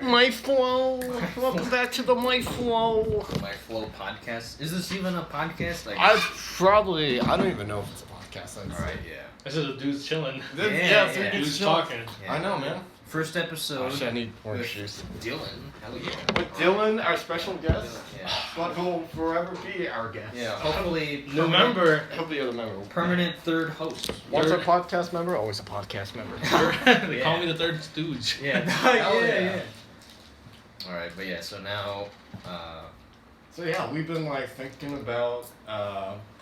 Alright. My Flow. Welcome back to the My Flow. My Flow podcast. Is this even a podcast? I don't even know if it's a podcast. Alright, yeah. This is a dude's chilling. Yeah, yeah. Dude's talking. Yeah. I know, man. First episode. Actually, I need with orange juice. Dylan. Hell yeah. With Dylan, our special guest. Yeah. But who will forever be our guest. Yeah. Hopefully. New member. He'll be the member. Permanent third host. Once a podcast member, always a podcast member. They call me the third stooge. Yeah. yeah. Alright, but yeah, so now. So yeah, we've been like thinking about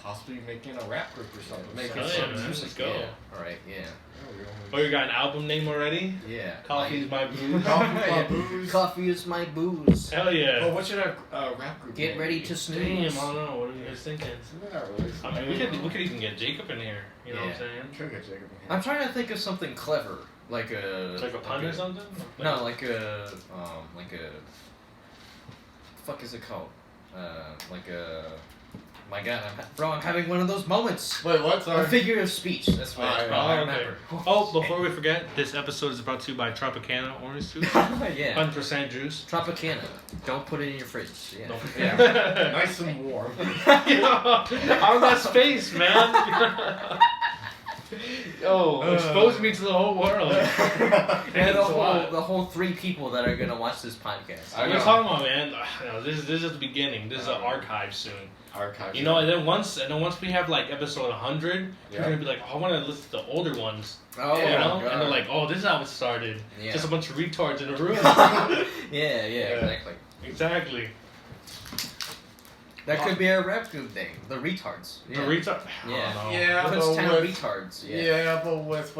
possibly making a rap group or something. Making Oh, yeah, some man. music. Let's go. Yeah. Alright, yeah. Oh, you got an album name already? Yeah. Coffee's my booze. Coffee, my Yeah. booze. Coffee is my booze. Hell yeah. Well, what should our rap group Get name ready be? to Damn, snooze. I don't know. What are you guys thinking? Isn't that really? I mean, we could even get Jacob in here. You know what I'm Yeah. saying? Could get Jacob in here. I'm trying to think of something clever. Like a Like a something? No, like a fuck is it called? My God, I'm having one of those moments. Wait, what's A our? figure of speech. That's what Oh, it's yeah. called. I Oh, remember. Oh, before we forget, this episode is brought to you by Tropicana Orange Juice. Yeah. 100% juice. Tropicana. Don't put it in your fridge. Yeah. Don't Yeah. forget. Nice and warm. How's that space, man? Yo, expose me to the whole world. And It's a lot. the whole 3 people that are gonna watch this podcast. I What are know. you talking about, man? This is the beginning. This is an archive soon. Archive. You know, and then once we have like episode 100, Yeah. you're gonna be like, oh, I want to listen to the older ones. Oh, You Yeah, know, God. and they're like, oh, this is how it started. Yeah. Just a bunch of retards in a room. yeah, exactly. Exactly. That could be our rap group thing. The retards. The retard. Yeah. I don't know. Yeah. Puts but 10 with- retards. Yeah. Yeah, but with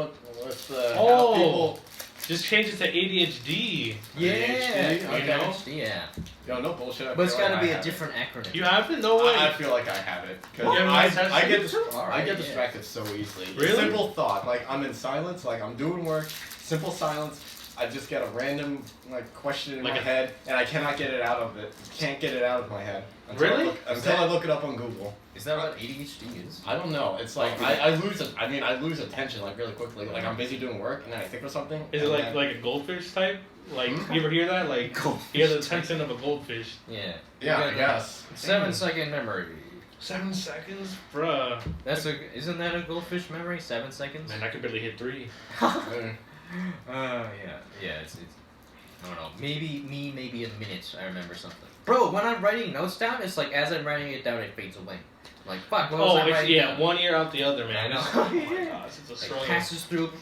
Oh. people. Just change it to ADHD. Yeah. ADHD, you know? Yeah. Yo, no bullshit. I But it's feel like gotta I be a have different acronym. You have it? No way. I feel like I have it because Yeah, I that's get true. I get Yeah. distracted so easily. Really? Simple thought, like I'm in silence, like I'm doing work. Simple silence. I just get a random like question in Like my a- head, and I cannot get it out of it. Can't get it out of my head until Really? I look it up on Google. Is that what ADHD is? I don't know. It's like I lose it. I mean, I lose attention like really quickly. Like I'm busy doing work, and then I think of something. Is it and like then- like a goldfish type? Like Hmm? you ever hear that? Like Goldfish you have the type. attention of a goldfish. Yeah. Yeah, I You got guess. 7-second memory. 7 seconds, bruh. Isn't that a goldfish memory? 7 seconds? Man, I could barely hit 3. Mm. Yeah, it's I don't know. Maybe a minute I remember something. Bro, when I'm writing notes down, it's like as I'm writing it down, it fades away. Like, fuck, what was I Oh, it's, writing yeah, down? one ear out the other, man. I know. It's- oh my Yeah. gosh, it's a Like, struggle. passes through.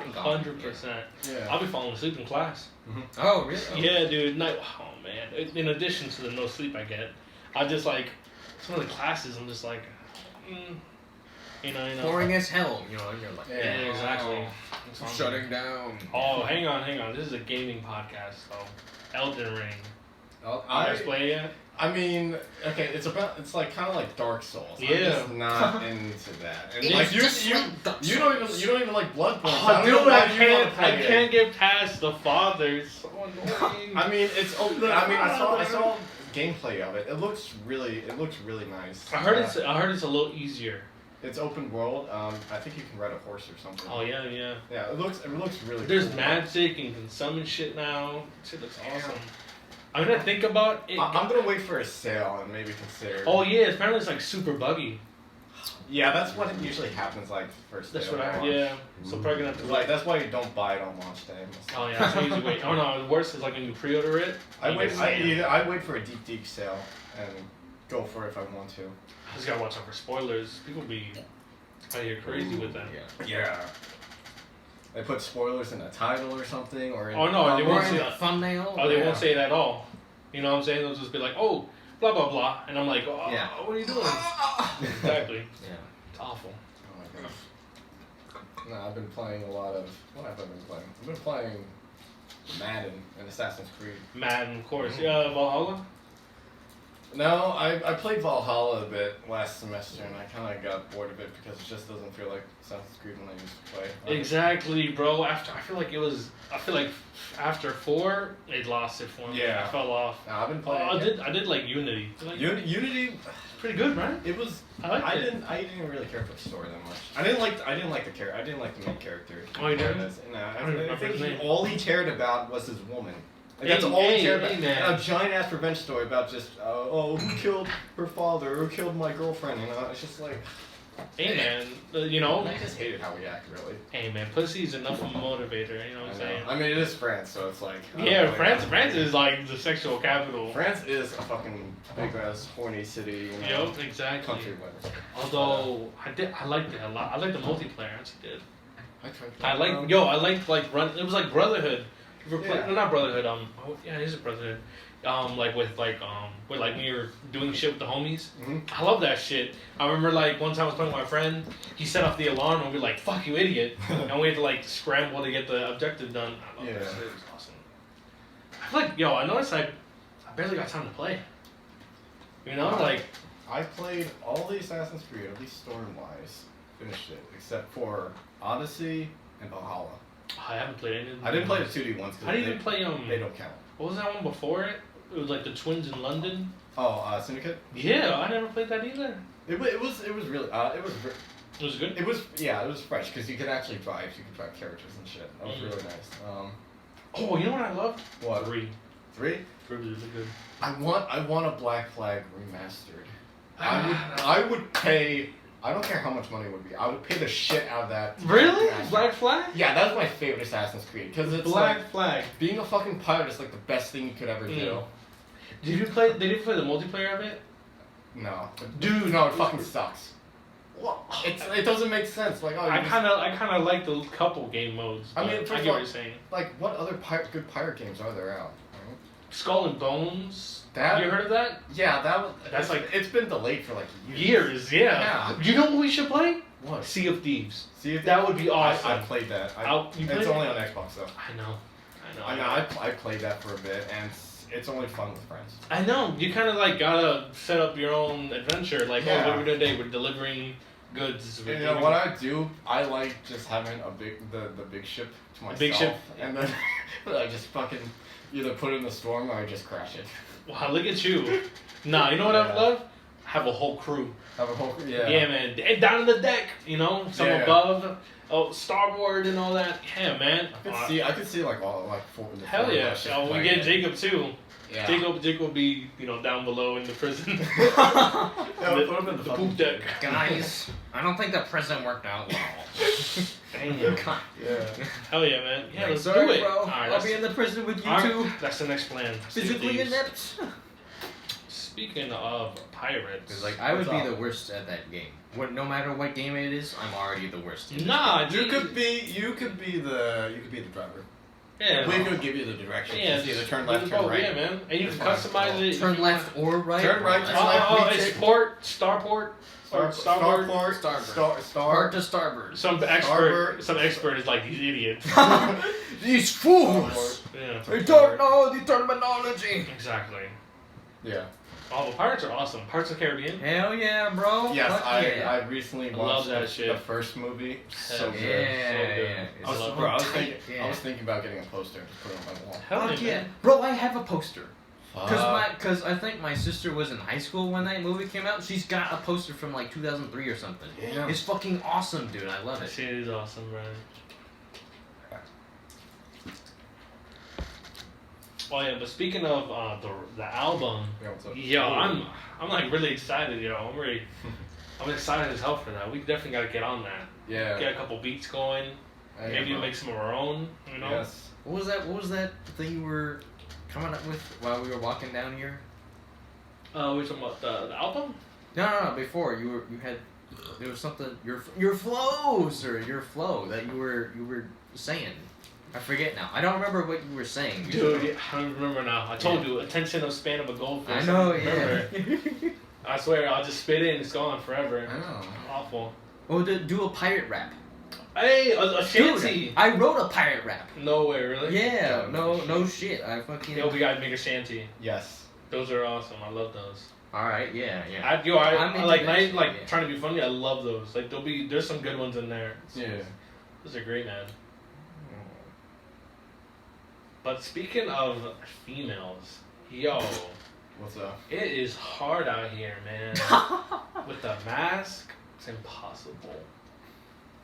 and gone. 100%. Yeah. I'll be falling asleep in class. Oh, really? Oh. Yeah, dude. Night. Oh man. In addition to the no sleep I get, I just like some of the classes. I'm just like, you know. Boring as hell, you know, and you're like, Yeah, exactly. I'm shutting down. Oh, hang on. This is a gaming podcast, so Elden Ring. Oh, You guys play it yet? I mean, okay, it's like kind of like Dark Souls. I'm Yeah. just not into that. And It's like just you like Dark you don't even like Bloodborne. so Oh, I don't dude, know why I you wanna can't. play I it. can't get past the father. It's so annoying. I mean, it's open. I mean, I saw gameplay of it. It looks really nice. I heard it's a little easier. It's open world. I think you can ride a horse or something. Oh yeah. Yeah, it looks really. There's cool. magic and you can summon shit now. Shit looks awesome. I'm gonna think about it. I'm gonna wait for a sale and maybe consider. Oh yeah, apparently it's like super buggy. Yeah, that's what it usually happens like first day. That's of what I launch. yeah. So probably gonna have to Like that's why you don't buy it on launch day. Oh yeah, so easy wait. Oh no, the worst is like when you pre-order it. I you wait. get I scammed. wait for a deep sale and go for it if I want to. I just gotta watch out for spoilers. People be out here crazy with that. Yeah. Yeah. They put spoilers in the title or something, or in Oh, no, they Or won't in say the thumbnail. Oh, they Yeah. won't say it at all. You know what I'm saying? They'll just be like, oh, blah blah blah, and I'm like, oh, Yeah. what are you doing? Exactly. Yeah. It's awful. Oh my gosh. No, I've been playing a lot of. What have I been playing? I've been playing Madden and Assassin's Creed. Madden, of course. Yeah, Valhalla. No, I played Valhalla a bit last semester, and I kind of got bored of it because it just doesn't feel like Assassin's Creed when I used to play. Exactly, bro. I feel like after 4, it lost it for me. Yeah. I fell off. No, I've been Oh, playing. I did like Unity. Unity. Pretty good, right? It was. I liked it. I didn't really care for the story that much. I didn't like the character. I didn't like the main character. Oh, you didn't? No, I don't remember I think his name. all he cared about was his woman. Like, that's all I care about. Hey, man. A giant ass revenge story about just who killed her father, who killed my girlfriend. You know, it's just like. Hey man, you know. I just hated how we act, really. Hey man, pussy's enough of a motivator. You know what I'm saying? I mean, it is France, so it's like. Yeah, France is like the sexual capital. France is a fucking big ass horny city. You know, Yup, exactly. country, whatever. Although I liked it a lot. I liked the multiplayer. I actually did. I tried. I liked like run. It was like Brotherhood. You ever play- Yeah. no, not Brotherhood. Yeah, it is a Brotherhood. Like with like when you're doing shit with the homies. Mhm. I love that shit. I remember like one time I was playing with my friend. He set off the alarm and we were like, "Fuck you, idiot!" and we had to like scramble to get the objective done. I love that Yeah. shit. It was awesome. I feel like I noticed I barely got time to play. You know, like I played all the Assassin's Creed, at least story-wise, finished it, except for Odyssey and Valhalla. I haven't played any. Of them. I didn't play the 2D ones How do you even play they don't count. What was that one before it? It was like the twins in London. Oh, Syndicate. Yeah, I never played that either. It was really It was good. it was fresh because you could actually drive. You could drive characters and shit. That was really nice. Oh, you know what I love? What? 3. 3? 3 was really good. I want a Black Flag remastered. I would pay. I don't care how much money it would be. I would pay the shit out of that. Really? remastered. Black Flag? Yeah, that's my favorite Assassin's Creed because it's Black like Flag. being a fucking pirate is like the best thing you could ever do. Did you play the multiplayer of it? No, Dude. no, it fucking sucks. It doesn't make sense. Like, oh, I kind of like the couple game modes. I mean, but first I of get all- what you're saying. like what other good pirate games are there out? Skull and Bones. That- Have you heard of that? Yeah, That's like- it's been delayed for like years. Years, yeah. Yeah. You know what we should play? What? Sea of Thieves. See if That would be awesome. I played that. You played It's it? only on Xbox though. I know. I know. I played that for a bit, and it's only fun with friends. I know. You kind of like gotta set up your own adventure. Like, Yeah. oh, what are we doing today? We're delivering goods. You know what I do? I like just having the big ship to myself. big ship. And then I just fucking either put it in the storm or I just crash it. Wow, look at you. Nah, you know what I Yeah. would love? Have a whole crew. Have a whole Yeah, man. And down in the deck, you know, some Yeah. above. Oh, starboard and all that. Yeah, man. I could see like all like four. The Hell four of yeah. us just Oh, we playing get it. Jacob too. Yeah. Jacob will be, down below in the prison. Yeah, we'll put him in the fucking- poop deck. Guys, I don't think the prison worked out well. Damn. Yeah. Hell yeah, man. Yeah, let's Sorry, do it. bro. Alright, I'll be in the prison with you alright, two. That's the next plan. Physically Thieves. inept. Speaking of pirates. Because like I would What's be up? the worst at that game. No matter what game it is, I'm already the worst. in it. Nah, You dude. could be the driver. Yeah. We could give you the directions. Yeah, Just either just- turn left, turn right. Yeah, man. And you can That's fine. customize it. if Turn you left or right. Turn right, Oh, turn want. left. Oh, we it's take- starport. Or starboard. Starport. Starboard. Star. Hard to starboard. Some expert is like these idiots. These fools! Yeah. They don't know the terminology. Exactly. Yeah. Oh, the pirates are awesome. Pirates of the Caribbean. Hell yeah, bro. Yes, Fuck yeah. I recently I watched love that the, shit. the first movie. So Hell good. Yeah, So good. yeah. I was, love bro, I was tight, thinking, yeah. I was thinking about getting a poster and just put it on my wall. Hell Fuck yeah, yeah. man. Bro, I have a poster. Fuck. Cause I think my sister was in high school when that movie came out. She's got a poster from like 2003 or something. Yeah. It's fucking awesome, dude. I love That it. shit is awesome, man. Oh yeah, but speaking of the album, Yeah, what's up? yo, I'm like really excited, yo. I'm excited as hell for that. We definitely gotta get on that. Yeah. Get a couple beats going. Hey, Maybe bro. make some of our own. You know. Yes. What was that thing you were coming up with while we were walking down here? We're talking about the album. No. Before you had there was something your flow, sir. Your flow that you were saying. I forget now. I don't remember what you were saying. Dude, yeah, I don't remember now. I told you, attention of span of a goldfish. I know. don't remember. Yeah. I swear, I'll just spit it and it's gone forever. I know. Awful. Oh, do a pirate rap. Hey, a shanty. Dude, I wrote a pirate rap. No way, really? Yeah, no shit. I fucking. Yo, we gotta make a shanty. Yes. Those are awesome. I love those. All right, yeah. I I'm into like that not shit, even like yeah. trying to be funny. I love those. Like there's some good ones in there. Yeah. Those are great, man. But speaking of females, yo, What's up? it is hard out here, man. With the mask, it's impossible.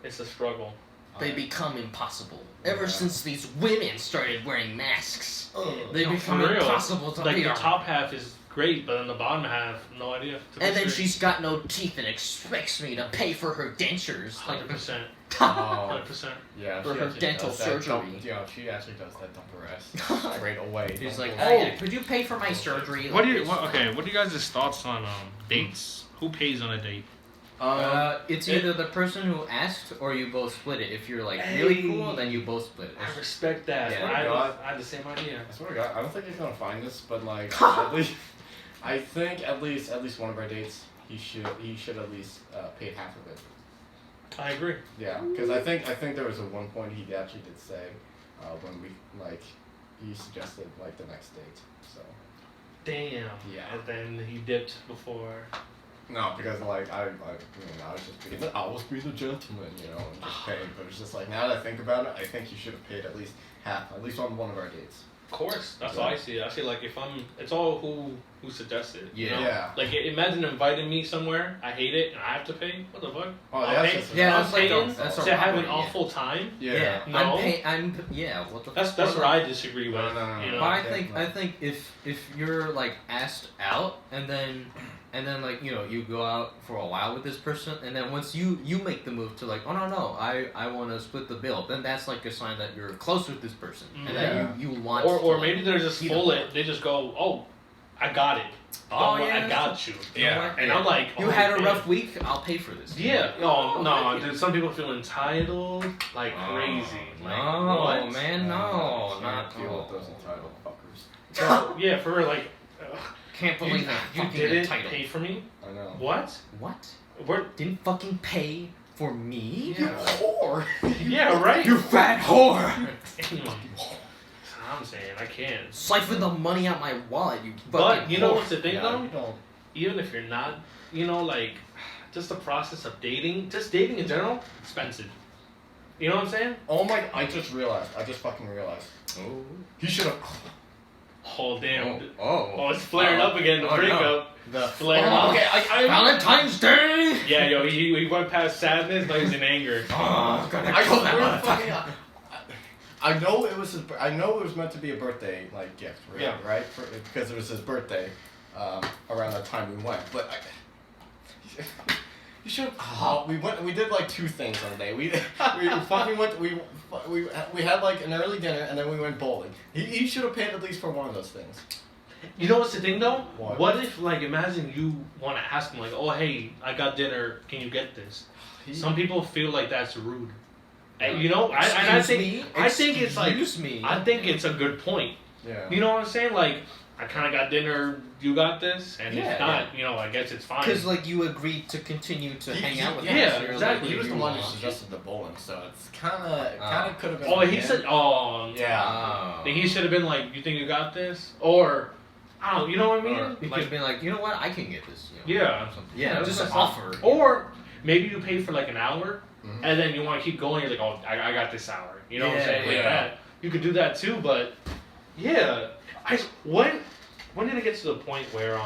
It's a struggle. they become impossible. Ever Yeah. since these women started wearing masks, they No, become for real. impossible to Like be the on. top half is great, but then the bottom half, no idea. And then she's got no teeth and expects me to pay for her dentures. Like, 100%. Oh, 100%. yeah, For she her actually dental does that surgery. she actually does that dump her ass straight away. He's Don't like, go- oh, yeah, could you pay for my surgery? What do Like you? this? What are you guys' thoughts on dates? Who pays on a date? It's either the person who asked or you both split it. If you're like really cool, then you both split it. I respect that. Yeah. I had the same idea. I swear to God, I don't think he's gonna find this, but like, at least, I think at least one of our dates, he should at least pay half of it. I agree. Yeah, because I think there was a one point he actually did say, when we like, he suggested like the next date. So Damn. Yeah. And then he dipped before. no, because like I was being a gentleman, you know, and just paying. But it's just like now that I think about it, I think you should have paid at least half, at least on one of our dates. Of course. That's how I see it. I see like if it's all who suggested. You know? Yeah. Like imagine inviting me somewhere, I hate it, and I have to pay. What the fuck? Oh, I'm that's paying- just Yeah, I'm that's like paying that's a to have an robbery, awful time. Yeah. No. What the That's fuck? where I disagree with. No. You But know. I think if you're like asked out and then like you know you go out for a while with this person and then once you make the move to like oh no I want to split the bill, then that's like a sign that you're close with this person and that you want Or to, maybe they're just either full one. it. They just go, oh, I got it. Oh, Don't worry, yeah, I got you. You know Yeah. what? And I'm like, you oh, had a man. rough week, I'll pay for this. Yeah. Oh, no, thank you. dude. Some people feel entitled like crazy. Like, No, what? man, no, I not can't deal with cool. those entitled fuckers. So, yeah, for real, like, Can't believe that you fucking didn't entitled. pay for me? I know. What? What? We're, Didn't fucking pay for me? You whore. yeah, right? You fat whore! I'm saying, I can't. Siphon the money out my wallet, you fucking But, you know whore. what's the thing, Yeah, though? you don't. Even if you're not, you know, like, just the process of dating, just dating in general, expensive. You know what I'm saying? Oh my! I just fucking realized. Oh. He should have. Oh, damn. Oh. Oh, it's flaring up again, the Oh, no. breakup. The Flaring oh, up. Okay, I Valentine's Day! Yeah, yo, he went past sadness, now he's in anger. Oh, gonna I kill that swear motherfucker. fucking- I know it was I know it was meant to be a birthday like gift, right? Yeah. Right? Because it was his birthday, around that time we went. But you should. Oh, we did like two things on the day. We fucking went. We had like an early dinner and then we went bowling. He should have paid at least for one of those things. You know what's the thing though? What? If, like, imagine you want to ask him, like, oh, hey, I got dinner, can you get this? Some people feel like that's rude. And, you know, I think it's like, Excuse me. I think it's a good point. Yeah. You know what I'm saying? Like, I kind of got dinner, you got this, and Yeah, if not, you know, I guess it's fine. Because like you agreed to continue to hang out with yeah, us. You're exactly. Like, He was the you one who want- suggested the bowling, so it's kind of could have been. Oh, on he him. said, oh, Yeah. Oh. Then he should have been like, you think you got this? Or, I don't, you know what I mean? Or he could Like, have been like, you know what, I can get this. You know, Yeah. or something. Yeah, Yeah, just that's an offer. or maybe you pay for like an hour, Mhm. and then you want to keep going. You're like, oh, I got this hour. You know what I'm Yeah, saying? Like yeah. that. You could do that too, but yeah. When did it get to the point where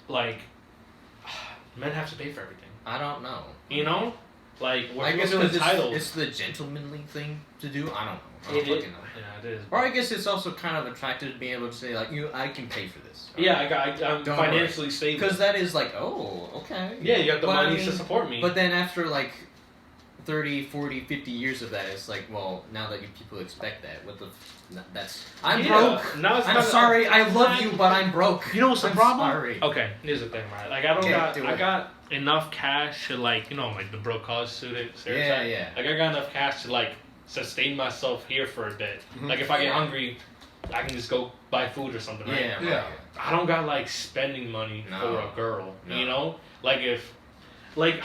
like men have to pay for everything? I don't know. You know, like I we're guess feeling because entitled. it's the gentlemanly thing to do. I don't know. I It don't is. fucking know. Yeah, it is. Or I guess it's also kind of attractive to being able to say like, I can pay for this. Yeah, I'm Don't financially stable. Because that is like, oh, okay. Yeah, you have the But I money mean, to support me. But then after like 30, 40, 50 years of that, it's like, well, now that you people expect that, what the, I'm Yeah, broke. now it's I'm kinda- sorry, I love you, but I'm broke. You know what's the I'm problem? sorry. Okay, here's the thing, right? Like I got enough cash to like, you know, like the broke college student stereotype. Yeah. Like I got enough cash to like sustain myself here for a bit. Mhm. Like if I get hungry, I can just go buy food or something, right? Yeah. Yeah. I don't got like spending money No. for a girl. No. You know? Like if like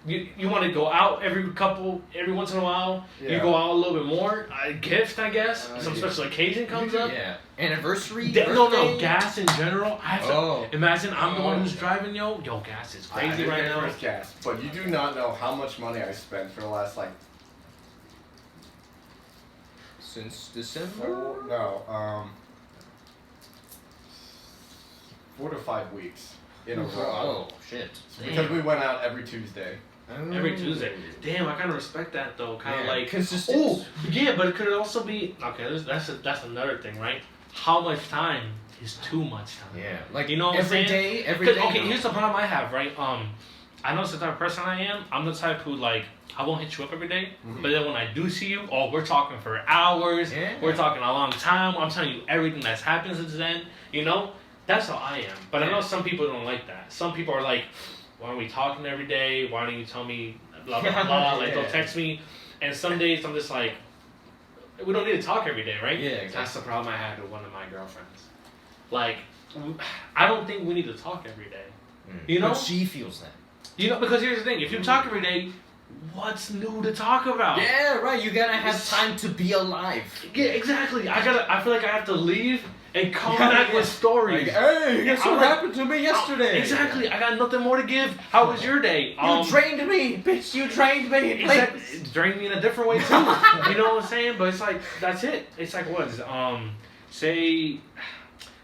you want to go out every once in a while. You Yeah. go out a little bit more. A gift, I guess. Some yeah. special occasion comes up. Yeah. Anniversary? No, birthday? gas in general. I have to Oh. imagine I'm the one who's Oh. driving, yo. Yo, gas is I crazy didn't right get now. first gas, but you do not know how much money I spent for the last like Since December? 4 to 5 weeks in a row. Oh, shit. Because we went out every Tuesday. Every Tuesday. Damn, I kind of respect that though. Kind of like consistent. oh yeah, but it could also be okay. That's another thing, right? How much time is too much time? Yeah, like You know what I'm every saying? day, every day. Okay, no. here's the problem I have, right? I know it's the type of person I am. I'm the type who like I won't hit you up every day, Mhm. but then when I do see you, oh, we're talking for hours. Yeah. We're talking a long time. I'm telling you everything that's happened since then. You know, that's how I am. But I know some people don't like that. Some people are like, why aren't we talking every day? Why don't you tell me blah blah blah? Like don't Yeah. text me. And some days I'm just like, we don't need to talk every day, right? Yeah, exactly. That's the problem I had with one of my girlfriends. Like, I don't think we need to talk every day. You know? But she feels that. You know, because here's the thing: if you talk every day, what's new to talk about? Yeah, right. You gotta have time to be alive. Yeah, exactly. I feel like I have to leave and come back with stories. Like, hey, guess I'm what like- happened to me yesterday? Exactly. I got nothing more to give. How was your day? You trained me, bitch. You trained me. Exactly. It drained me in a different way too. You know what I'm saying? But it's like that's it. It's like what?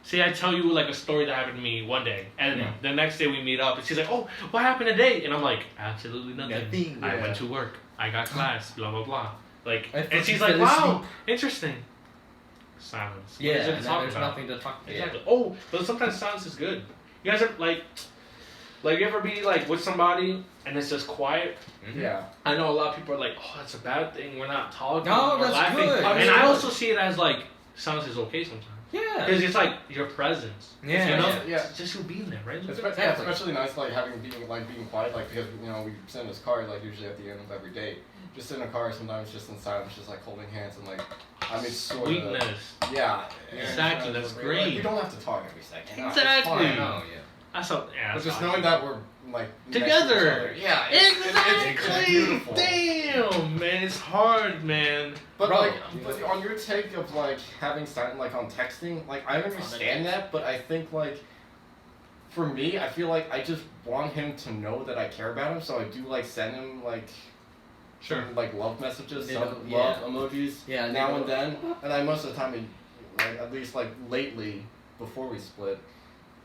Say I tell you like a story that happened to me one day, and Yeah. the next day we meet up, and she's like, "Oh, what happened today?" And I'm like, "Absolutely nothing. Nothing, I yeah. went to work. I got class. Blah blah blah." Like, I thought and she's you like, fell "Wow, asleep." interesting." Silence. What Yeah, is there to and talk there's about? nothing to talk about. Exactly. Oh, but sometimes silence is good. You guys are like you ever be like with somebody and it's just quiet? Mhm. Yeah. I know a lot of people are like, oh, that's a bad thing. We're not talking. No, we're that's laughing. good. And That's I good. also see it as like silence is okay sometimes Yeah. because it's like your presence. Yeah, you know, yeah. It's just you being there, right? It's Exactly. especially nice, like being quiet, like because we sit in this car, like usually at the end of every day, just in a car, sometimes just in silence, just like holding hands and like, I mean, sort of. Sweetness. Yeah. Exactly, and that's like, great. we don't have to talk every second. No, it's Exactly. fine. I know, yeah. That's how. Yeah. But That's just how I knowing feel. that we're like next to each Together. other. Yeah. It's beautiful. Damn, man, it's hard, man. But Bro, but on your take of like having silent, like on texting, like I understand that, but I think like for me, I feel like I just want him to know that I care about him, so I do like send him like some, like love messages, some Little- love yeah. emojis Yeah, now little- and then, and I most of the time, like at least like lately before we split,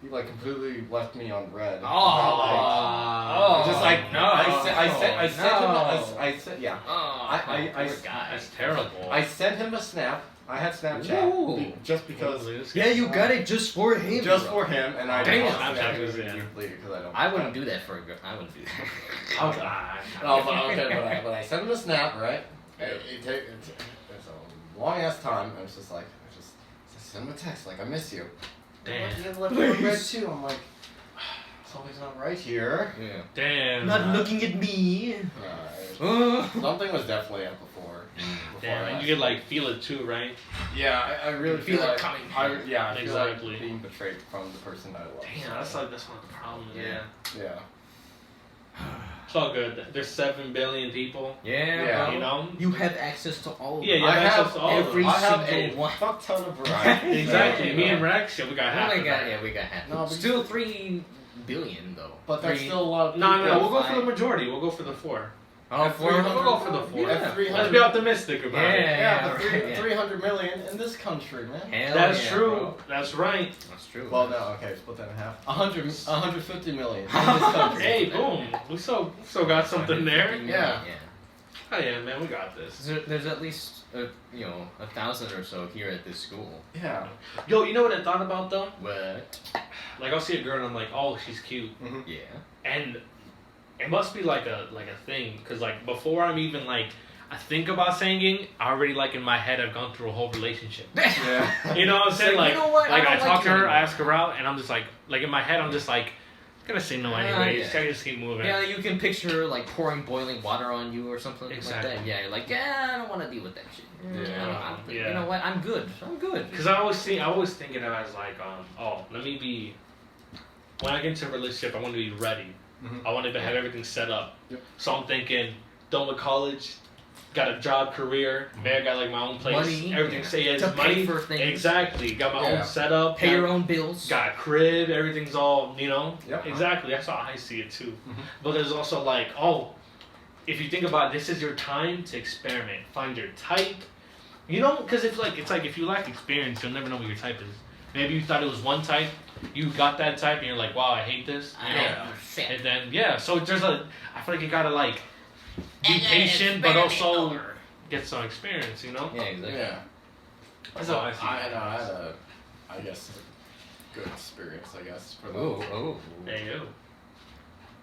he like completely left me on red. Oh, Just like no. I sent him. No. I said yeah. Oh, I poor guy. That's terrible. I sent him a snap. I had Snapchat Ooh. just because, Yeah, you got it just for him. just bro. for him, and I Damn. Snapchat Yeah. because I don't. I wouldn't do that for a girl. I wouldn't do that. Oh God. No, but I sent him a snap, right? It's a long ass time. I was just like, I sent him a text like, I miss you. Damn. He had left me on red too. I'm like, something's not right here. Yeah. Damn. Not looking at me. Alright. Something was definitely up before. Damn, I and you could like feel it too, right? Yeah, I really Feel feel it like coming. I feel Exactly. like being betrayed from the person I love. Damn, that's one of the problems. Yeah. Yeah. It's all good. There's 7 billion people. Yeah, Yeah. bro. You know. You have access to all of Yeah, them. you have I access have to all of every them. I have single a one. fuck ton of variety. Exactly. Me and Yeah. Rex, yeah, we got half. Oh my of god, that. yeah, we got half. No, but Still 3 billion though. But that's Three- still a lot of No, people. we'll go for Fine. the majority. We'll go for the 4. Oh, At 400? We'll go for the 4. Yeah. At 300 Let's be optimistic about it. Yeah. Yeah, but right, yeah. 300 million in this country, man. Hell That's yeah, true. bro. That's right. That's true. Well, no, okay, split that in half. 150 million in this country. Hey, boom. We still got something there. Yeah. Oh yeah, man, we got this. There's at least 1,000 or so here at this school. Yeah. Yo, you know what I thought about though? What? Like I'll see a girl and I'm like, oh, she's cute, Mm-hmm. Yeah. and it must be like a thing, cause like before I'm even like I think about singing, I already like in my head I've gone through a whole relationship. Yeah. You know what I'm saying? Like, Like, you know what? like I I, don't talk like to you her, I anymore. ask her out, and I'm just like in my head I'm just like, gonna say no anyways. yeah. I just keep moving. Yeah, you can picture like pouring boiling water on you or something Exactly. like that. Yeah, you're like, yeah, I don't want to deal with that shit. Yeah. I don't think, Yeah. You know what? I'm good. I'm good. Because I always think of it as like, oh, let me be. When I get into a relationship, I want to be ready. Mhm. I want to have everything set up. Yep. So I'm thinking, done with college, got a job, career, maybe I got like my own place, Money, everything. yeah. Say yeah, To it's pay money for things. Exactly. Got my Yeah. own setup. Pay got, your own bills. Got a crib. Everything's all Yep. Exactly. That's how I see it too. Mhm. But there's also like, oh, if you think about it, this is your time to experiment, find your type. You know, because it's like if you lack experience, you'll never know what your type is. Maybe you thought it was one type. You got that type, and you're like, wow, I hate this. You know? Shit. And then so there's I feel like you gotta like be patient, but also get some experience. You know. Yeah, exactly. Yeah. That's how I see I it. had a, I guess, a good experience. I guess for Oh, the. oh. There you go.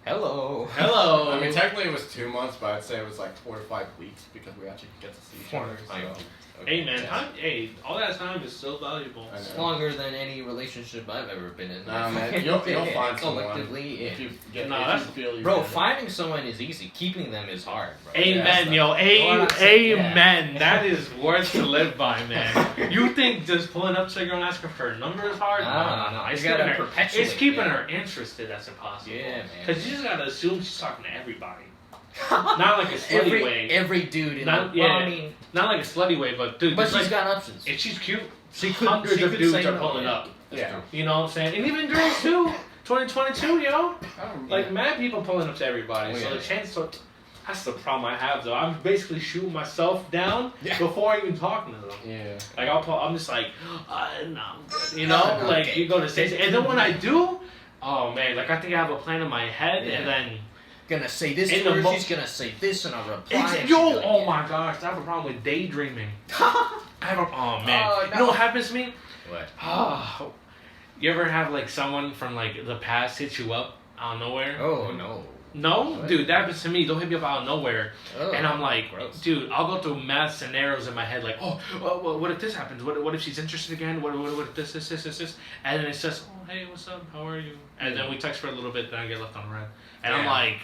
Hello. Hello. I mean, technically it was 2 months, but I'd say it was like 4 to 5 weeks because we actually get to see each other. So. Hey man, Yeah. all that time is still valuable. I It's know. longer than any relationship I've ever been in. Nah, man, you'll find someone collectively. if Yeah. you get. Nah, if that's- you feel you Bro, get it. finding someone is easy. Keeping them is hard, bro. Amen, Yeah, yo. What I said, yeah. Amen. That is words to live by, man. You think just pulling up to a girl and asking for her number is hard? No. You It's gotta keeping her, perpetuate. it's keeping yeah. her interested. That's impossible. Yeah, man. Because you just gotta assume she's talking to everybody. Not like a slutty way. Every dude in Not- the well, yeah. I mean, Not like a slutty way, but dude, but just she's like, got options. if she's cute, She could. hundreds she of could dudes say are no, pulling yeah. up. That's Yeah. true. You know what I'm saying? And even girls too. 2022, yo. Oh, Like yeah. mad people pulling up to everybody. Oh, So yeah. the chance to, that's the problem I have though. I'm basically shooting myself down Yeah. before I even talking to them. Yeah. Like I'm just like, no, I'm good. You know, No, like okay. you go to say, and then when I do, oh man, like I think I have a plan in my head, Yeah. and then Gonna say this In to the her. mo- She's gonna say this, and I'll reply. and she'll yo, be like, oh yeah. my gosh, I have a problem with daydreaming. I have a, oh man, Oh, you no. know what happens to me? What? Oh, you ever have like someone from like the past hit you up out of nowhere? Oh no. No, What? dude, that happens to me. They'll hit me up out of nowhere. Oh, And I'm like, gross. dude, I'll go through math scenarios in my head, like, what if this happens? What if she's interested again? What if this? And then it's just, oh, hey, what's up? How are you? And then we text for a little bit, then I get left on red. And I'm Yeah. like,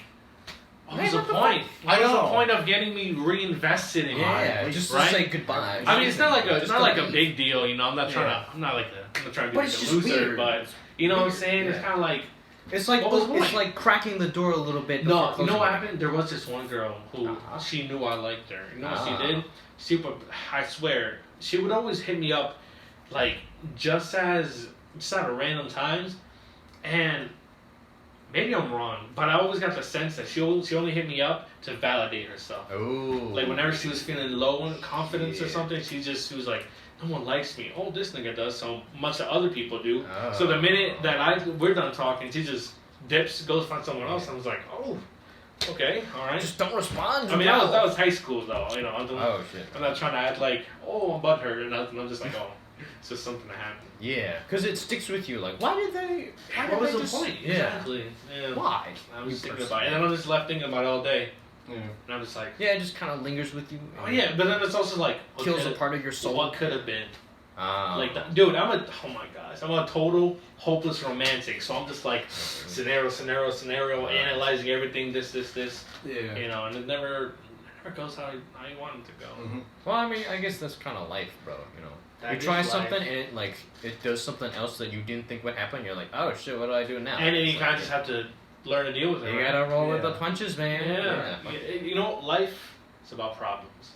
what's Man, the what the point? fuck? What's I the know. point of getting me reinvested in Yeah, you? just right? to say goodbye. I mean, it's not like Just a to leave. big deal, you know. I'm not trying Yeah. to. I'm not trying to be But like it's a just loser, weird. but you know what I'm saying? It's Yeah. kind of like. It's like What was the it's point? like cracking the door a little bit. No, before you know closing what it. happened? There was this one girl who Uh-huh. she knew I liked her. You know what Ah. she did? She would, I swear, she would always hit me up, like just at random times, and maybe I'm wrong, but I always got the sense that she only hit me up to validate herself. Oh. Like whenever she was feeling low on confidence or Yeah. something, she was like, no one likes me. Oh, this nigga does, so much that other people do. Oh. So the minute that we're done talking, she just dips, goes find someone else. I was like, oh, okay, all right. Just don't respond. I mean, that was high school though. You know, Oh shit. I'm not trying to act like, oh, I'm butthurt or nothing. I'm just like, oh, it's just something that happened. Yeah, because it sticks with you. Like, why did they? Why What did was they the just, point? Yeah. Exactly. Yeah. Why? I was You thinking person. about it, and then I'm just left thinking about it all day. Yeah. And I'm just like, Yeah, it just kind of lingers with you. oh yeah, but then it's also like, what Kills a coulda- part of your soul. What could have been? Ah. Like, dude, oh my gosh, I'm a total hopeless romantic. So I'm just like, scenario, analyzing everything, this, Yeah. you know, and it never goes how you want it to go. Mm-hmm. Well, I mean, I guess that's kind of life, bro. You know, That you is try life. something and it does something else that you didn't think would happen. You're like, oh shit, what do I do now? And then you It's kind of like, just have to learn to deal with it. You right? gotta roll with Yeah. the punches, man. Yeah. You know, life is about problems.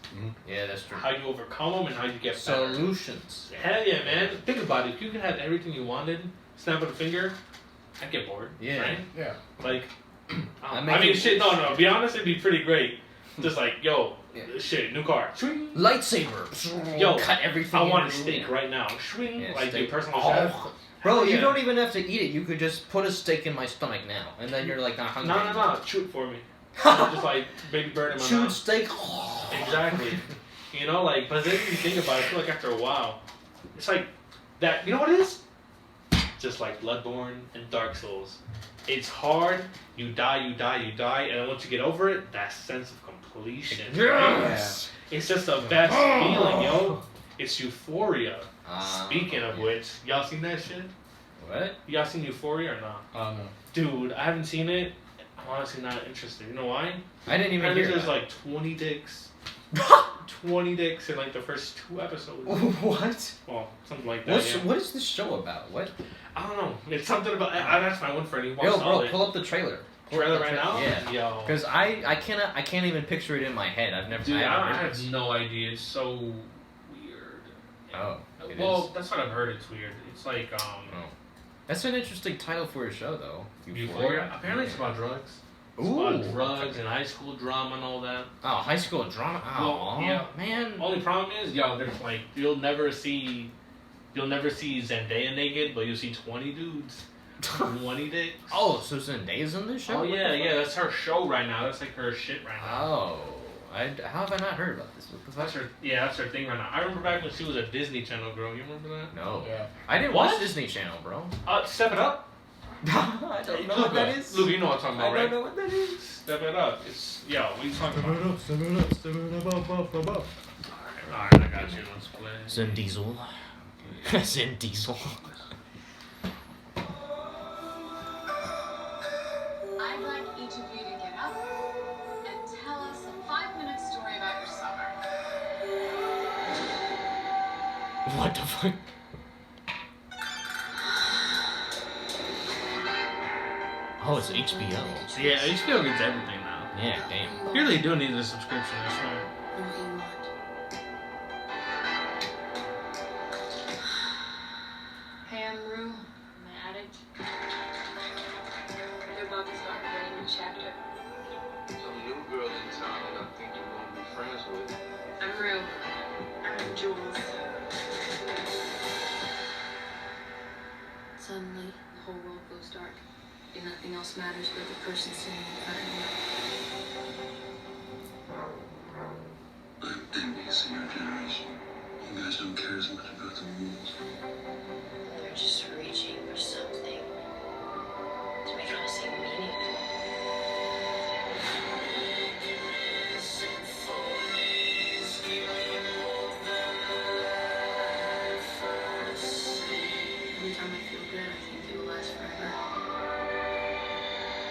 Yeah, that's true. How you overcome them and how you get better. Solutions. Hell yeah, man. Think about it. If you could have everything you wanted, snap of a finger, I'd get bored. Yeah. Right? Yeah. Like, I I make mean, it- shit, no. Be honest, it'd be pretty great. Just like, yo, Yeah. shit, new car. Swing. Lightsaber. Yo, cut everything. I in want a the room. steak right now. Swing. Yeah, like, do steak. personal Oh. chef. Bro, Hell you yeah. don't even have to eat it. You could just put a steak in my stomach now, and then you're like not hungry. No. Chew it for me. Just like baby bird in my Chewed mouth. steak. Exactly. You know, like, but then you think about it, I feel like after a while, it's like that. You know what it is? Just like Bloodborne and Dark Souls. It's hard. You die, and then once you get over it, that sense of completion. Yes. It's just the best feeling, yo. It's euphoria. Ah, Speaking of yeah. which, y'all seen that shit? What? Y'all seen Euphoria or not? I don't know. Dude, I haven't seen it. I'm honestly not interested. You know why? I didn't even Apparently hear there's that. like 20 dicks. 20 dicks in like the first 2 episodes. What? Well, something like that. Yeah. What is this show about? What? I don't know. It's something about. I'd ask my one friend. He Yo, watched all bro, it. pull up the trailer. Pull up Trailer the right now? Yeah. Yo. Because I can't even picture it in my head. I've never. Dude, I haven't heard have it. no idea. It's so weird. Oh. it Well, is. that's what I've heard. It's weird. It's like Oh. That's an interesting title for a show, though. Euphoria. Apparently, it's about drugs. It's Ooh. about drugs and high school drama and all that. Oh, high school drama. Oh, Well, yeah. man. Only problem is, yo, there's like you'll never see You'll never see Zendaya naked, but you'll see 20 dudes. 20 dicks. Oh, so Zendaya's in this show? Oh What yeah, the fuck? yeah, that's her show right now. That's like her shit right now. Oh, how have I not heard about this? What the That's fuck? her. Yeah, that's her thing right now. I remember back when she was a Disney Channel girl. You remember that? No, Yeah. I didn't What? watch Disney Channel, bro. Step It Up. I don't know Luca, what that is. Luca, you know what I'm talking about, I right? don't know what that is. Step It Up. It's what are you talking about? Step it up, step it up. Alright, I got you. Let's play. Zin Diesel. Zin Diesel. I'd like each of you to get up and tell us a 5-minute story about your summer. What the fuck? Oh, it's HBO. Yeah, HBO gets everything now. Yeah, damn. You really do need a subscription, I swear. Hey, I'm Rue. I'm an addict. You're about to start a new chapter. Some new girl in town that I think you're gonna be friends with. I'm Rue. I'm Jules. Suddenly, the whole world goes dark. And nothing else matters but the person sitting in front of you. I'm envious of your generation. You guys don't care as much about the rules. They're just reaching for something to make it all seem meaningful. Every time I feel good, I think it will last forever.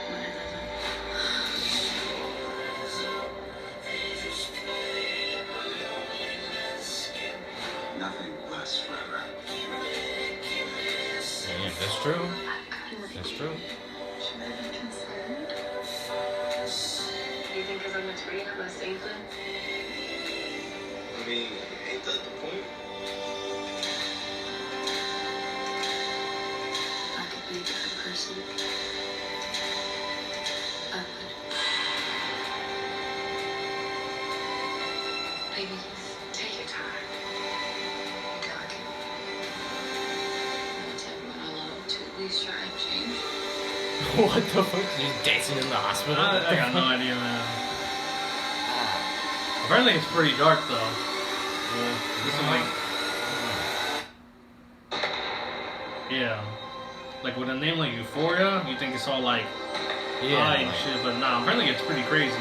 But it doesn't. Nothing lasts forever. Yeah, that's true. That's true. Should I be concerned? Do you think because I'm a tree, I'm a sainthood? I mean, ain't that the point? If I could be a different person, I would. Baby, just take your time. You're talking. I'm gonna tell you what I love to at least try and change. What the fuck? You're dancing in the hospital? I got no idea, man. Apparently, it's pretty dark though. Yeah. This is like. Yeah. Like with a name like Euphoria, you think it's all like high and shit, but nah, apparently it's pretty crazy.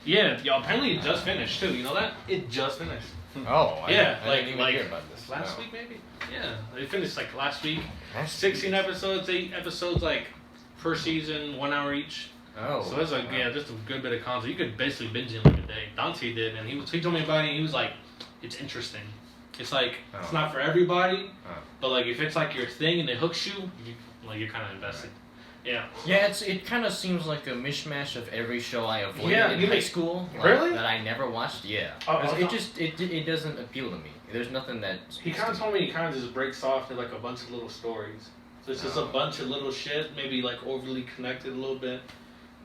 Yeah, yo, apparently it just finished too. You know that? It just finished. Oh, Yeah, I didn't like even like hear about this. last No. week maybe. Yeah, they finished like last week. That's 16 episodes, 8 episodes, like per season, 1 hour each. Oh. So it's like just a good bit of content. You could basically binge it in like a day. Dante did, and he told me about it. And he was like, it's interesting. It's like it's not for everybody, but like if it's like your thing and it hooks you, you're kind of invested. Yeah. Yeah, it kind of seems like a mishmash of every show I avoided Yeah, in you high make- school. Really? That I never watched. Yeah. Oh, Because oh, it no. just it doesn't appeal to me. There's nothing that. He kind of told me he kind of just breaks off into like a bunch of little stories. So it's just a bunch of little shit, maybe like overly connected a little bit.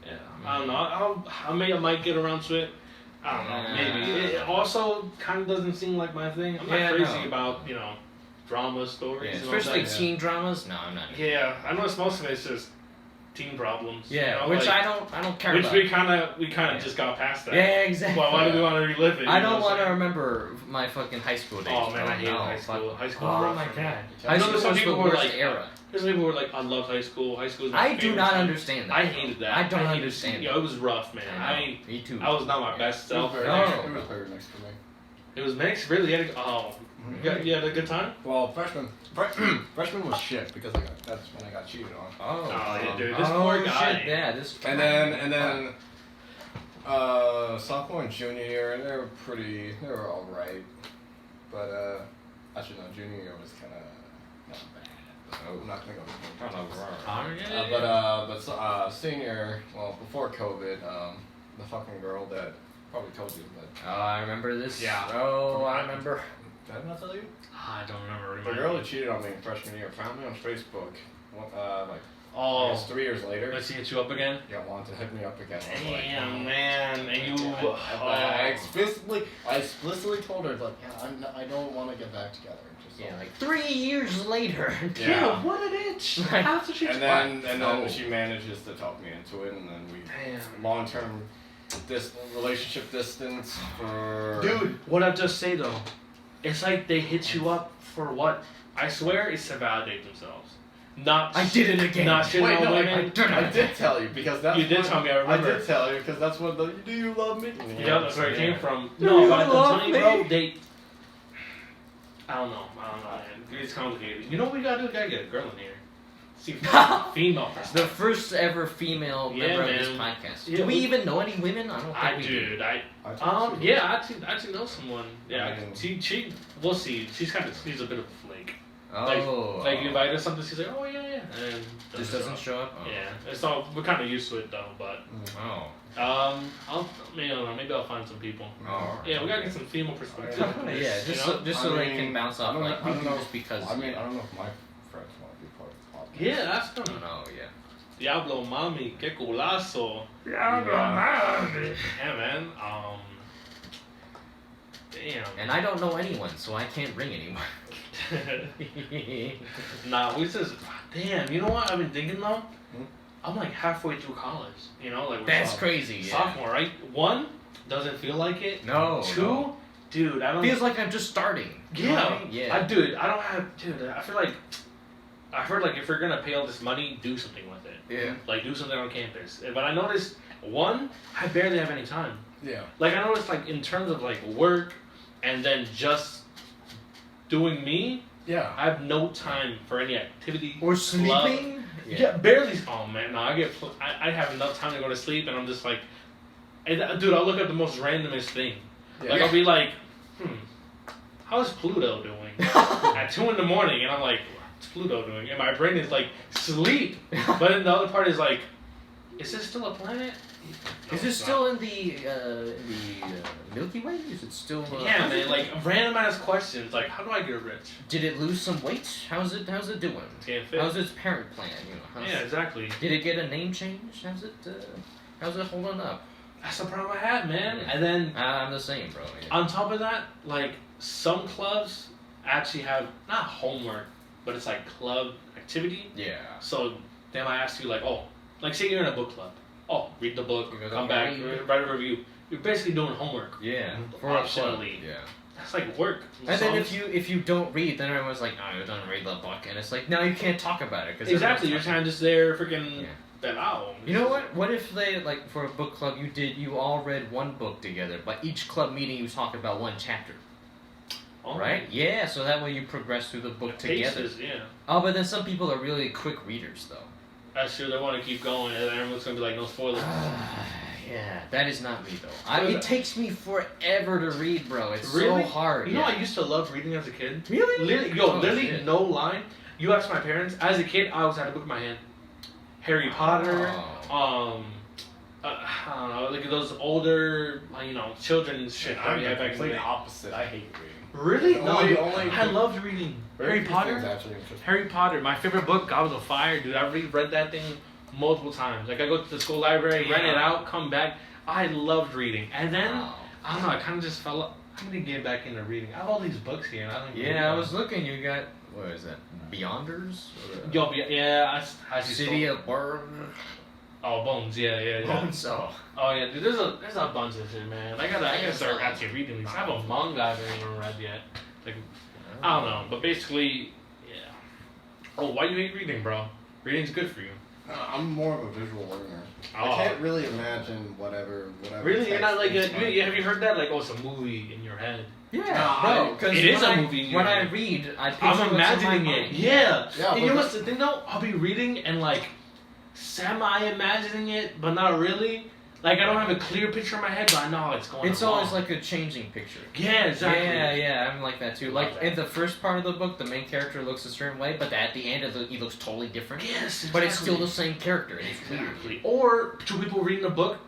Yeah, I don't know. I might get around to it. I don't know. Maybe it also kind of doesn't seem like my thing. I'm not Yeah, crazy no. about drama stories. Yeah, and all especially that. teen dramas. No, I'm not. Yeah, I know most of it's just teen problems. Yeah, you know, which like, I don't care which about. we kind of Yeah. just got past that. Yeah, exactly. Why do we want to relive it? I You know don't what want to I'm saying? remember my fucking high school days. Oh man, I hated no, high fuck. school. High school. Oh rough my for me. god. I High know school some was people the were worst like, era. There's people who were like, I loved high school. High school was my I do favorite not time. understand that. I hated that. I don't hated understand it. that. Yo, it was rough, man. Me too. I was not my best self. It was No. very next to me. It was mixed. Really, you had a good time. Well, freshman was shit because that's when I got cheated on. Oh, yeah, dude, this poor guy. Shit, yeah, this. And then sophomore and junior year, they were all right. But actually no, junior year was kind of not bad. But I'm not gonna go. But senior, well, before COVID, the fucking girl that probably told you, but Oh, I remember this. Yeah. Oh, I remember. did I not tell you? I don't remember. The girl that cheated on me in freshman year found me on Facebook, like Oh, It's 3 years later. let's hit you up again. Yeah, wanted to hit me up again. I was like, Damn, man, and you. I explicitly told her like, yeah, I don't want to get back together. Just Yeah, like 3 years later. Yeah, what a bitch. After she and then No. she manages to talk me into it, and then we Damn. long-term relationship distance for. Dude, what I just say though, it's like they hit you up for what? I swear it's to validate themselves. Not I did it again. Not shitting Wait, on no, women. I did tell you because that's You did what- tell me, I remember. did tell you because that's what the do you love me? Yeah, that's where it came from. Do No, you but I'm love telling you, bro, me? they. I don't know, man. It's complicated. You know what we gotta do? We gotta get a girl in here. See female The perspective. first ever female Yeah, member of this man. podcast. Yeah, do we we- even know any women? I don't think we do. Dude, I yeah, I actually know someone. Yeah, I mean- she, we'll see. She's a bit of a flake. Oh. Like you invite her something, she's like, oh yeah, and Just doesn't show up? Oh. Yeah, it's all we're kind of used to it though, but Oh. maybe I'll find some people. Oh. Yeah, we gotta get some female perspective. Yeah. Yeah, You just know? so, just I so they mean, can bounce I off don't like know- I don't know. just because. I mean, I don't know if my friends want to be part of the podcast. Yeah, that's I don't gonna. know. Yeah. Diablo mami, que culazo. Diablo mami. Yeah, man. Damn. And I don't know anyone, so I can't bring anyone. Nah, we just damn. You know what I've been thinking though? Hmm? I'm like halfway through college. You know, like we're That's all- crazy. Yeah. sophomore, right? One doesn't feel like it. No. Two, no. dude, I don't. Feels like I'm just starting. You know what Yeah, I mean? Yeah. dude, I don't have. Dude, I feel like. I heard like if you're gonna pay all this money, do something with it. Yeah. Like do something on campus. But I noticed one, I barely have any time. Yeah. Like I noticed like in terms of like work, and then just doing me, Yeah. I have no time for any activity. Or club. sleeping. Yeah, barely. Oh man, no, I have enough time to go to sleep, and I'm just like, dude, I'll look at the most randomest thing. Yeah. Like I'll be like, how's Pluto doing? At 2 a.m, and I'm like, what's Pluto doing? And my brain is like, sleep. But then the other part is like, is this still a planet? No, Is it it's still in the Milky Way? Is it still? not. Yeah, man. Like random ass questions. Like, how do I get rich? Did it lose some weight? How's it doing? It's getting fit. How's its parent plan? You know. How's, Yeah, exactly. Did it get a name change? How's it holding up? That's the problem I had, man. And then I'm the same, bro. Yeah. on top of that, like some clubs actually have not homework, but it's like club activity. Yeah. So they might ask you like, oh, like say you're in a book club. Oh, read the book, You go come down back, read. write a review. You're basically doing homework. Yeah. Optionally. Yeah. That's like work. And then if you don't read, then everyone's like, oh, you don't read the book, and it's like now you can't talk about it because exactly, you're kind of just there freaking Yeah. that out. You know what? What if they like for a book club you all read one book together, but each club meeting you talk about one chapter, Oh, right? Yeah, so that way you progress through the book together. Paces, yeah. Oh, but then some people are really quick readers though. That's true. They want to keep going, and then everyone's gonna be like, no spoilers. Yeah, that is not me though. So It takes me forever to read, bro. It's Really? so hard. You know, yeah. I used to love reading as a kid. Really? Literally, shit. no line. You ask my parents. As a kid, I always had a book in my hand. Harry Potter. Oh. I don't know, like those older, children's shit. that we I'm had the back in the complete day. opposite. I hate reading. Really? Only- No, only- I loved reading. Harry Very few Potter. things actually interest me. Harry Potter, my favorite book, Goblet of Fire, dude. I read that thing multiple times. Like I go to the school library, rent it out, come back. I loved reading, and then Wow. I don't know. I kind of just fell up. I'm gonna get back into reading. I have all these books here, and I don't. even read Yeah, I them. was looking. You got what is that? Beyonders. Yo, yeah, I see City of Burn. Oh, Bones, yeah. Bones. Oh. Oh yeah, dude. There's a bunch of shit, man. I gotta start actually reading these. I have a manga I haven't even read yet. Like, I don't know, but basically, yeah. Oh, why do you hate reading, bro? Reading's good for you. I'm more of a visual learner. Oh. I can't really imagine whatever. Really, you're not like text is have you heard that? Like, oh, it's a movie in your head. Yeah, No, bro. Because it is a movie in your When I head. read, I picture I'm what's in my imagining it. mind. Yeah. Yeah, And you know but what's the thing though? I'll be reading and like semi-imagining it, but not really. Like I don't have a clear picture in my head, but I know how it's going. It's always like a changing picture. yeah, exactly. Yeah, I'm like that too. Like in the first part of the book, the main character looks a certain way, but at the end, he looks totally different. Yes, exactly. But it's still the same character. And it's weird. Exactly. Or two people reading a book,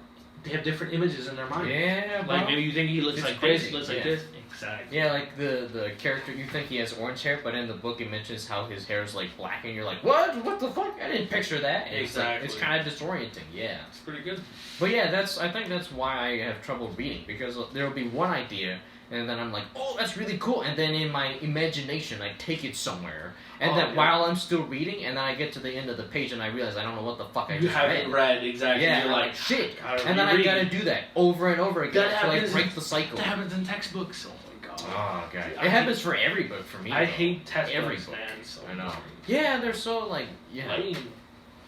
they have different images in their mind. Yeah, bro. Like maybe you think he looks It's like crazy, this, looks like yeah. this. exactly. Yeah, like the character, you think he has orange hair, but in the book it mentions how his hair is like black, and you're like, what? What the fuck? I didn't picture that. And Exactly. It's kind of disorienting. Yeah. It's pretty good. But yeah, I think that's why I have trouble reading, because there will be one idea, and then I'm like, oh, that's really cool, and then in my imagination I take it somewhere, and then while I'm still reading, and then I get to the end of the page and I realize I don't know what the fuck I You just haven't read exactly. Yeah, You're and I'm like shit, gotta and then I reread. gotta do that over and over again That to like happens- break the cycle. That happens in textbooks. Oh my god. Oh god, I it happens for every book for me. I though. hate textbooks, every book. man. So I know. Yeah, they're so like Lame.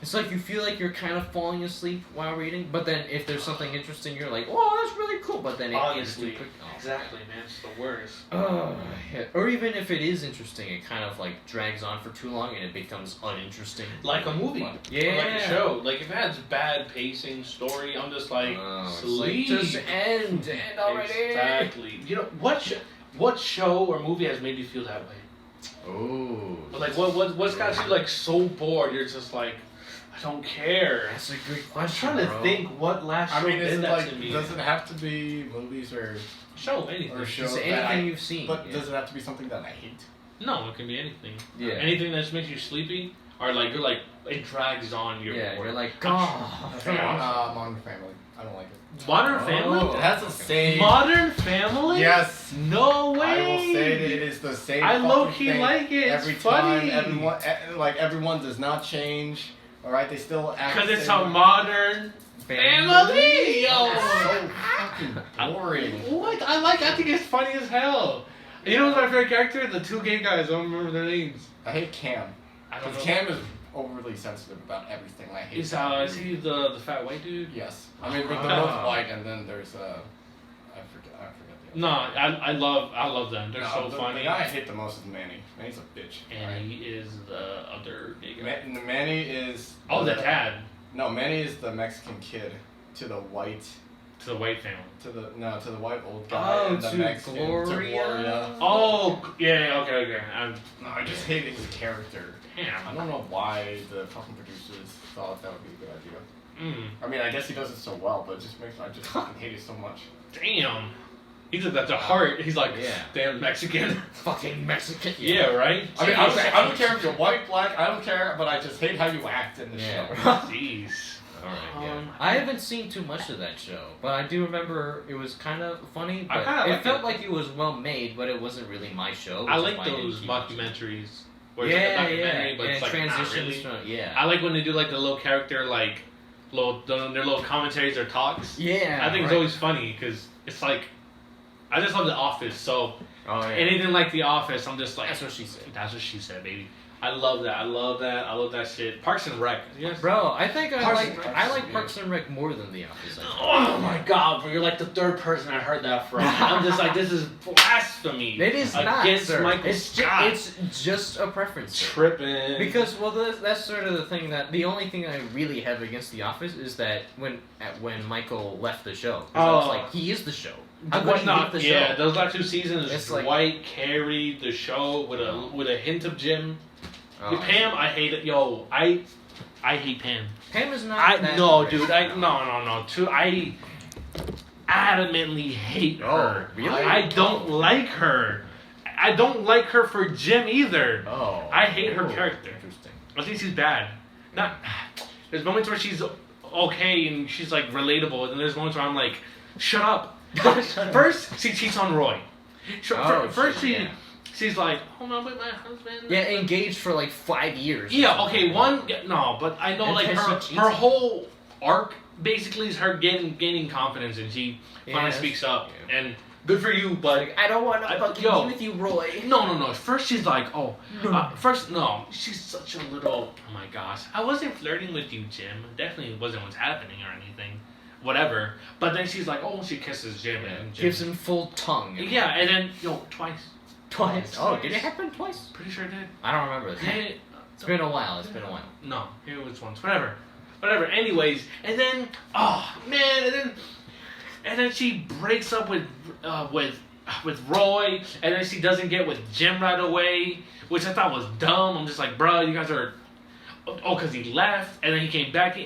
It's like you feel like you're kind of falling asleep while reading, but then if there's something interesting, you're like, "Oh, that's really cool," but then it ends Honestly, too quick. Oh. exactly, man. It's the worst. Yeah. Or even if it is interesting, it kind of like drags on for too long and it becomes uninteresting. Like a movie. Yeah. Or like a show. Like if it has bad pacing, story, I'm just like, It's sleep. like, just end already. Exactly. You know what show or movie has made you feel that way? Oh. But like what's got you like so bored? You're just like, I don't care. That's a good I'm question. trying to bro. think what last show I mean, is did it that like, to me. does it have to be movies or Show anything. or Just shows that anything I, you've seen. but yeah. does it have to be something that I hate? No, it can be anything. Yeah. Anything that just makes you sleepy, or like you're like it drags on your. Yeah, bored. you're like, Modern oh. Family. I don't like it. Modern Oh. Family. It has the same. Modern Family. Yes. No way. I will say that it is the same. I fucking low-key thing like it. It's every funny. time. Everyone does not change. All right, they still act. Because the it's same a way. modern family. Yo. It's so fucking boring. What? I think it's funny as hell. You know what's my favorite character? The two gay guys. I don't remember their names. I hate Cam. I don't Because know. Cam is overly sensitive about everything. I hate. Is he the fat white dude? Yes. I mean, but they're Ah. both white, and then there's I forget the No, other. I love them. They're No, so the, funny. The guy I hate the most is Manny. Manny's a bitch. And he is the other gay guy. Manny is. Oh, the dad. No, Manny is the Mexican kid to the white. To the white family. To the white old guy. Oh, and the to Mexican, Gloria. Oh, yeah, okay. No, I just hated his character. I Damn. don't know why the fucking producers thought that would be a good idea. Mm, I mean, I guess he does it so well, but it just makes I just fucking hate it so much. damn. He's at the heart. He's like, Yeah. damn Mexican. Fucking Mexican. Yeah, right? I mean, I don't care if you're white, black. I don't care, but I just hate how you act in the Yeah. show. Jeez. Alright, yeah. Um, I haven't seen too much of that show, but I do remember it was kind of funny. I But kinda it liked felt it. like it was well made, but it wasn't really my show. I which is like why didn't those keep watching it. documentaries. Where it's like a documentary, but and it's like transitions not really. from yeah. I like when they do like the little character, like, their little commentaries or talks. Yeah, I think it's right. always funny because it's like, I just love The Office, so Oh yeah. anything like The Office, I'm just like, That's what she said. That's what she said, baby. I love that. I love that shit. Parks and Rec. Yes. Bro, I think Parks and Rec. I like Parks and Rec more than The Office. I think. Oh my god, bro, you're like the third person I heard that from. I'm just like, this is blasphemy. It is not, against sir. Michael It's Scott. it's just a preference. Sir. Tripping. Because that's sort of the thing that the only thing I really have against The Office is that when Michael left the show, 'cause I was Oh. like, he is the show. How could What he not? leave the Yeah, show? those last 2 seasons, It's like- Dwight carried the show with a hint of Jim. Oh, Pam, I hate it. Yo, I hate Pam. Pam is not. I that no, great. dude. No. I adamantly hate her. really? I don't like her. I don't like her for Jim either. Oh. I hate her Oh, character. Interesting. I think she's bad. Not. There's moments where she's okay and she's like relatable, and then there's moments where I'm like, shut up. First, she cheats on Roy. Oh, First, shit, yeah. she's like, oh, I'm with my husband. Yeah, engaged for like 5 years. or Yeah, something. okay, no, but I know And like then her she cheats. whole arc basically is her gaining confidence, and she finally Yes. speaks up, Yeah. and good for you, but Like, I don't want to fucking yo. be with you, Roy. no. First she's like, she's such a little, oh my gosh, I wasn't flirting with you, Jim. Definitely wasn't what's happening or anything, whatever. But then she's like, oh, she kisses Jim, and Jim, Gives him full tongue. yeah, and then twice. Twice. Oh, did it Twice. happen twice? Pretty sure it did. I don't remember. Hey, It's been a while. It's been a while. No, it was once. Whatever. Anyways, and then oh man, and then she breaks up with Roy, and then she doesn't get with Jim right away, which I thought was dumb. I'm just like, bro, you guys are. Oh, because he left, and then he came back.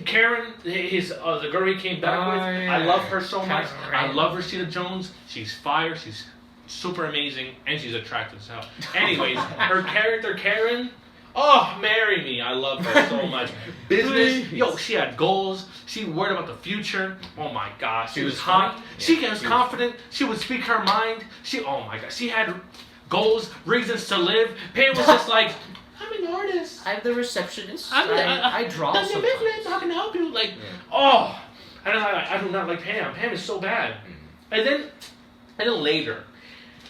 Karen, the girl he came back with, Oh, yeah. I love her so much. Karen. I love Rashida Jones. She's fire. She's super amazing, and she's attractive as hell. Anyways, her character Karen, oh, marry me. I love her so much. Business, yo, she had goals. She worried about the future. Oh my gosh, she was hot. funny. She Yeah, was she confident. She would speak her mind. Oh my god, she had goals, reasons to live. Pam was just like, I'm an artist. I'm the receptionist. I draw That's your sometimes. business. How can I help you? Like, Yeah. oh, I do not like Pam. Pam is so bad. And then later,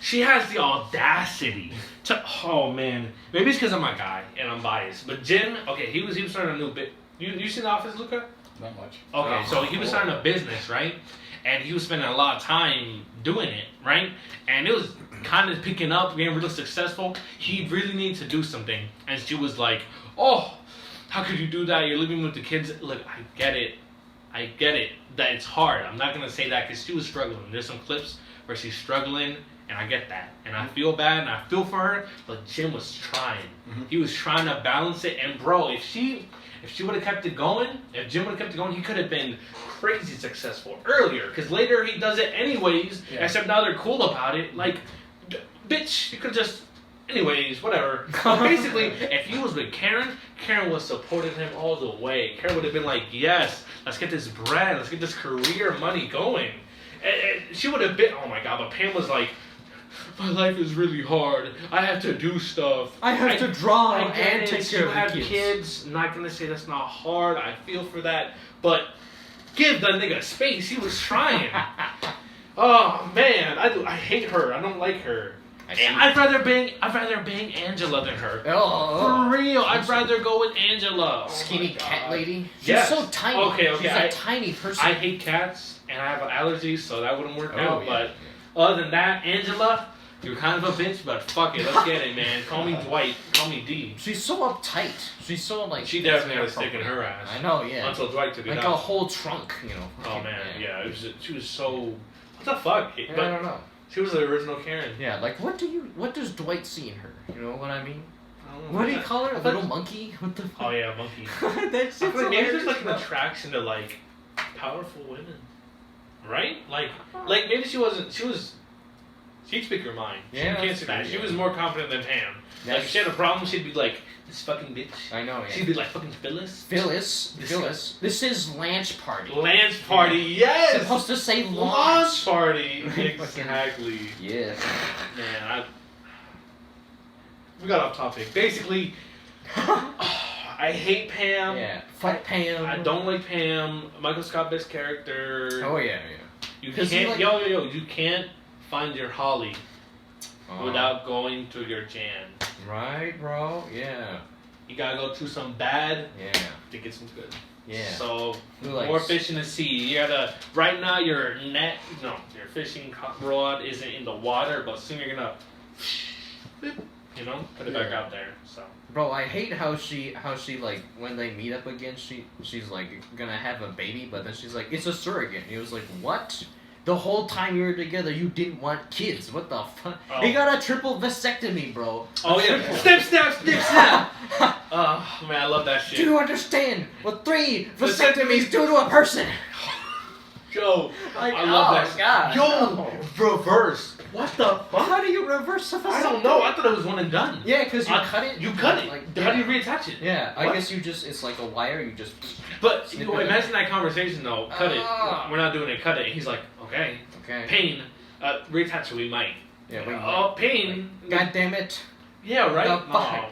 she has the audacity to. Oh man, maybe it's because I'm a guy and I'm biased. But Jim, okay, he was starting a new bit. You seen The Office, Luca? Not much. Okay, Oh, so he was cool. starting a business, right? And he was spending a lot of time doing it, right? And it was kind of picking up, getting really successful. He really needed to do something. And she was like, oh, how could you do that? You're living with the kids. Look, I get it that it's hard. I'm not going to say that because she was struggling. There's some clips where she's struggling, and I get that. And I feel bad, and I feel for her, but Jim was trying. He was trying to balance it. And bro, if she would have kept it going, if Jim would have kept it going, he could have been crazy successful earlier. Because later he does it anyways, Yeah. except now they're cool about it. Like, bitch, you could just... Anyways, whatever. But basically, if he was with Karen would have supported him all the way. Karen would have been like, yes, let's get this bread, let's get this career money going. And she would have been, oh my god, but Pam was like, my life is really hard. I have to do stuff. I have to draw I get and it. take care You of have the kids. kids. Not gonna say that's not hard. I feel for that. But give the nigga space. He was trying. Oh man, I hate her. I don't like her. I see. I'd rather bang Angela than her. Oh, For real, I'd rather go with Angela. Oh skinny my cat God. lady. She's Yes. so tiny. Okay, She's I- a tiny person. I hate cats and I have allergies, so that wouldn't work Oh, out. yeah. But other than that, Angela, you're kind of a bitch, but fuck it, let's get it, man. Call me Dwight, call me D. She's so uptight. She's so like. She definitely had a stick in her ass. I know, yeah. Until Dwight took it Like out. a whole trunk, you know. Oh man, yeah, she was so. What the fuck? Yeah, I But don't know. she was the original Karen. Yeah, like what does Dwight see in her? You know what I mean? I don't know. What do you call her? A I thought- little monkey? What the? Oh yeah, monkey. That's I feel like maybe there's hilarious, like an bro. attraction to like powerful women, right? Like maybe she wasn't. She'd speak her mind. Yeah, She can't that's say that. true, She yeah. was more confident than Pam. Like if she had a problem, she'd be like, "This fucking bitch." I know, yeah. She'd be like, "Fucking Phyllis." Phyllis. This is Lanch Party. Lance party, yes. Supposed to say Launch launch. party, exactly. Yeah. Man, we got off topic. Basically, I hate Pam. Yeah. Fuck Pam. I don't like Pam. Michael Scott best character. Oh yeah, You 'Cause he, can't, like- yo, you can't find your Holly yeah. without going to your Jan. Right, bro. Yeah. You gotta go through some bad Yeah. to get some good. Yeah. So Who likes- more fish in the sea. You gotta right now your your fishing rod isn't in the water, but soon you're gonna, put it back Yeah. out there. So Bro, I hate how she like when they meet up again, she's like gonna have a baby, but then she's like, it's a surrogate. And he was like, what? The whole time you were together, you didn't want kids. What the fuck? Oh. He got a triple vasectomy, bro. oh yeah, snip snap snip snap. Oh man, I love that Do shit. you understand what 3 vasectomies do to a person? Yo, Like, I love oh, that. God, Yo, reverse. What the fuck? How do you reverse a vasectomy? I don't know. I thought it was one and done. Yeah, because you I- cut it. You cut it. Like, How do you reattach it? Yeah, I What? guess you just, it's like a wire, you just... But Snip you it. imagine that conversation though. Cut Ah. it. We're not doing it. Cut it. He's like, okay. Okay. Pain. Reattach it. We might. Yeah, wait, Oh, pain. God damn it. Yeah, right. The fuck? No.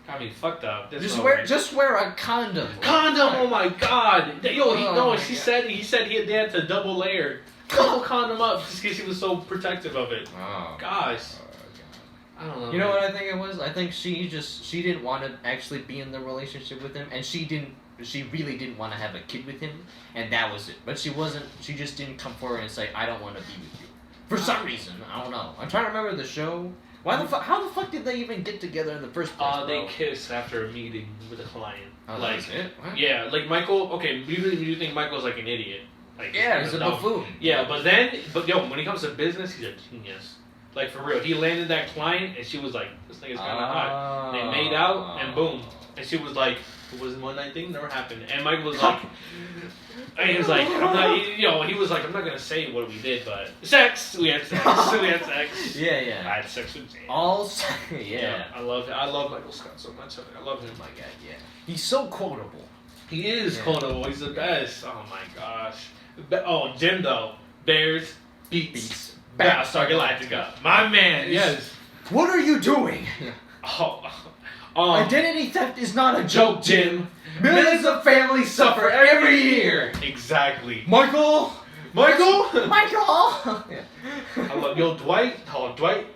Got me fucked up. There's Just no wear way. just wear a condom. Condom. Oh my god. Yo, he Oh no. my She God. said he they had to double layer, double condom up just because he was so protective of it. Oh. Gosh. Oh, I don't know. God. You know what I think it was? I think she didn't want to actually be in the relationship with him, and she really didn't want to have a kid with him, and that was it. But she just didn't come forward and say, I don't want to be with you. For some reason, I don't know. I'm trying to remember the show. How the fuck did they even get together in the first place, bro? They kissed after a meeting with a client. Oh, like, that's it? What? yeah, like Michael. Okay, you think Michael's like an idiot? Like, Yeah, he's a dumb. buffoon. Yeah, but yo, when it comes to business, he's a genius. Like for real, he landed that client, and she was like, "This nigga's kind of hot." They made out, and boom, and she was like, It was one night thing, never happened. And Michael was like, he was like, I'm not, he was like, I'm not gonna say what we did, but sex. We had sex. We had sex. Yeah, I yeah. had sex with James. Yeah. I love Michael Scott so much. I love him. Oh my god, yeah. He's so quotable. He is Yeah. quotable. He's the best. Oh my gosh. Oh, Jim though. Bears beats. Battlestar Galactica. My man. Yes. What are you doing? Oh. Identity theft is not a joke, Jim. Millions of families suffer every year. Exactly. Michael. Michael. Michael. Yeah. I love Dwight. Oh, Dwight.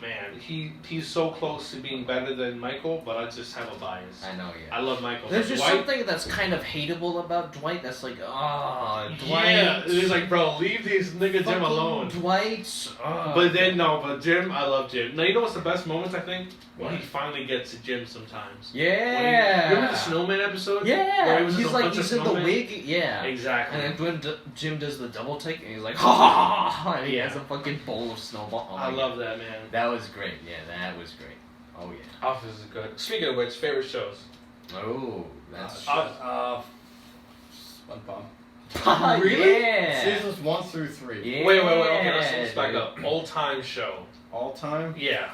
Man, he's so close to being better than Michael, but I just have a bias. I know, yeah. I love Michael. There's just Dwight, something that's kind of hateable about Dwight. That's like, Dwight. Yeah, it's like, bro, leave these nigga Jim Fucking alone. Dwight. But then but Jim, I love Jim. Now you know what's the best moments I think when What? he finally gets to Jim sometimes. Yeah. You remember the snowman episode? Yeah. Where he was He's just a like, bunch of he's in the snowmen? wig. Yeah. Exactly. And then when Jim does the double take, and he's like, ha ha ha, and he Yeah. has a fucking bowl of snowball. Oh I my love that, man. God. That was great. Yeah, that was great. Oh yeah. Office is good. Speaking of which, favorite shows. Oh, that's. SpongeBob. Really? Yeah. Seasons 1 through 3. Yeah. Wait. Okay, let's back dude. up. Old time show. All time. Yeah.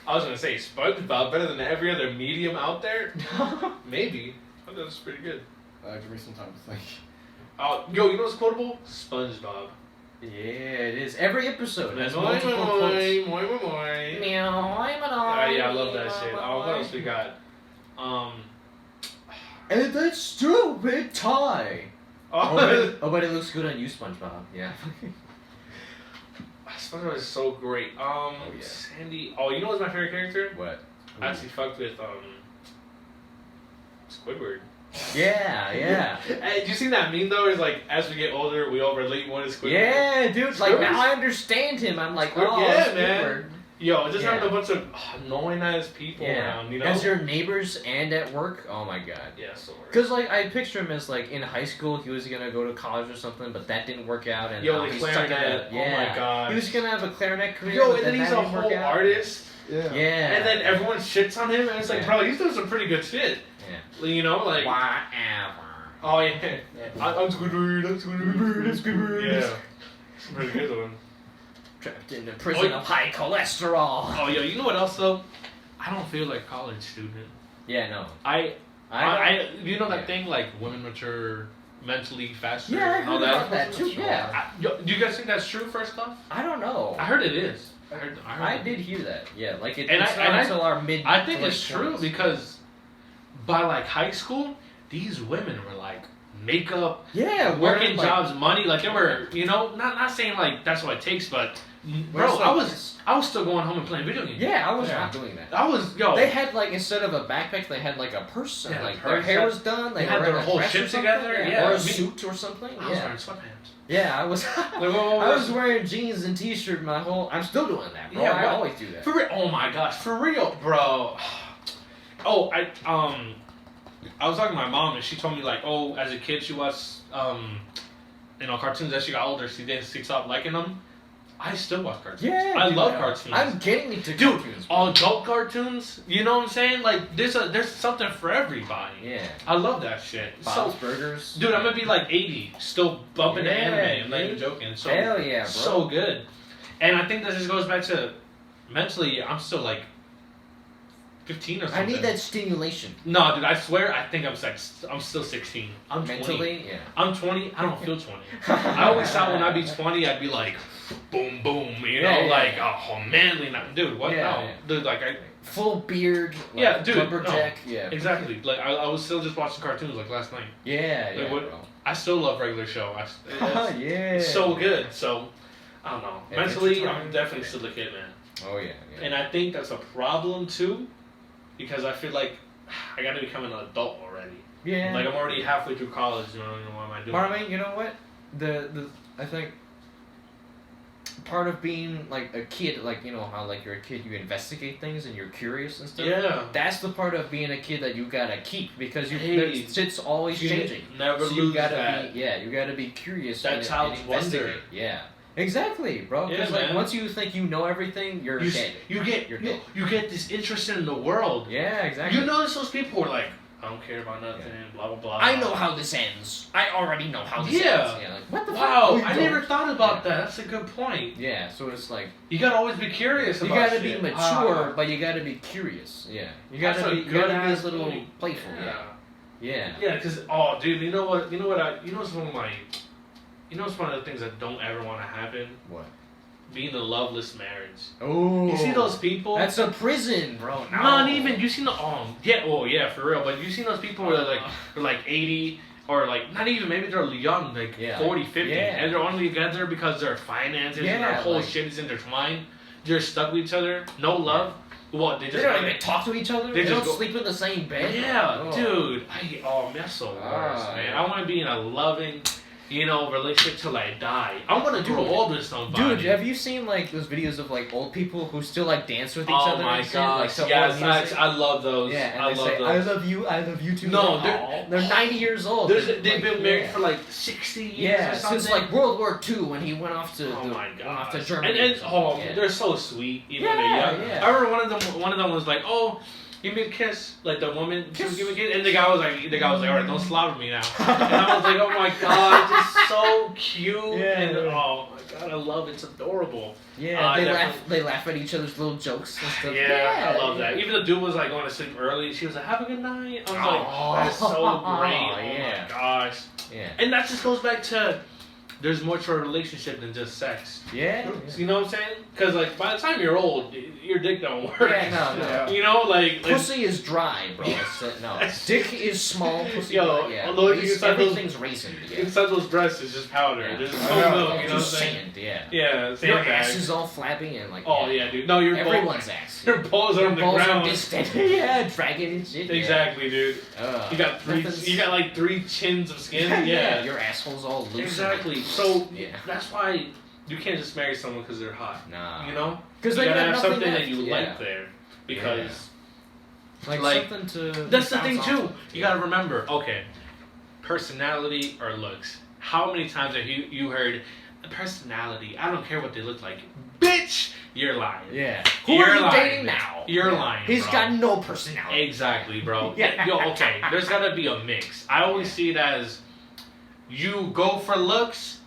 I was gonna say SpongeBob better than every other medium out there. Maybe. I thought that was pretty good. Give me some time to think. Yo, you know what's quotable? SpongeBob. Yeah, it is. Every episode has Moi, multiple moi, quotes. moi, moi, moi. Meow, Yeah, I love that shit. What else we got? And that stupid tie. Oh, But it looks good on you, SpongeBob. Yeah. SpongeBob is so great. yeah. Sandy. Oh, you know what's my favorite character? What? I actually fucked with Squidward. Yeah, yeah. Hey, did you see that meme though? It's like as we get older, we all relate more to Squidward. Yeah, dude. Like Squidward's- now I understand him. I'm like, Squid- oh, yeah, Squidward. man. Yo, just Yeah. having a bunch of annoying ass people Yeah. around, you know? As your neighbors and at work. Oh my god. Yeah, so weird. Cause like I picture him as like in high school he was gonna go to college or something, but that didn't work out, and Yo, now the he's stuck in clarinet. a, Oh my god. He was gonna have a clarinet career. Yo, but and then he's that a didn't work whole out. artist. Yeah. Yeah. And then everyone shits on him, and it's like, Yeah. bro, he's doing some pretty good shit. Yeah. You know, like, Whatever. oh yeah, I'm Squidward, I'm Squidward, I'm Squidward. Yeah, it's a pretty good one. Trapped in a prison of high cholesterol. Oh, yo, you know what else though? I don't feel like college student. Yeah, no. I you know that Yeah. thing like women mature mentally faster Yeah, I and all heard about that. that too. Yeah. Do you guys think that's true? First off, I don't know. I heard it is. I heard I it. did hear that. Yeah, like it's And not I- until our mid. I think to late it's true 20s. because by like high school, these women were like makeup, yeah, working wearing, like, jobs, money. Like they were, you know, not saying like that's what it takes, but bro, Where's, like, I was still going home and playing video games. Yeah, I was Yeah. not doing that. I was They had like instead of a backpack, they had like a purse, and Yeah, like a their purse. hair was done. They They had were their wearing a whole dress shit or something, together, yeah. or a Me- suit or something. I was Yeah, wearing sweatpants. yeah, I was. Like, I was wearing jeans and t-shirt my whole. I'm still doing that, bro. Yeah, I what- always do that. For real? Oh my gosh, for real, bro. Oh, I was talking to my mom and she told me like, oh, as a kid she watched cartoons. As she got older, she stopped liking them. I still watch cartoons. Yeah, I dude, love cartoons. I'm getting into Dude, cartoons. bro. all adult cartoons. You know what I'm saying? Like there's something for everybody. Yeah, I love that shit. Bob's So, Burgers. dude, I'm gonna be like 80, still bumping the Yeah, anime. I'm not dude. even joking. So Hell yeah, bro. so good. And I think that just goes back to mentally. I'm still like 15 or something. I need that stimulation. No, dude, I swear, I think I'm still 16. I'm 20. Mentally, yeah. I'm 20. I don't feel 20. I always thought when I'd be 20, I'd be like, boom, boom, you know, Yeah, yeah, like yeah. oh manly, not dude. What? Yeah, no, yeah. dude, like I Full beard. Like, Yeah, dude, Lumberjack. Yeah. exactly. Like I was still just watching cartoons like last night. Yeah, yeah, Like, what- bro. I still love regular show. It's Yeah. so good. So I don't know. Yeah, Mentally, it's I'm definitely still a kid, man. Oh yeah, yeah. And I think that's a problem too, because I feel like I got to become an adult already. Yeah. Like I'm already halfway through college. You know what am I doing? But I mean, you know what? The I think part of being like a kid, like you know how like you're a kid, you investigate things and you're curious and stuff. Yeah. That's the part of being a kid that you gotta keep because Hey. shit's always You changing. never So lose you gotta that. you gotta be curious. That's and, how and it's wonder. investigate. Yeah. Exactly, bro. Yeah, Because like man. once you think you know everything, you're dead. You get You're dead. you get this interest in the world. Yeah, exactly. You notice those people who are like, I don't care about nothing, blah blah blah. I know how this ends. I already know how this Yeah. ends. Yeah. Like, what the Wow, fuck? No, I you never don't. thought about Yeah. that. That's a good point. Yeah, so it's like You gotta always be curious you about gotta shit. be mature, but you gotta be curious. Yeah, you gotta That's a be you gotta be good-ass a little point. playful. Yeah, yeah. Yeah, because oh, dude, you know what? It's one of my, it's one of the things that don't ever want to happen. What? Being a loveless marriage. Oh, You see those people? That's a prison, bro. No. Not even. You seen the for real. But you seen those people who are like 80 or like not even maybe they're young, like Yeah. 40, 50, Yeah. and they're only together because their finances and their Yeah, whole like- shit is intertwined. They're stuck with each other, no love. What they They just don't even talk to each other. They They, just don't go- sleep in the same bed. Yeah, Oh. dude. Man, that's so worse, Ah, man. yeah. I want to be in a loving, relationship till I die. I want to grow Dude. old with somebody. Dude, have you seen like those videos of like old people who still like dance with each Oh other? my and shit? god! Like to Yes, old music? I love those. Yeah, and I they love say, those. I love you too. No, Like, they're- they're 90 years old. They've Like, been married yeah. for like 60 years Yeah, or something. since like World War II when he went off to Oh my god! went off to Germany. And or something. Yeah. they're so sweet. Even Yeah, they're young. yeah. I remember one of them was like, "Oh, give me a kiss." Like the woman, she was Kiss. giving a kiss, and the guy was like, "All right, don't slaughter me now." And I was like, "Oh my god, just so cute." Yeah. And oh my god, I love it. It's adorable. Yeah, they definitely. laugh. They laugh at each other's little jokes and stuff. Yeah, I love that. Even the dude was like going to sleep early. She was like, "Have a good night." I was like, "That's so great." Oh Yeah. my gosh. Yeah, And that just goes back to there's more to a relationship than just sex. yeah. You know what I'm saying? Because like by the time you're old, your dick don't work. Yeah, no, no. Yeah. You know, like Pussy is dry, bro. No, dick is small. Pussy, Yo, yeah. although you It's- inside those- everything's raisined. Yeah. inside those breasts is just powder. Yeah. There's I no know. milk. You know what I'm Just saying? sand, yeah. Yeah, Your sand ass bag. is all flabby and like. Oh yeah, dude. No, your Everyone's ass. Your balls are Your on the balls ground. are distended. Yeah, dragging and shit. yeah. Exactly, dude. You got nothing's- You got like 3 chins of skin. Yeah, your asshole's all loose. Exactly. So Yeah. that's why you can't just marry someone because they're hot. Nah. You know, Because you they gotta got have nothing something left. that you yeah. like there because like something to. that's the thing bounce too. off of. You gotta remember. Okay, personality or looks. How many times have you heard personality? I don't care what they look like. Bitch, you're lying. Yeah. Who You're are you lying. dating now? You're Yeah. lying. He's bro. got no personality. Exactly, bro. Yeah. Yo, okay. There's gotta be a mix. I always see it as you go for looks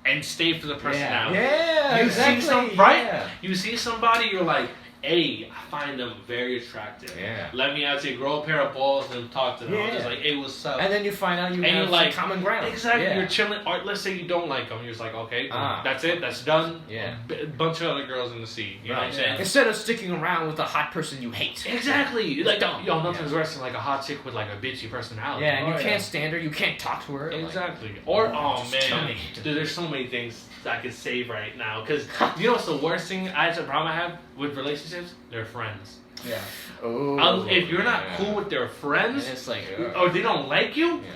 and stay for the personality. Yeah, You exactly. see some, right? Yeah. You see somebody, you're like, hey, I find them very attractive. Yeah. Let me out to grow a pair of balls and talk to them. I'm Yeah. just like, hey, what's up? And then you find out you And have you're some like, common ground. Exactly. Yeah. You're chilling. Or let's say you don't like them. You're just like, okay, Ah. that's it. That's done. Yeah. A bunch of other girls in the sea. You know what I'm Right. saying? Instead of sticking around with a hot person you hate. Exactly. Like, dumb. yo, nothing's worse than like a hot chick with like a bitchy personality. Yeah, and you Oh, can't yeah. stand her. You can't talk to her. like- Exactly. Or, oh just tell man, me. dude, there's so many things I could say right now. Because you know what's the worst thing? That's a problem I have with relationships. They're friends. Yeah. Oh, If you're not yeah. cool with their friends, And it's like or they don't like you, Yeah.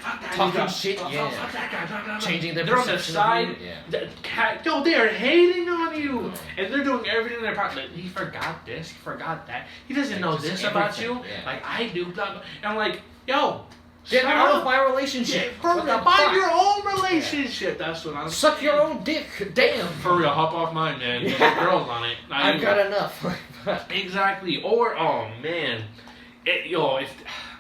fuck that Talking nigga. shit, Fuck- yeah. fuck that guy, blah, blah, blah. changing their They're on the perception side. of you. Yeah. Yo, they are hating on you, and they're doing everything in their power. Like, he forgot this, he forgot that. He doesn't know Just this about everything, you, yeah. like I do. Blah, blah. And I'm like, yo, Get shut out up. of my relationship. For What the real, find fuck? your own relationship. That's what I'm Suck saying. your own dick. Damn. For real, hop off mine, man. Yeah. Get girls on it. Not I've you. got enough. Exactly. Or oh man, if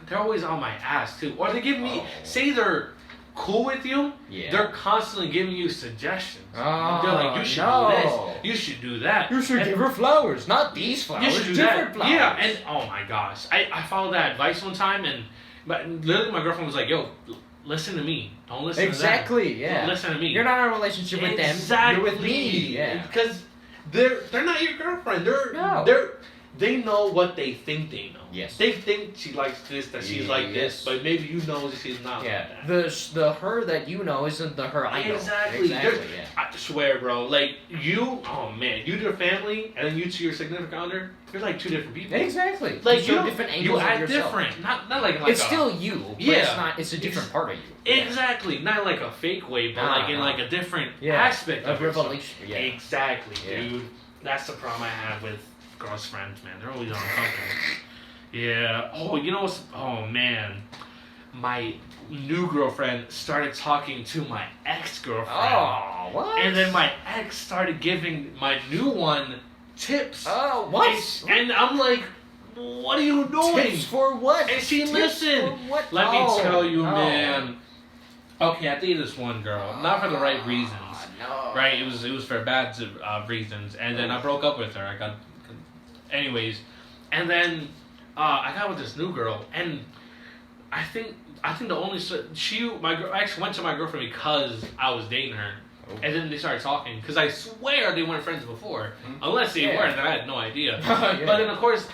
they're always on my ass too, or they give me Oh. say they're cool with you, Yeah. they're constantly giving you suggestions. Oh, They're like, you should no. do this, you should do that. You should And give her flowers, not these flowers. you should do different that. flowers. Yeah, and oh my gosh, I followed that advice one time, but literally my girlfriend was like, yo, listen to me, don't listen exactly. to them. Yeah. Don't listen to me. You're not in a relationship with them. Exactly. You're with me. Yeah. Because they're not your girlfriend. No. They know what they think they know. Yes. They think she likes this, that she's like this, Yes. but maybe you know that she's not Yeah. like that. The her that you know isn't the her I know. Exactly. Exactly. There's- Yeah. I swear, bro. Like you, oh man, you to your family, and then you to your significant other. You're like two different people. Exactly. Like you you, show different angles you of act yourself. different. Not like It's a, still you. But Yeah. It's not. It's a different part of you. Yeah. exactly not like a fake way, but like in Uh-huh. like a different Yeah. aspect A of yourself. revelation. Yeah. Exactly, Yeah. dude. That's the problem I have with girls' friends, man. They're always uncomfortable. Yeah. Oh, you know what's? Oh man, my new girlfriend started talking to my ex-girlfriend. Oh what? And then my ex started giving my new one tips. Oh, what? And I'm like, what are you doing? Tips for what? And she Tips listened. for what? Let me No, tell you, no. man. Okay, I dated this one girl, not for the right reasons. No. Right? It was for bad reasons, and then I broke up with her. Anyways, and then I got with this new girl, and I think the only I actually went to my girlfriend because I was dating her, and then they started talking because I swear they weren't friends before, unless they were, then I had no idea. Yeah. But then of course,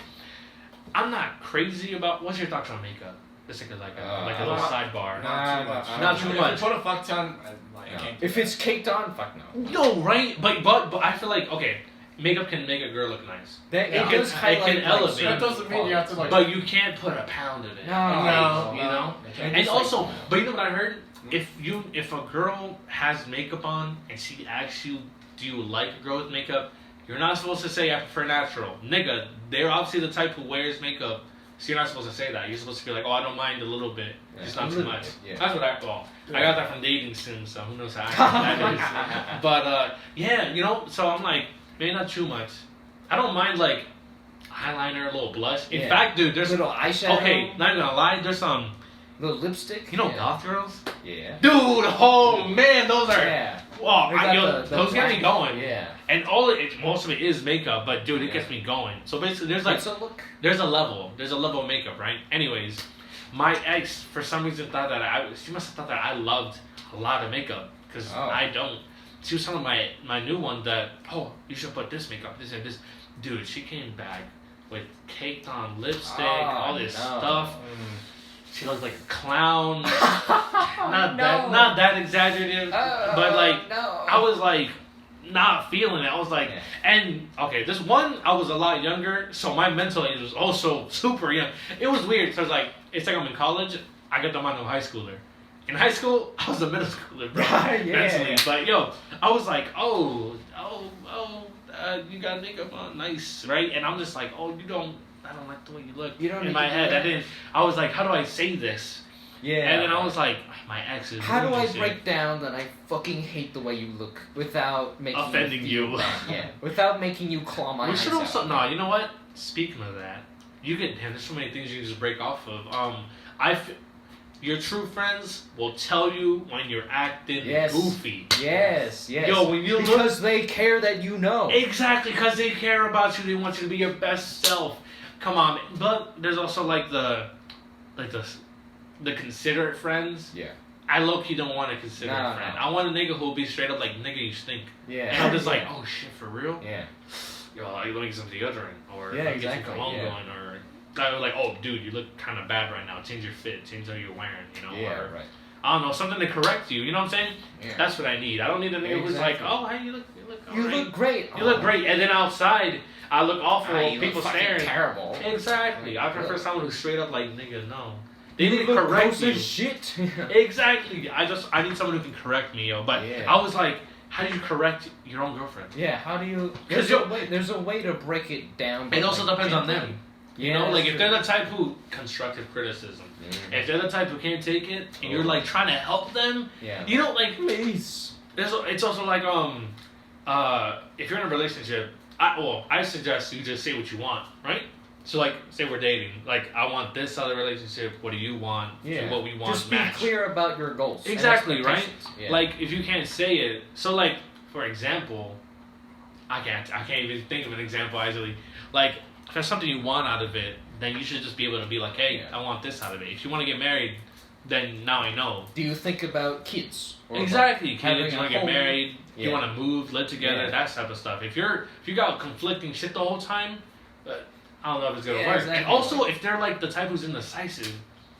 I'm not crazy about. What's your thoughts on makeup? Just like a little sidebar. Not too much. Not too much. If you put a fuck ton, I No. can't. If it's caked on, fuck no. No, right? But I feel like okay, makeup can make a girl look nice. That, It does can highlight, elevate. certain That doesn't mean you have to, like- But you can't put a pound of it. No. You know? And also, but you know what I heard? If a girl has makeup on and she asks you, do you like a girl with makeup? You're not supposed to say I prefer natural. Nigga, they're obviously the type who wears makeup, so you're not supposed to say that. You're supposed to be like, oh, I don't mind a little bit, just not too much. Yeah. That's what I thought. I got that from dating Sims, so who knows how accurate that is. But yeah, you know, so I'm like, maybe not too much. I don't mind like eyeliner, a little blush. In Yeah. fact, dude, there's Little eyeshadow. okay, not even gonna lie, there's Little lipstick. you know, Yeah. goth girls. Yeah. Dude, oh man, those are. Yeah. Wow, They got those get me black- going. Yeah. And most of it is makeup, but dude, it gets me going. So basically, there's like What's a look? there's a level of makeup, right? Anyways, my ex for some reason thought that she must have thought that I loved a lot of makeup because Oh. I don't. She was telling my new one that you should put this makeup, this and this. Dude, she came back with caked on lipstick, all this stuff. She looked like a clown. Not that exaggerative, but like no. I was like not feeling it. I was like, Yeah. and okay, this one I was a lot younger, so my mental age was also super young. It was weird. So it's like I'm in college. I got the mind of a high schooler. In high school, I was a middle schooler, bro. Yeah. Mentally, but yo, I was like, you got makeup on, nice, right? And I'm just like, I don't like the way you look. You don't in need my to do head, that. I was like, how do I say this? Yeah. And then I was like, my ex is. How do I lunacy. break down that I fucking hate the way you look without making Offending you? you. Feel bad? Yeah. Without making you claw my We eyes should also out. no. You know what? Speaking of that, there's so many things you can just break off of. Your true friends will tell you when you're acting Yes. goofy. Yes. Yes. Yo, when you look because they care that you know. exactly because they care about you, they want you to be your best self. Come on, but there's also like the considerate friends. Yeah. I low-key don't want a considerate No, friend. no. I want a nigga who'll be straight up like, nigga, you stink. Yeah. And I'm just like, oh shit, for real? Yeah. Yo, let me get some deodorant, or Yeah, let me get exactly, some cologne yeah. going, or I was like, oh, dude, you look kind of bad right now. Change your fit, change how you're wearing, you know, Yeah. or Right. I don't know, something to correct you. You know what I'm saying? Yeah. That's what I need. I don't need a nigga who's like, Exactly. oh, hey, you look You alright. look great. You look great, and then outside, I look awful. You people look fucking staring. terrible. Exactly. I prefer Really? someone who's straight up like, nigga, no. They need You to look correct gross you. as shit. Exactly. I need someone who can correct me, yo. But Yeah. I was like, how do you correct your own girlfriend? Yeah, how do you? 'Cause There's a way to break it down. but It also like, depends on them. You know, Yeah, like if true. they're the type who constructive criticism. Yeah. If they're the type who can't take it, and you're like trying to help them, Yeah. you know, like Please. it's also like if you're in a relationship, I suggest you just say what you want, right? So like, say we're dating, like I want this out of the relationship. What do you want? Yeah. What we want. Just match. be clear about your goals. and Exactly, right? expectations. Yeah. Like if you can't say it, so like for example, I can't even think of an example actually. Like if there's something you want out of it, then you should just be able to be like, hey, Yeah. I want this out of it. If you want to get married, then now I know. Do you think about kids? Or Exactly. about having Kids, you a want to get home? married, you Yeah. want to move, live together, Yeah. that type of stuff. If you got conflicting shit the whole time, I don't know if it's gonna Yeah, work. exactly. And also, if they're like the type who's indecisive,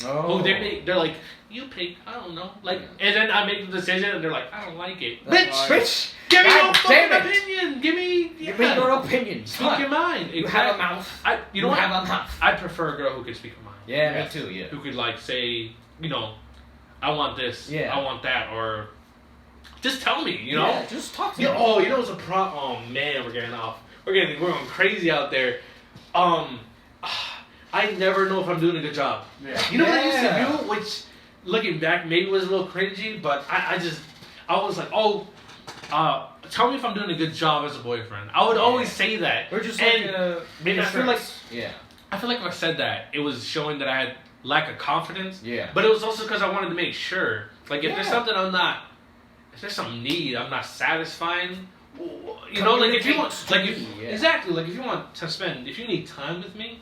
Oh. they're like, you pick, I don't know, like, and then I make the decision, and they're like, I don't like it. That's Bitch, why- bitch, give me your God fucking damn it. opinion. Give me, Give me your opinions. speak your mind. You have a mouth. You know what? have a mouth. I prefer a girl who can speak her mind. Yeah, Yes. me too. Yeah. Who could like say, you know, I want this, Yeah. I want that, or just tell me, you know. Yeah, just talk to Yeah, me. oh, you know what's a problem? Oh man, we're getting off. We're going crazy out there. I never know if I'm doing a good job. Yeah. You know what I used Yeah. to do, which looking back maybe was a little cringy, but I was like, oh, tell me if I'm doing a good job as a boyfriend. I would always say that. Or just And like I feel like yeah. I feel like if I said that, it was showing that I had lack of confidence. Yeah. But it was also because I wanted to make sure. Like if there's Yeah. something if there's some need I'm not satisfying, you know, like if you want, like if, Yeah. exactly, like if you want to spend, if you need time with me,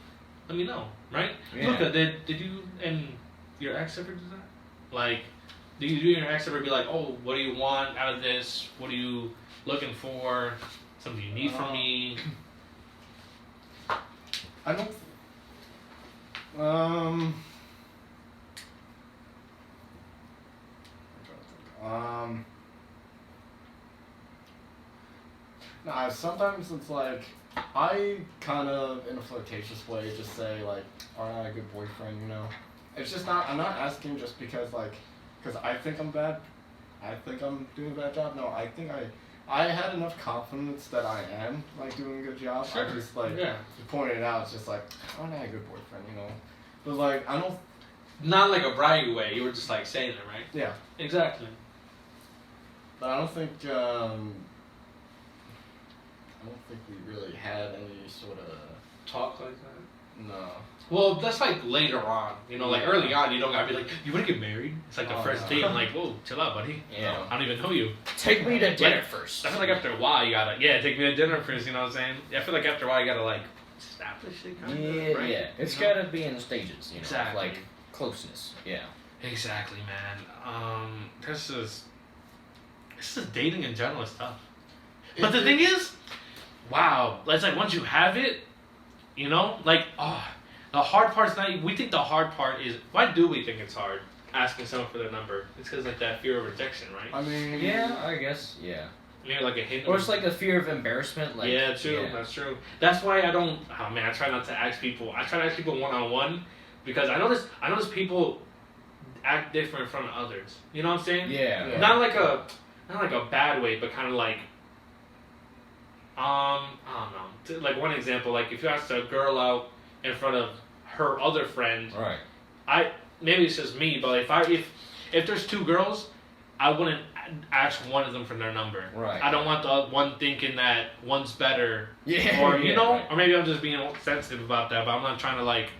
let me know, right? Yeah. Luca, did you and your ex ever do that? Like, do you and your ex ever be like, oh, what do you want out of this? What are you looking for? Something you need from me? I don't. Nah, sometimes it's like I kind of, in a flirtatious way, just say like, "Aren't I a good boyfriend?" You know, it's just not. I'm not asking just because I think I'm bad. I think I'm doing a bad job. No, I think I had enough confidence that I am like doing a good job. Sure. I just like Yeah. pointed it out. It's just like, aren't I a good boyfriend? You know, but like I don't. Not like a braggy way. You were just like saying it, right? Yeah, Exactly. but I don't think we really had any sort of Talk like that. no. Well, that's like later on. You know, like Yeah. early on, you don't gotta be like, you wanna get married? It's like the Oh, first no. date. I'm like, whoa, chill out, buddy. Yeah. I don't even know you. Take me to dinner Like, first. I feel like after a while, you gotta, take me to dinner first. You know what I'm saying? I feel like after a while, you gotta like establish it, kind of. Yeah, right? yeah. It's You know? gotta be in stages, you know, Exactly. like closeness. Yeah. Exactly, man. This is dating in general is tough. But the thing is, wow, it's like once you have it, you know, like, the hard part's not. We think the hard part is. Why do we think it's hard asking someone for their number? It's because like that fear of rejection, right? I mean, Yeah, I guess. Yeah. Maybe like a hint. Or it's like a fear of embarrassment. Like yeah, true. yeah. That's true. That's why I don't. Oh man, I try not to ask people. I try to ask people one on one because I notice people act different in front of others. You know what I'm saying? Yeah. Yeah. Not like a bad way, but kind of like. I don't know. Like one example, like if you ask a girl out in front of her other friend, Right. maybe it's just me, but if there's two girls, I wouldn't ask one of them for their number. Right. I don't want the one thinking that one's better, Yeah. or you yeah, know, right. or maybe I'm just being sensitive about that. But I'm not trying to like.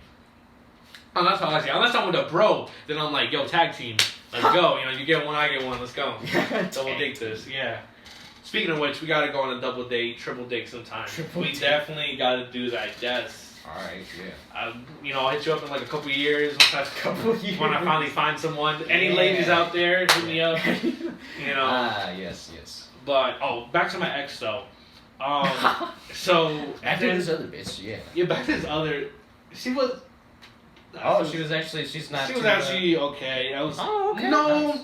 Unless how I say, unless I'm with a bro, then I'm like, yo, tag team, let's go. You know, you get one, I get one, let's go. Double date this, yeah. Speaking of which, we gotta go on a double date, triple date sometime. We definitely gotta do that. Yes. All right. Yeah. I'll hit you up in like a couple years. Couple years. When I finally find someone. Any Yeah. ladies out there, hit me up. You know. Ah, yes, yes. But back to my ex though. So After then- this other bitch, yeah. yeah, back to this other. She was. Oh, she was actually. She's not. She was too, actually okay. I was. Oh, okay. No.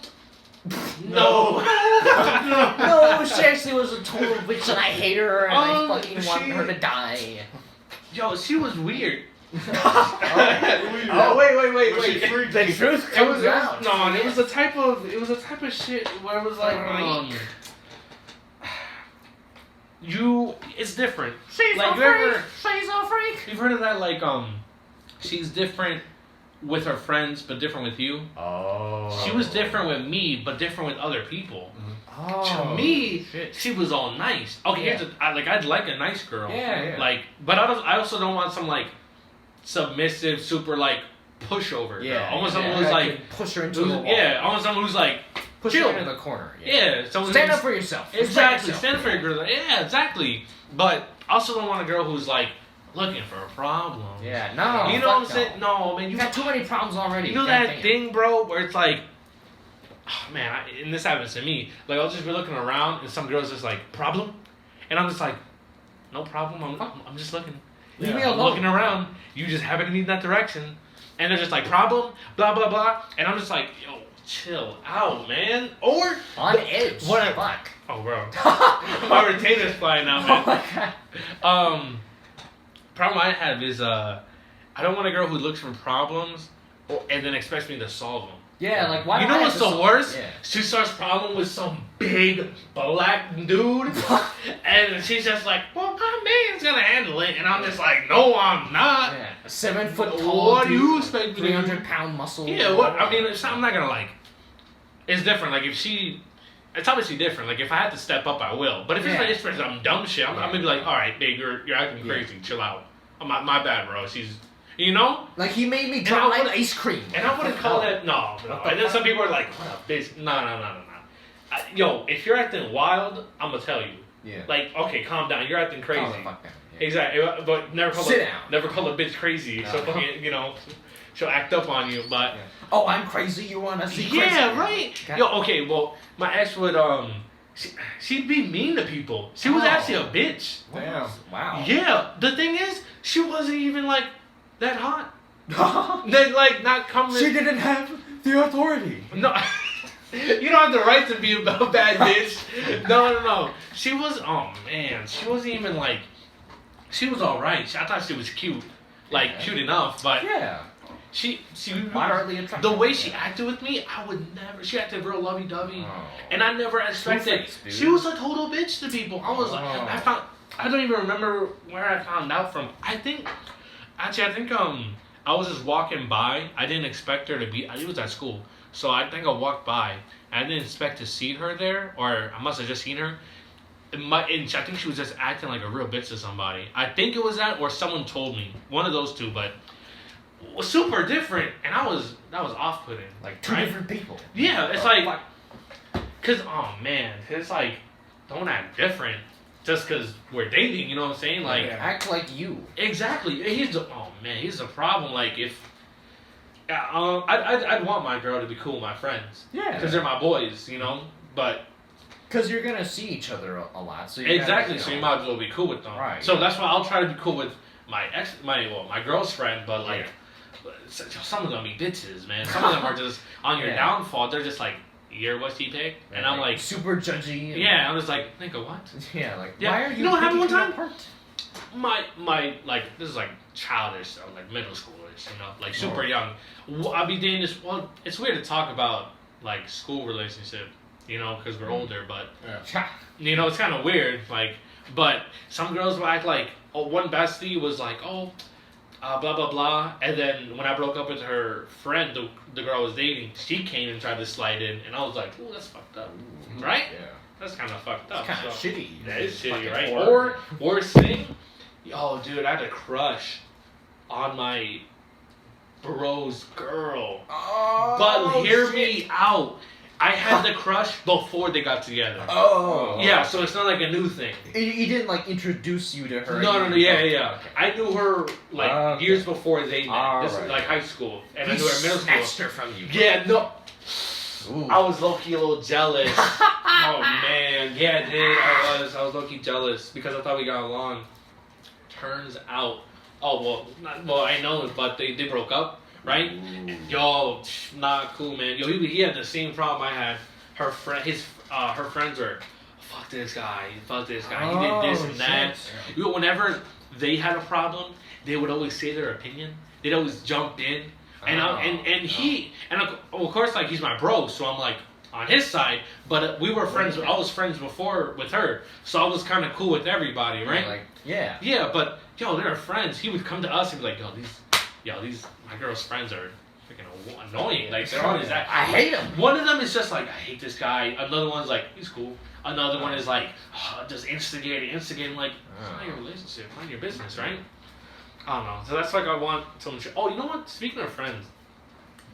No. No. No, she actually was a total bitch, and I hate her, and I fucking want she- her to die. Yo, she was weird. Oh, wait. Was she freaky? The truth It comes was out. no, and it was a type of shit where it was like it's different. She's Like, a you ever- freak. She's a freak. You've heard of that like she's different with her friends but different with you. Oh. She was different with me but different with other people. Oh. To me, shit. she was all nice. Okay, Yeah. I'd like a nice girl. Yeah. Like, but I also don't want some like submissive, super like pushover. Yeah. girl. I want someone yeah. who's I like, can push her into the wall. I want someone who's like, Push chill. her into the corner. yeah, someone Stand who's, up for yourself. exactly, Respect stand up for your yourself. girl. Yeah, exactly. But I also don't want a girl who's like looking for a problem. Yeah. No. You know what I'm saying? No, man. You got too many problems already. You know God that damn. thing, bro, where it's like, oh, man, and this happens to me. Like, I'll just be looking around, and some girl's just like, problem? And I'm just like, no problem, I'm just looking. Leave me I'm alone. looking around, you just happen to be in that direction. And they're just like, problem, blah, blah, blah. And I'm just like, yo, chill out, man. Or, On edge. What- Fuck. oh, bro. My retainer's flying out, Oh man. my god. Problem I have is, I don't want a girl who looks for problems and then expects me to solve them. Yeah, like why? You do know I what's have to the solve- worst? Yeah. She starts problem with some big black dude, and she's just like, "Well, my man's gonna handle it," and I'm just like, "No, I'm not." Yeah. A 7 foot tall. What do you dude, expect me to do? 300 pound muscle. Yeah, what? I mean, I'm not gonna like. It's different. Like if she it's obviously different. Like if I had to step up, I will. But if it's Yeah. like it's for some dumb shit, I'm gonna be like, all right, babe, you're acting Yeah. crazy. Chill out. My bad, bro. She's, you know. Like he made me I drop wouldn't- ice cream. And I wouldn't call that no. What the And then some fuck? people are like, what a bitch. No. Yo, if you're acting wild, I'm gonna tell you. Yeah. Like, okay, calm down. You're acting crazy. Calm the fuck down. Yeah. Exactly, but never call Sit a, down. Never call a bitch crazy. So No. fucking, you know, she'll act up on you. But Oh, I'm crazy. You wanna see? yeah, crazy? right. God. Yo, okay, well, my ex would she'd be mean to people. She was Oh. actually a bitch. Damn. Wow. Yeah, the thing is, she wasn't even like that hot. Then like not coming. She didn't have the authority. No. You don't have the right to be a bad bitch. No. She was, oh man, she wasn't even like, she was alright. I thought she was cute. Like, cute enough, but Yeah. she Moderately attractive. the way she acted with me, I would never, she acted real lovey-dovey. Oh. And I never expected, Two-Face, dude. she was a total bitch to people. I was like, Oh. I don't even remember where I found out from. I think I was just walking by. I didn't expect her to be, it was at school. So I think I walked by. I didn't expect to see her there, or I must have just seen her. And I think she was just acting like a real bitch to somebody. I think it was that, or someone told me. One of those two, but was super different. And that was off-putting. Like two right? different people. Yeah, it's Oh, like, fuck. cause oh man, it's like, don't act different just cause we're dating. You know what I'm saying? Like, Act like you. exactly. He's the problem. Like if, I'd want my girl to be cool with my friends. Yeah. Cause they're my boys, you know. But Because you're gonna see each other a lot, so you exactly, gotta, so you might as well be cool with them. Right. So that's why I'll try to be cool with my girl's friend, but like. Some of them be bitches, man. Some of them are just on your Yeah. downfall. They're just like, "You're what she picked," and I'm like, super judgy. And, "Yeah." I'm just like, "Nigga, what?" Yeah, like Yeah. why are you? You know what happened one picking time? me apart? My like this is like childish, or like middle schoolers, you know, like super Oh. young. I'll be dating this. Well, it's weird to talk about like school relationship, you know, because we're older, but you know, it's kind of weird. Like, but some girls will act like, oh, one bestie was like, oh. Blah blah blah, and then when I broke up with her friend, the girl I was dating, she came and tried to slide in, and I was like, "Ooh, that's fucked up, right? Yeah. That's kind of fucked up." It's kind of So- shitty. That is Fucking shitty, right? horrible. Or worst thing, yo, dude, I had a crush on my bro's girl, Oh, but hear shit. me out. I had the crush before they got together. Oh. Yeah, so it's not like a new thing. He didn't like introduce you to her. No, yeah. Okay. I knew her like Okay. years before they met. This is Alright. like high school, and He I knew her in middle snatched school. her from you. Yeah, no, Ooh. I was low-key a little jealous. Oh man, yeah, dude, I was low-key jealous because I thought we got along. Turns out, I know, but they broke up, right? Yo, not cool, man. Yo, he had the same problem I had. Her friends were, fuck this guy, he did this and that. shit. You know, whenever they had a problem, they would always say their opinion. They'd always jump in, and of course, like he's my bro, so I'm like on his side. But we were friends. I was friends before with her, so I was kind of cool with everybody, right? Like, yeah. Yeah, but yo, they're friends. He would come to us and be like, these my girl's friends are freaking annoying. Like they're always that. I hate him. One of them is just like, I hate this guy. Another one's like, he's cool. Another one is like, just instigating. Like, it's not your relationship, mind your business, right? I don't know. So that's like I want someone. Oh, you know what? Speaking of friends,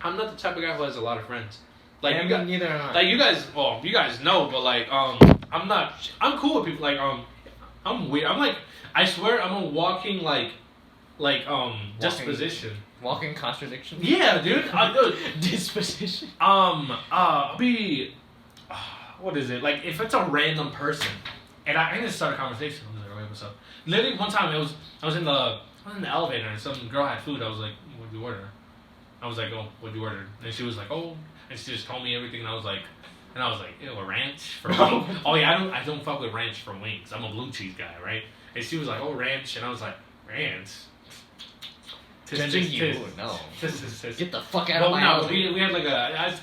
I'm not the type of guy who has a lot of friends. Like Yeah, you me got, neither am I. like you guys. Well, you guys know, but like I'm not. I'm cool with people. Like I'm weird. I'm like, I swear, I'm a walking disposition. Walking contradiction. Yeah, dude. Disposition. Be what is it? Like if it's a random person, and I just start a conversation. I'm just like, "Hey, what's up?" Literally one time I was in the elevator and some girl had food. I was like, "What'd you order?" I was like, "Oh, what'd you order?" And she was like, "Oh," and she just told me everything. And I was like, "Ew, a ranch for wings?" Oh yeah, I don't fuck with ranch for wings. I'm a blue cheese guy, right? And she was like, "Oh, ranch," and I was like, "Ranch." Judging you? No. Tis. Get the fuck out of Well, my no, house. we had like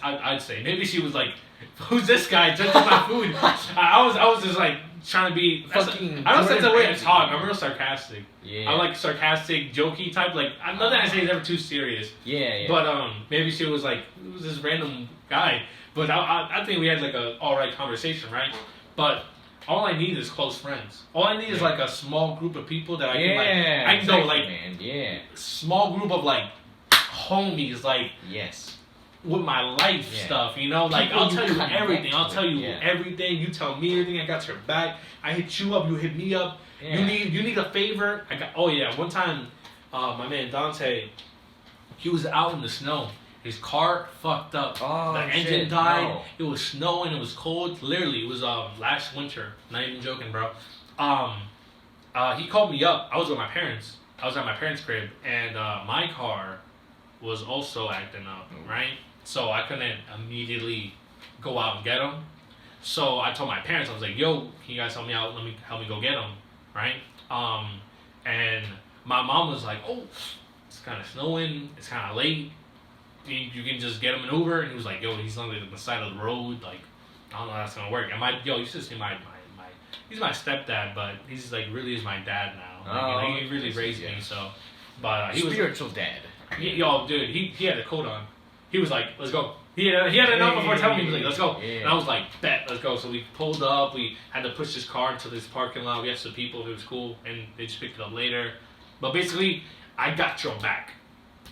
I'd say maybe she was like, who's this guy judging my food? I was just like trying to be Fucking I don't say it's a way to Ramsay. talk. I'm real sarcastic. Yeah. I'm like sarcastic, jokey type. Like nothing I say is ever too serious. Yeah. But maybe she was like, it was this random guy. But I think we had like a alright conversation, right? But all I need is close friends. All I need is like a small group of people that I can like. I exactly, know like man. Yeah. small group of like homies like Yes. with my life Yeah. stuff, you know. Like People I'll you tell you connect everything. I'll tell you with, yeah. everything. You tell me everything. I got your back. I hit you up. You hit me up. Yeah. You need a favor. I got. Oh yeah. One time, my man Dante, he was out in the snow. His car fucked up. Oh, The engine shit, died. no. It was snowing. It was cold. Literally, it was last winter. Not even joking, bro. He called me up. I was with my parents. I was at my parents' crib, and my car was also acting up, right? So I couldn't immediately go out and get him. So I told my parents, I was like, "Yo, can you guys help me out? Help me go get him, right?" And my mom was like, "Oh, it's kind of snowing. It's kind of late. You can just get him an Uber." And he was like, "Yo, he's on the side of the road. Like, I don't know how that's gonna work." And you should see my he's my stepdad, but he's like really is my dad now. Like, he really raised me. So, but he was Spiritual dad. yo, dude, he had a coat on. He was like, "Let's go." He had enough before telling me. He was like, "Let's go." Yeah. And I was like, "Bet, let's go." So we pulled up. We had to push this car into this parking lot. We asked the people if it was cool, and they just picked it up later. But basically, I got your back,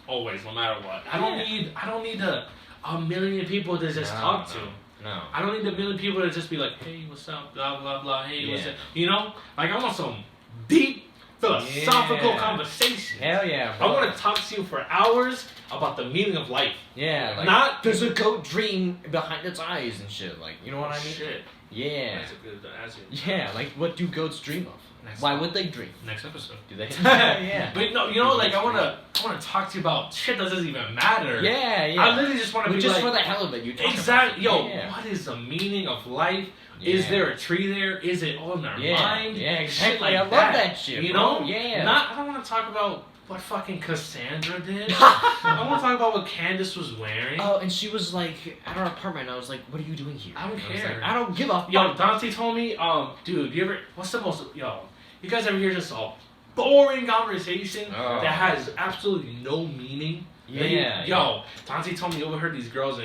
always, no matter what. I don't need a million people to just talk to. No. I don't need a million people to just be like, "Hey, what's up?" Blah blah blah. Hey, what's Yeah. up? You know, like I want some deep philosophical Yeah. conversation. Hell yeah, I bro. want to talk to you for hours about the meaning of life. Yeah, like, Not there's a goat dream behind its eyes and shit. Like, you know what I mean? Shit. Yeah. That's a good answer. Yeah, like, what do goats dream of? Next Why time. would they dream? Next episode. Do they? Yeah. But no, you know, like I wanna talk to you about shit that doesn't even matter. Yeah, yeah. I literally just wanna But be just like, for the hell of it, you talk exactly. about Yo, it. Yeah. what is the meaning of life? Is Yeah. there a tree there? Is it all in our Yeah, mind? yeah, Shit exactly. like I love that shit, You bro. know? Yeah. I don't want to talk about what fucking Cassandra did. I want to talk about what Candace was wearing. Oh, and she was like at our apartment. I was like, "What are you doing here?" I don't And was care. like, I don't give a Yo, fuck. Dante told me, dude, what's the most, you guys ever hear just a boring conversation Oh. that has absolutely no meaning? Yeah. Yo, Dante told me he overheard these girls in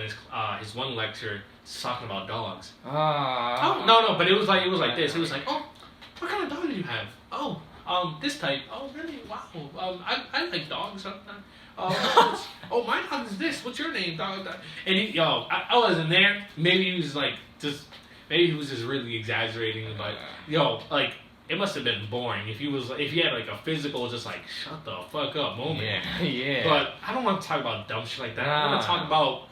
his one lecture talking about dogs. Oh, no, but it was like this. It was like, "Oh, what kind of dog do you have? Oh, this type. Oh, really? Wow. I like dogs. Oh, my dog is this. What's your name, dog?" And I wasn't there. Maybe he was like maybe he was just really exaggerating. But like it must have been boring if he had like a physical just like shut the fuck up moment. Yeah, yeah. But I don't want to talk about dumb shit like that. I want Nah. to talk about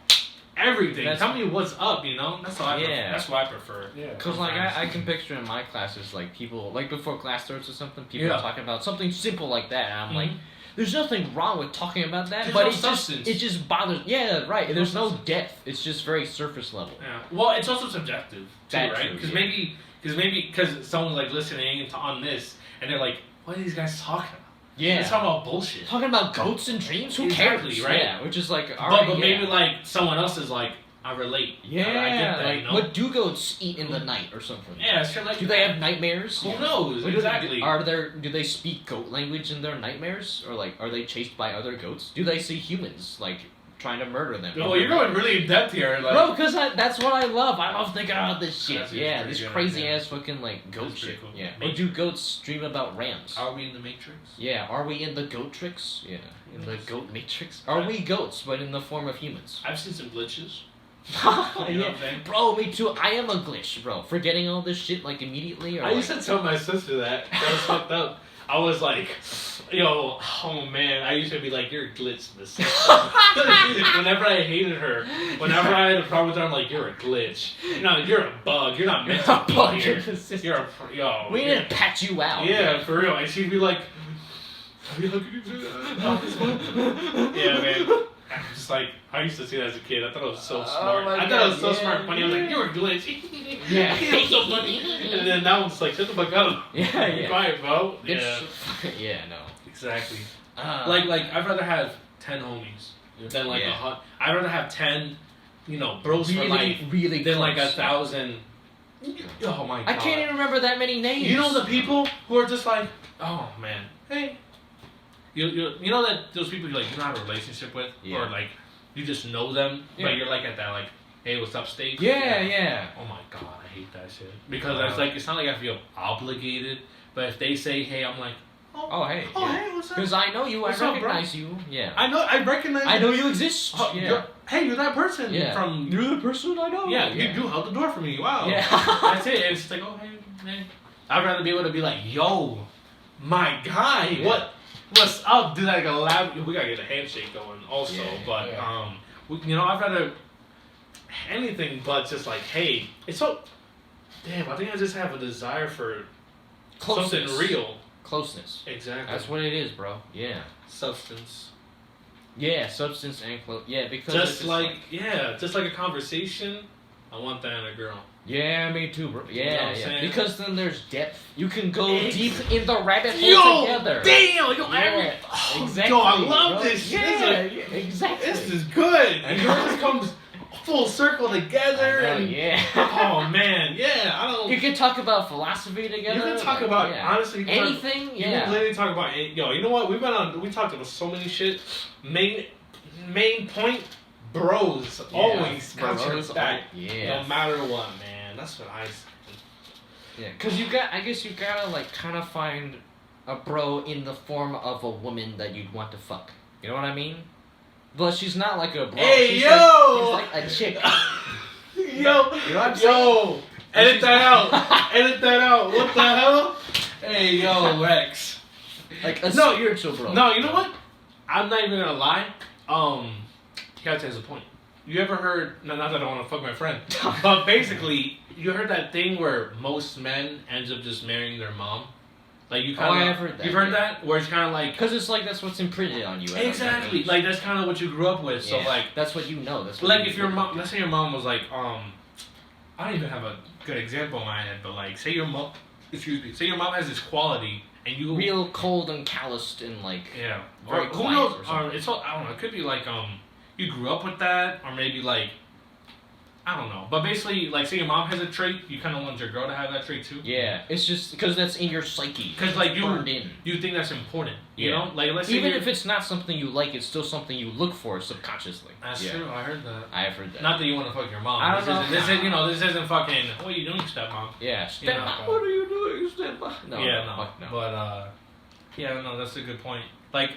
everything. That's- Tell me what's up, you know? That's all Yeah. That's what I prefer. Yeah. Cause like I can picture in my classes like people like before class starts or something, people Yeah. are talking about something simple like that, and I'm like, Mhm. there's nothing wrong with talking about that, There's but no it substance. just bothers. Yeah, right. There's no substance. depth. It's just very surface level. Yeah. Well, it's also subjective too, That's right? true, Because yeah. because someone's like listening on this and they're like, "What are these guys talking about? Yeah. They're talking about bullshit." Talking about goats and dreams? Who Exactly, cares? right? Yeah, which is like, But alright, but yeah. maybe like someone else is like, "I relate." Yeah, I get that. like, You know? what do goats eat in the night or something? Yeah, shit like Do that. they have nightmares? Who knows? What Exactly. Do they speak goat language in their nightmares, or like are they chased by other goats? Do they see humans like trying to murder them? Oh, you're going really in depth here. Like, Bro, because that's what I love. I love thinking about this shit. That's Yeah, pretty this good, crazy yeah. ass fucking like goat That's pretty shit. cool. Yeah. Or Matrix. do goats dream about rams? are we in the Matrix? Yeah. Are we in the goat tricks? Yeah. In the goat matrix? Are we goats, but in the form of humans? I've seen some glitches. You know what Yeah. I'm saying? Bro, me too. I am a glitch, bro. Forgetting all this shit like immediately. Or I used to tell my sister that. That was fucked up. I was like, oh man. I used to be like, "You're a glitch in the system." Whenever I hated her, whenever I had a problem with her, I'm like, "You're a glitch. No, you're a bug. You're not meant to be Bug here. in the system. You're a yo." We need to patch you out. Yeah, for real. And she'd be like, "How can you do that?" Yeah, man. I'm just like, I used to see that as a kid. I thought it was so Oh smart. my I thought it was so God, smart, yeah, funny. I was like, you're a glitch. Yeah. It was so funny. And then that one's like, shut the fuck up. Yeah, Be yeah. quiet, bro. Yeah, It's, yeah, no. exactly. Uh, Like I'd rather have 10 homies than like Yeah. I'd rather have 10, bros for life really than like close. 1,000. Oh my god. I can't even remember that many names. You know the people who are just like, oh man, hey. You know that those people you're not have a relationship with, Yeah. or like you just know them, Yeah. but you're like at that like, hey, what's up stage? Yeah, yeah. Oh my god, I hate that shit because it's like it's not like I feel obligated, but if they say hey, I'm like, Oh, hey. oh yeah. hey, what's up? Because I know you, What's I up, bro? recognize you. Yeah. I recognize. I know you exist. Oh, yeah. Hey, you're that person Yeah. from. You're the person I know. Yeah, you do held the door for me. Wow. Yeah. That's it. And it's just like, oh, hey, man. I'd rather be able to be like, yo, my guy, Yeah. what's up? Do like a loud. We gotta get a handshake going also, Yeah, but yeah. I'd rather anything but just like, hey, it's so. Damn, I think I just have a desire for Closeness. something real. Closeness. Exactly. That's what it is, bro. Yeah. Substance. Yeah, substance and yeah, because Just it's like just like a conversation. I want that in a girl. yeah, me too, bro. know Yeah, what I'm yeah. saying? Because then there's depth. You can go Ex- deep in the rabbit hole Yo, together. damn, Yeah, exactly. Yo, I love bro. this shit. Yeah, yeah, exactly. This is good. I It know. just comes full circle together. I know, and yeah. oh man, yeah. I don't. You can talk about philosophy together. You can talk like, about yeah. honestly. You can talk- anything. You Yeah. can literally talk about yo. You know what? We talked about so many shit. Main point, bros. Yeah. Always got your Bros, back. yeah. No matter what, man. That's what I. Yeah, cause I guess you gotta like kind of find a bro in the form of a woman that you'd want to fuck. You know what I mean? But she's not like a bro. Hey, she's yo! Like, she's like a chick. Yo, You know what I'm yo, edit she's- that out. Edit that out. What the hell? Hey, yo, Rex. Like a No, spiritual bro. No, you know what? I'm not even gonna lie. Cat has a point. You ever heard? Not that I don't want to fuck my friend, but basically, you heard that thing where most men ends up just marrying their mom. Like you kind of. I have heard that, You've heard yeah. that, where it's kind of like. Because it's like that's what's imprinted on you. at a young Exactly. age. Like that's kind of what you grew up with. So Yeah, like. that's what you know. That's what Like you if your do. mom, let's say your mom was like, I don't even have a good example in my head, but like, say your mom, say your mom has this quality, and you real cold and calloused and like yeah, very or who quiet knows? or something. It's all, I don't know. It could be like you grew up with that, or maybe like, I don't know. But basically, like, say your mom has a trait, you kind of want your girl to have that trait too. yeah. It's just because that's in your psyche. 'Cause, like, It's you- burned in. You think that's important, you Yeah. know? Like, let's say Even you're- if it's not something you like, it's still something you look for subconsciously. that's yeah. true. I heard that. I have heard that. Not that you want to fuck your mom. I don't know. This is, this isn't fucking. What are you doing, stepmom? Yeah. You know, Stepmom, what are you doing, stepmom? No, yeah, no, fuck no. But yeah, no, that's a good point. Like,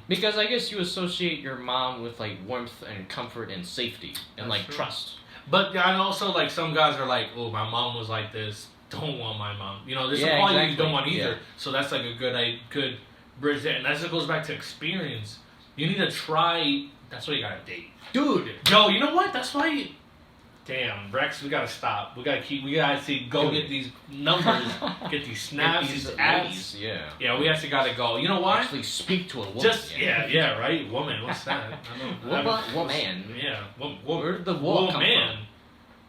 Because I guess you associate your mom with like warmth and comfort and safety and That's like true. trust. but and also like some guys are like, oh, my mom was like this. Don't want my mom. You know, there's some Yeah, qualities you exactly. don't want either. Yeah. So that's like a good bridge there, and that just goes back to experience. You need to try. That's why you gotta date. Dude. Yo, you know what? That's why. Damn, Rex, we gotta stop. We gotta see. Go Dude. get these numbers. Get these snaps. These These ads. ladies, yeah. Yeah, we actually gotta go. You know why? Actually speak to a woman. Just yeah, right. Woman, what's that? I don't know. Woman. Yeah, Where'd the wool come man.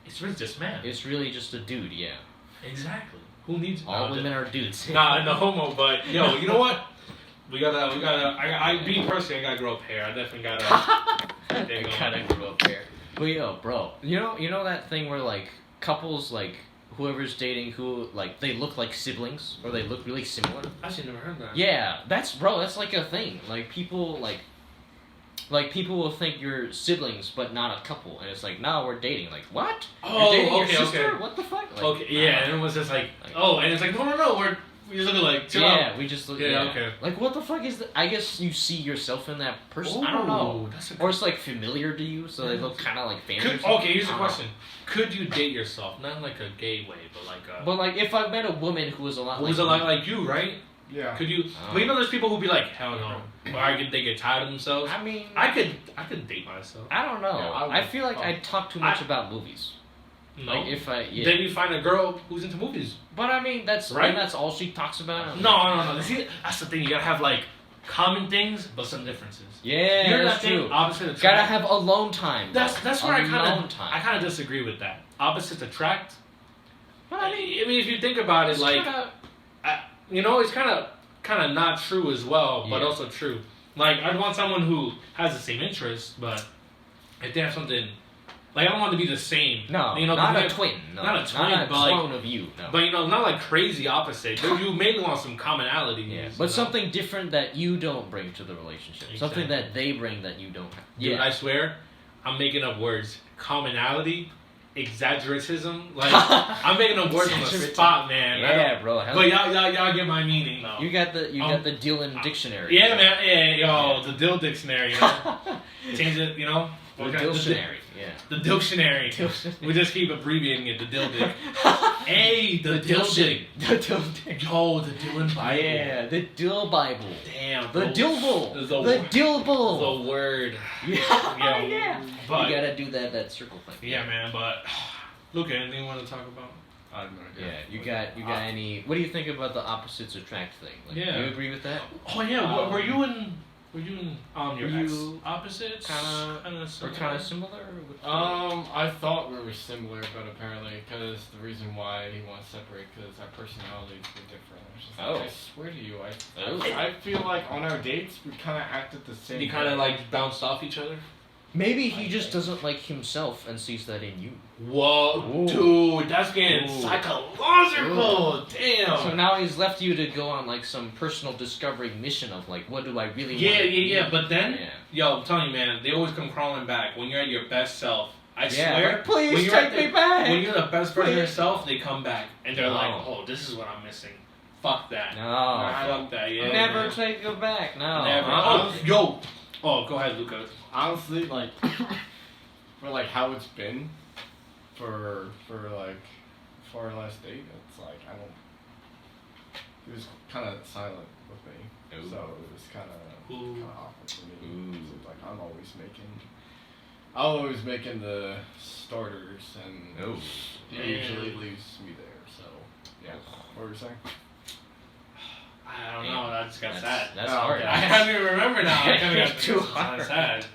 It's really just man. It's really just a dude, yeah. Exactly. Who needs All no, women are dudes. Nah, no homo. But yo, you know what? We gotta. I be personally, I gotta grow up hair. I definitely gotta. I kinda grew up there. But yo, bro, you know that thing where like couples like whoever's dating who like they look like siblings or they look really similar. Actually, never heard that. Yeah, that's like a thing. Like people people will think you're siblings but not a couple, and it's like no, we're dating. Like what? Oh, You're dating okay, your sister? okay. What the fuck? Like, Okay, yeah, and it was just like, oh, and it's like, no, we just look like chill out. Yeah, we just look. Yeah, Yeah, okay. Like what the fuck is that? I guess you see yourself in that person. I don't know. Ooh, That's a Or it's like familiar to you, so they look kind of like family. or Could, something. okay, here's I the don't know. question: could you date yourself? Not in like a gay way, but like a. But like, if I met a woman who was a lot who was a lot like you, right? Yeah. Could you? Oh. But you know, there's people who be like, hell no, or they get tired of themselves. I mean, I could date myself. I don't know. Yeah, I would- I feel like oh. I talk too much about movies. No. Like if I yeah. Then you find a girl who's into movies. But I mean, that's Right? and that's all she talks about. No. See, that's the thing. You gotta have like common things, but some differences. Yeah, You're that's that thing, true. opposite attract. Gotta have alone time. That's where I alone kind of disagree with that. Opposites attract. But I mean, if you think about it, it's like, kinda- it's kind of not true as well, but Yeah. also true. Like, I'd want someone who has the same interests, but if they have something, like, I don't want to be the same. no, you know, not a because- twin. No, not a twin, not a but like- clone of you. No. But not like crazy opposite. You mainly want some commonalities. yeah, you but know? something different that you don't bring to the relationship. Something Exactly. that they bring that you don't have. Dude, Yeah. I swear, I'm making up words. Commonality, exaggeratism. Like, I'm making up words on the Exaggeratism. spot, man. I don't- Yeah, bro. hell But yeah. y'all get my meaning though. You got the Dylan dictionary. Yeah, man. Yeah, the Dill dictionary. You know? Change it. You know. The We're gonna- dictionary. Yeah. The dictionary. We just keep abbreviating it. The Dill dick. Hey, the Dill dick. The Dill dick. Yo, the Dylan Bible. Yeah, the Dill Bible. Damn. The bro. Dill Bull. The- The Dill Bull. The word. Yeah. Yo, Yeah. But You gotta do that circle thing. yeah, man. But Luca, anything you want to talk about? I have no idea. Yeah, you got any? What do you think about the opposites attract thing? Like, Yeah. do you agree with that? Oh yeah. were you in your Were ex you opposites? Or kind of similar? I thought we were similar, but apparently, because the reason why he wants to separate, because our personalities were different. I was just like, Oh. I swear to you, Oh. I feel like on our dates we kind of acted the same. You kind of way. like bounced off each other. Maybe he just doesn't like himself and sees that in you. Whoa, Ooh. dude, that's getting Ooh. psychological. Damn. So now he's left you to go on like some personal discovery mission of like, what do I really want? Yeah. But then, Yeah. yo, I'm telling you, man, they always come crawling back when you're at your best self. I Yeah, swear. like, please when you're take at the- me back. When you're the best version of Please. yourself, they come back and they're No. like, oh, this is what I'm missing. Fuck that. No. Fuck that. Yeah. Never man. take it back. No. Never. Uh-uh. Oh, yo. Oh, go ahead, Luca. honestly, like, for like how it's been for our last date, it's like I don't. He was kind of silent with me, Ooh. so it was kind of Ooh. awkward for me. Ooh. So, like I'm always making the starters, and Ooh. he Man. usually leaves me there. So yeah, what were you saying? I don't know. I just got sad. That's Oh, hard. okay. I don't even remember now. I kind of got Too kinda hard. sad.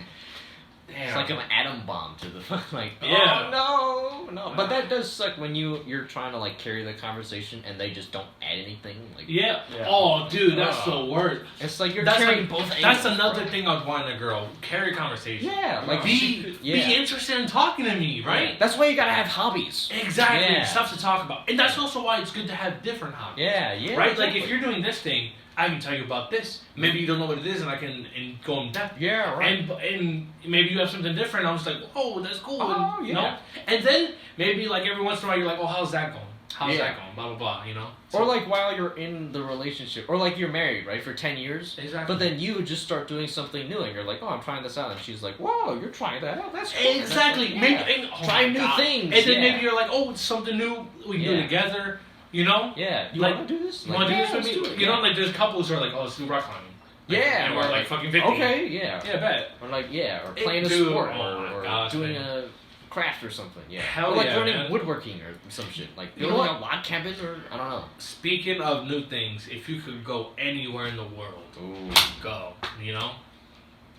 Damn. It's like an atom bomb to the like. Yeah. Oh, no. But that does suck when you're trying to like carry the conversation and they just don't add anything. Like. Yeah. Yeah. Oh, dude, that's the worst. It's like you're That's carrying like- both. That's angles, another bro. thing I'd want in a girl. Carry conversation. Yeah. Like Be interested in talking to me, right? That's why you gotta have hobbies. Exactly. Yeah. Stuff to talk about. And that's also why it's good to have different hobbies. Yeah. Yeah. Right? Exactly. Like if you're doing this thing, I can tell you about this. Maybe you don't know what it is and I can go in depth. Yeah. Right. And maybe you have something different. I'm just like, oh, that's cool. Oh, and, yeah. You know? And then maybe like every once in a while you're like, oh, how's that going? How's Yeah. that going? Blah blah blah. You know. Or like while you're in the relationship, or like you're married, right, for 10 years. Exactly. But then you just start doing something new, and you're like, "Oh, I'm trying this out," and she's like, "Whoa, you're trying that out? That's cool." Exactly. Yeah. Maybe and, oh Try my new God. things, And then yeah. maybe you're like, oh, it's something new. We can do Yeah. it together. You know. Yeah, you Like, want to do this? You want to do this with let's me? do it. You know, Yeah. like there's couples who are like, oh, let's do rock climbing. Like, Yeah, And we're or like fucking 50. Okay, yeah. Yeah, bet. Or like, yeah, or It- playing a dude, sport, oh my or gosh, doing man. a craft or something. Yeah. Hell or like yeah, learning man. woodworking or some shit. Like You know building what? a log cabin, or I don't know. Speaking of new things, if you could go anywhere in the world, Ooh. go. You know.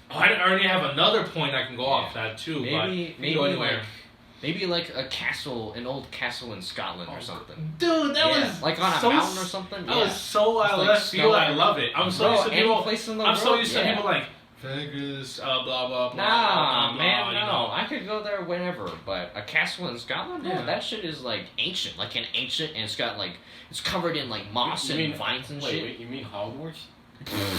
Oh, I already have another point I can go off that too. Maybe but you maybe can go anywhere. maybe like a castle, an old castle in Scotland or something. Dude, that Yeah, was like on a so mountain or something. That Yeah. was so out of like left field. I snow. love it. I'm so Bro, used to any people. place in the I'm so world, used yeah. to people like Vegas, blah blah blah. Nah, blah, man, you no. know. I could go there whenever, but a castle in Scotland, Yeah. bro, that shit is like ancient, like an ancient, and it's got like it's covered in like moss You and mean- vines and shit. Wait, you mean Hogwarts?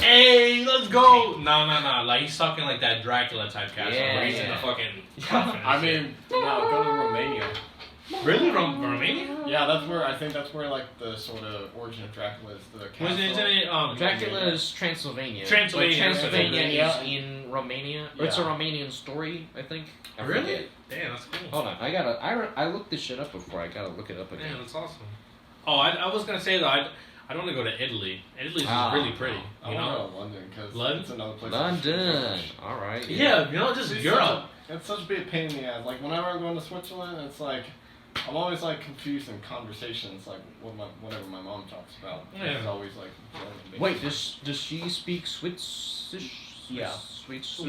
Hey, let's go! No. Like he's talking like that Dracula type castle Yeah, where he's in yeah. the fucking. coffin and I shit. mean, no, go to Romania. really Romania? Yeah, I think that's where like the sort of origin of Dracula is. The castle. Isn't it Dracula is Transylvania. Transylvania, But Transylvania Transylvania. is in Romania. Or it's a Yeah. Romanian story, I think. I Really? forget. Damn, that's cool. Hold on, I looked this shit up before. I gotta look it up again. Man, that's awesome. Oh, I was gonna say though, I don't want to go to Italy. Italy's Ah, really pretty, I you want to know. go to London because London? it's another place. London. All right. Yeah, you know, just It's Europe. It's such a big pain in the ass. Like whenever I'm going to Switzerland, it's like I'm always like confused in conversations, like whatever my mom talks about. Yeah. It's always like German-based. Wait, does she speak Swiss? Yeah. Swiss.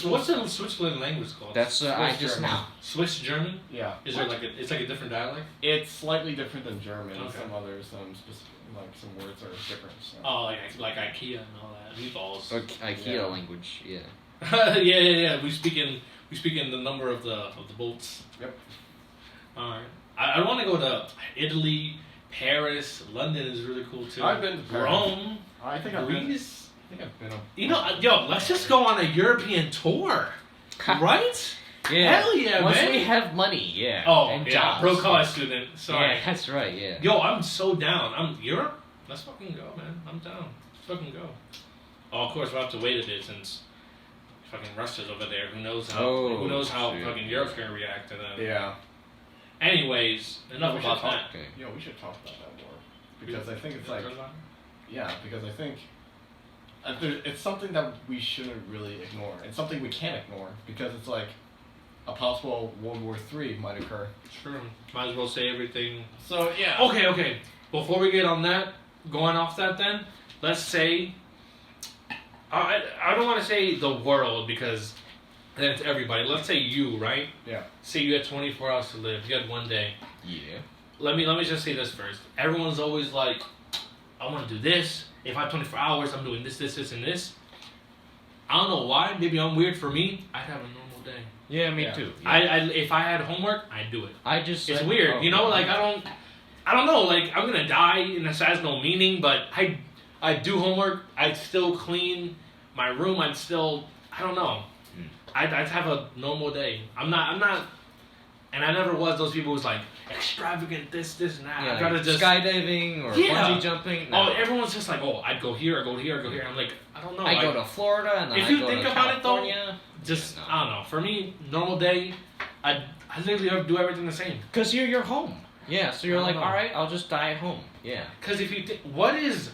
What's the Switzerland language called? That's I Swiss just German. now. Swiss German. Yeah. Is there like it's like a different dialect? It's slightly different than German. Okay. Some others, like some words are different. So. Oh, like IKEA and all that. Meatballs. IKEA Yeah. language. Yeah. yeah. We speak in the number of the bolts. Yep. All right. I want to go to Italy, Paris, London is really cool too. I've been to Paris. Rome, I think I've been. Greece. I think I've been. You know, yo, let's just go on a European tour, right? Yeah. Hell yeah, Once man. we have money, yeah. Oh, and yeah, jobs. pro college student. Sorry. Yeah, that's right. Yeah. Yo, I'm so down. I'm Europe. Let's fucking go, man. I'm down. Let's fucking go. Oh, of course we'll have to wait a bit since fucking Russia's over there. Who knows how? Oh, who knows how shit. fucking Europe's gonna react to that? Yeah. Anyways, enough We should about talk- that. Okay. Yo, we should talk about that more because I think it's like because I think it's something that we shouldn't really ignore. It's something we can't ignore because it's like a possible World War III might occur. Sure. Might as well say everything. So yeah. Okay. Before we get on that, going off that then, let's say I don't want to say the world because then it's everybody. Let's say you, right? Yeah. Say you had 24 hours to live. You had one day. Yeah. Let me just say this first. Everyone's always like, I want to do this. If I have 24 hours, I'm doing this, and this. I don't know why. Maybe I'm weird. For me, I'd have a normal day. Yeah, me Yeah. too. Yeah. I if I had homework, I'd do it. I just. It's weird, oh, you know. Like I don't know. Like I'm gonna die, and this has no meaning. But I do homework. I'd still clean my room. I don't know. I'd have a normal day. I'm not. And I never was those people who's like extravagant this and that. Yeah, I gotta like just skydiving or Yeah. bungee jumping. No. Oh, everyone's just like, oh, I'd go here, I go here, I go here. I'm like, I don't know. I like, go to Florida and then If I you go think to about it, though, California. just Yeah, no. I don't know. For me, normal day, I literally do everything the same. Cause you're home. Yeah, so you're I don't like, know. all right, I'll just die at home. Yeah, Because if you think, what is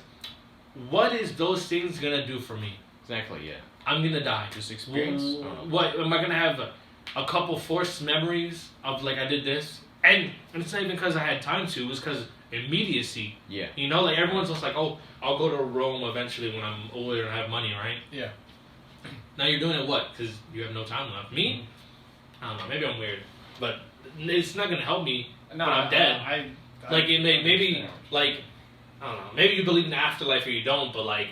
those things gonna do for me? exactly. Yeah, I'm gonna die. just experience. I don't know. What am I gonna have? A couple forced memories of like I did this, and it's not even because I had time to. It's because immediacy. Yeah. You know, like everyone's just like, oh, I'll go to Rome eventually when I'm older and I have money, right? Yeah. Now you're doing it what? Because you have no time left. Me? I don't know. Maybe I'm weird, but it's not gonna help me No, when I'm dead. I Like it may, maybe understand. like I don't know. Maybe you believe in the afterlife or you don't, but like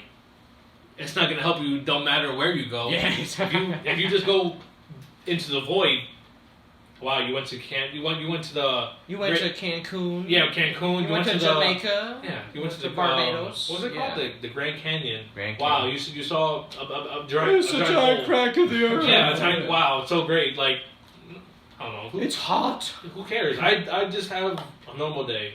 it's not gonna help you. Don't matter where you go. Yeah, If you just go into the void. Wow, you went to You went to the. You went Great- to Cancun. Yeah, Cancun. You went to the, Jamaica. Yeah, you went to the Barbados. what was it called? Yeah. The Grand Canyon. Grand Wow, Canyon. you saw a giant. It's a a giant giant hole. crack of the earth. Yeah, it's like, wow, it's so great. Like, I don't know. It's hot. Who cares? I just have a normal day.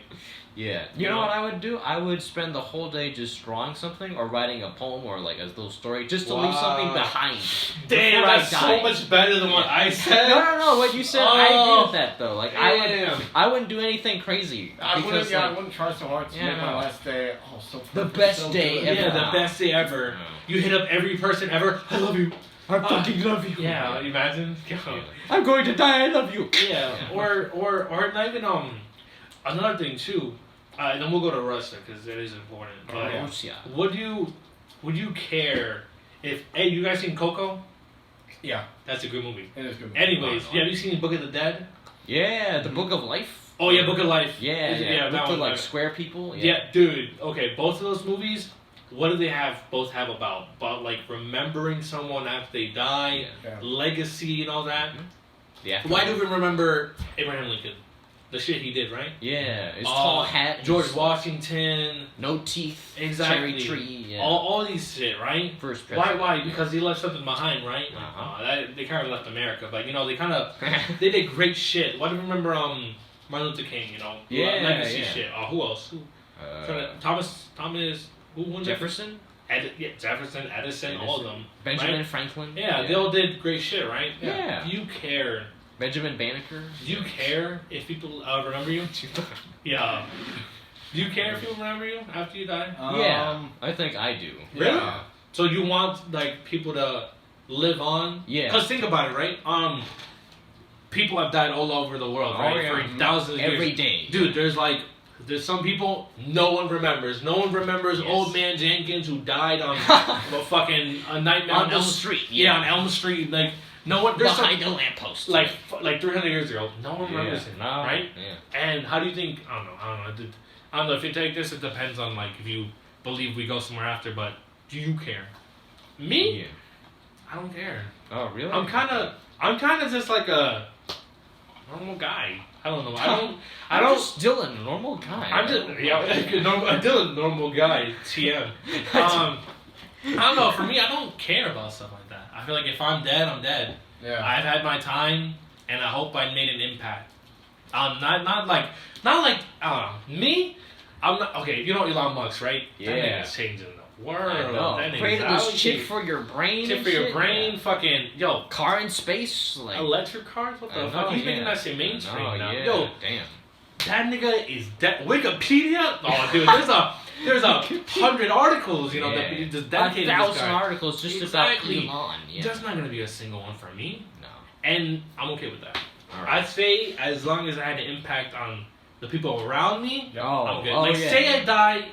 Yeah. You know what I would do? I would spend the whole day just drawing something or writing a poem or like a little story just to leave something Wow. behind. Damn, before I that's die. so much better than what I said. No. What you said, I agree Oh. with that though. Like Damn. I wouldn't do anything crazy. I because, wouldn't. Yeah, I like, wouldn't try so hard to Yeah, make my no. last day. Oh, so The perfect, best so day good. ever. Yeah, the best day ever. No. You hit up every person ever. I love you. I fucking love you. Yeah, imagine. I'm going to die. I love you. Yeah, or not even another thing too. And then we'll go to Russia because it is important. But yeah. Russia. would you care if you guys seen Coco? Yeah, That's a good movie. it is good. Anyways, have you seen Book of the Dead? Yeah, the Book of Life. Oh yeah, Book of Life. Yeah, that Looked one, like square people. Yeah, dude. Okay, both of those movies. What do they have? Both have about like remembering someone after they die, Yeah. legacy, and all that. Yeah. Why do we remember Abraham Lincoln? The shit he did, right? Yeah, his tall hat. George his Washington. No teeth. Exactly. Cherry tree. Yeah. All these shit, right? First Why? president. Why? Because he left something behind, right? Uh-huh. They kind of left America, but you know they kind of they did great shit. Why do you remember Martin Luther King? You know, Yeah, legacy yeah. shit. Who else? Thomas. Who won that? Jefferson. Jefferson, Edison, all of them. Benjamin right? Franklin. Yeah, they all did great shit, right? Yeah. Do you care? Benjamin Banneker. Do you care if people remember you? Yeah. Do you care if people remember you after you die? Yeah, I think I do. Really? Yeah. So you want like people to live on? Yeah. Cause think about it, right? people have died all over the world, right? For thousands of years. Every day. Dude, there's some people no one remembers. No one remembers Yes. Old Man Jenkins who died on fucking a Nightmare On the Elm street, Yeah, yeah. on Elm Street. Like no one. There's Behind some, a lamppost. like 300 years ago. No one remembers him, No. right? Yeah. And how do you think? I don't know. I don't know if you take this. It depends on like if you believe we go somewhere after. But do you care? Me? Yeah. I don't care. Oh, really? I'm kind of just like a normal guy. I don't know. I don't. Still a normal guy. I'm just I'm still a normal guy. TM. I don't know. For me, I don't care about stuff like that. I feel like if I'm dead, I'm dead. Yeah. I've had my time, and I hope I made an impact. Not like I don't know. Me, I'm not okay. You know Elon Musk, right? Yeah. That nigga's changing the world. I know. That nigga's Created this out chip here. for your brain. Chip and for your shit, brain. yeah. Fucking yo. Car in space, like Electric cars? What the I fuck? know, He's making yeah. that shit mainstream I know, now. yeah. Yo, Damn. that nigga is dead. Wikipedia? Oh, dude, there's a 100 articles, you know, that Yeah. just dedicated to this 1,000 guy. articles just Exactly. about Elon. Yeah. There's not gonna be a single one for me, No. and I'm okay with that. All right. I'd say as long as I had an impact on the people around me, Oh, I'm good. oh, Like, yeah, say yeah. I die,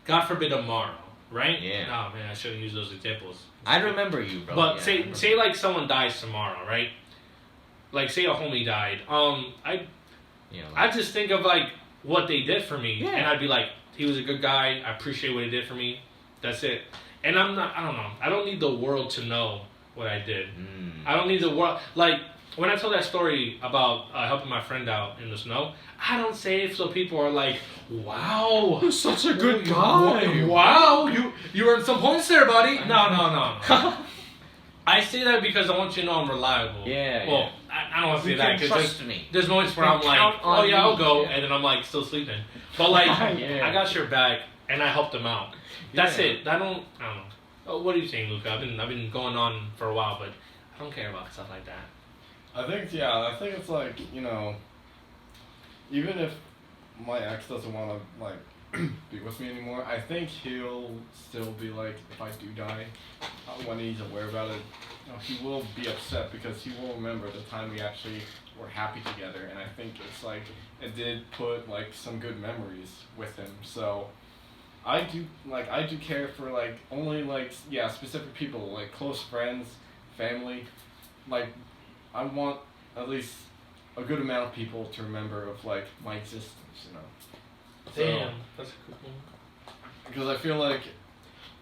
God forbid tomorrow, right? Yeah. Oh man, I shouldn't use those examples. I remember you, bro. But Yeah, I say remember. like someone dies tomorrow, right? Like say a homie died. You know, I just think of like what they did for me, Yeah. and I'd be like, he was a good guy. I appreciate what he did for me. That's it. And I don't know. I don't need the world to know what I did. I don't need the world. Like when I told that story about helping my friend out in the snow, I don't say it so people are like, wow, You're such a good Wow, you earned some points there, buddy. No. I say that because I want you to know I'm reliable. Yeah, Well, I don't want to say You that can because trust me. there's moments where You I'm like, count oh on yeah, I'll me. go, Yeah. and then I'm like still sleeping. But like, Yeah. I got your back, and I helped them out. That's Yeah. it. I don't know. Oh, what are you saying, Luca? I've been going on for a while, but I don't care about stuff like that. I think it's like, you know, even if my ex doesn't want to like be with me anymore, I think he'll still be like, if I do die, when he's aware about it, you know, he will be upset because he will remember the time we actually were happy together, and I think it's like it did put like some good memories with him. So I do care for like only like specific people, like close friends, family. Like I want at least a good amount of people to remember of like my existence, you know. Damn, that's a good one. Because I feel like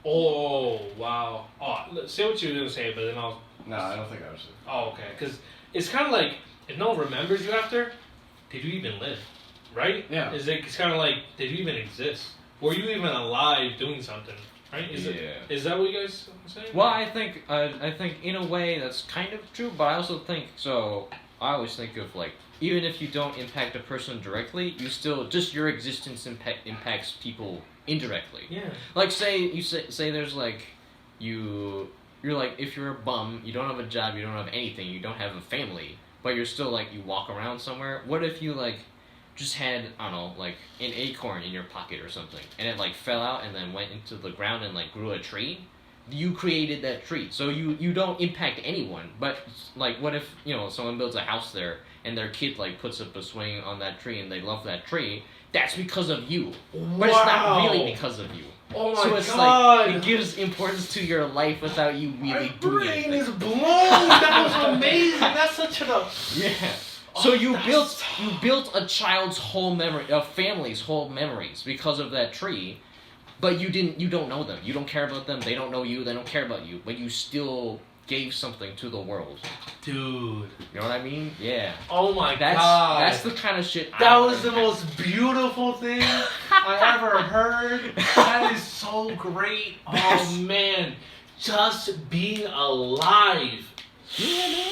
Oh wow. Oh, say what you were gonna say, but then I'll. no, I don't think I should. Oh, okay. Because it's kind of like if no one remembers you after, did you even live? Right? Yeah. It's kind of like did you even exist? Were you even alive doing something? Right? Is that what you guys are saying? Well, I think in a way that's kind of true, but I also think so. I always think of like even if you don't impact a person directly, you still just your existence impacts people indirectly. Yeah. Like say there's like you're like if you're a bum, you don't have a job, you don't have anything, you don't have a family, but you're still like you walk around somewhere. What if you like just had I don't know like an acorn in your pocket or something, and it like fell out and then went into the ground and like grew a tree? You created that tree, so you don't impact anyone. But like, what if someone builds a house there and their kid like puts up a swing on that tree and they love that tree? That's because of you, but it's not really because of you. Oh my So it's god. like it gives importance to your life without you really My doing brain anything. is blown. That was amazing. That's such a. Yeah. So you that's- built a child's whole memory, a family's whole memories because of that tree, but you don't know them. You don't care about them. They don't know you. They don't care about you. But you still gave something to the world. Dude. You know what I mean? Yeah. Oh my That's god. that's the kind of shit. That was the most beautiful thing I ever heard. That is so great. Oh man, just being alive. Yeah, man.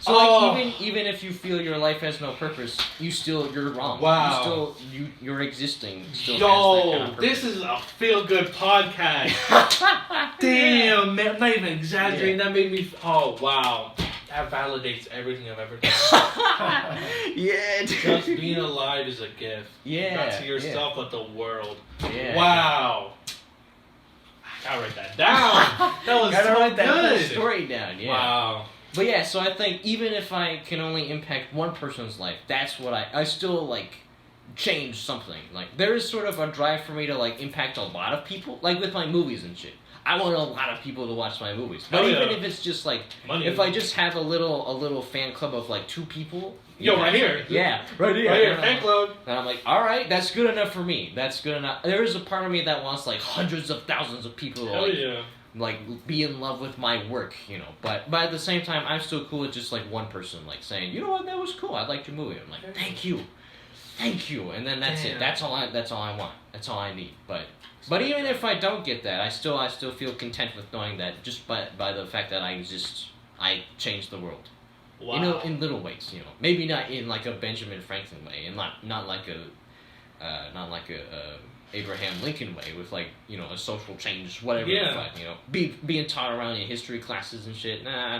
So Oh. like even if you feel your life has no purpose, you're wrong. Wow. You're existing. Still has that Yo, kind of purpose. this is a feel good podcast. Damn, man, I'm not even exaggerating. Yeah. That made me. Oh wow, that validates everything I've ever done. Yeah, dude. Just being alive is a gift. Yeah, Not to yourself, but the world. Yeah. Wow. I gotta write that down. That was Gotta so write that whole good. story down. Yeah. Wow. But yeah, so I think even if I can only impact one person's life, that's what I still like change something. Like there is sort of a drive for me to like impact a lot of people, like with my movies and shit. I want a lot of people to watch my movies. But even if it's just like if I just have a little fan club of like 2 people. Yo, right here. Yeah, right here. Right here, fan club. And I'm like, all right, that's good enough for me. That's good enough. There is a part of me that wants like hundreds of thousands of people to Hell yeah. like be in love with my work, you know. But at the same time, I'm still cool with just like one person like saying, you know what, that was cool. I liked your movie. I'm like, thank you, and then that's it. That's all I want. That's all I need. But even if I don't get that, I still feel content with knowing that just by the fact that I exist, I changed the world. Wow. You know, in little ways, you know. Maybe not in like a Benjamin Franklin way, and not like a Abraham Lincoln way with like, you know, a social change, whatever the fuck, you know. Being taught around in history classes and shit. Nah,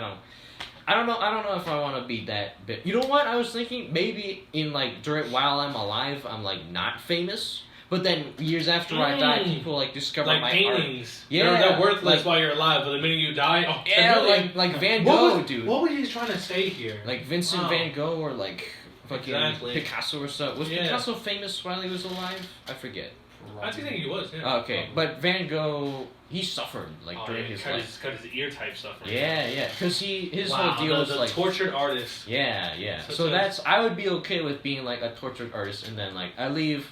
I don't know if I want to be that bit. You know what? I was thinking maybe in like while I'm alive, I'm like not famous. But then years after I die, people like discover like my paintings. art. Yeah, they're worthless like, while you're alive, but the minute you die, oh, yeah, like Van Gogh, dude. What was he trying to say here? Like Vincent Van Gogh or like fucking Exactly. Picasso or something. Was Picasso famous while he was alive? I forget. I think he was. Yeah. Okay, but Van Gogh, he suffered like during his life. Cut his ear type stuff. Right Yeah, because his whole deal was the like tortured artist. Yeah. So I would be okay with being like a tortured artist, and then like I leave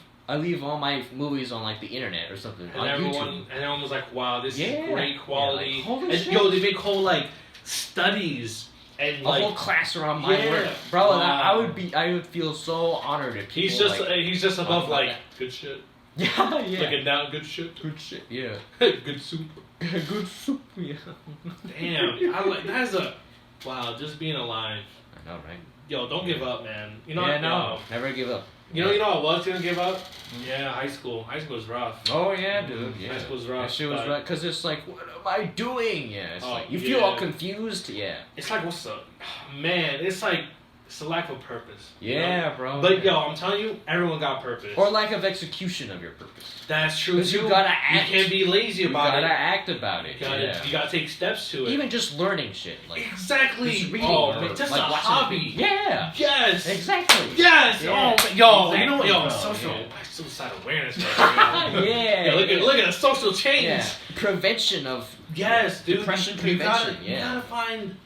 all my movies on like the internet or something And on everyone YouTube. was like, "Wow, this is great quality." Yeah, like, holy and shit. yo, they make whole like studies and A like whole class around my work, bro. Wow. I would feel so honored if people. he's just above talk like about good shit. Yeah. Looking down, good shit. Good shit. Yeah. Good soup. Good soup. Yeah. Damn, I like that's a wow. Just being alive. I know, right? Yo, don't give up, man. You know, never give up. You know, I was gonna give up. Yeah, high school. High school was rough. Oh yeah, dude. Yeah. High school's rough. That shit was rough because it's like, what am I doing? Yeah. It's like you feel all confused. Yeah. It's like what's up, man? It's like it's a lack of purpose. Yeah, you know? bro. But yo, I'm telling you, everyone got purpose. Or lack of execution of your purpose. That's true too. You gotta act. You can't be lazy about it. You gotta act about it. You gotta take steps to it. Even just learning shit, like exactly. just reading, just like a watching hobby. Yeah. Yes. Exactly. Yes. Yeah. Oh, yo, Exactly, you know what? Yo, bro. suicide awareness. Right now. Yeah. Look at the social change. Yeah. Prevention of Yes, dude. depression You prevention. you gotta find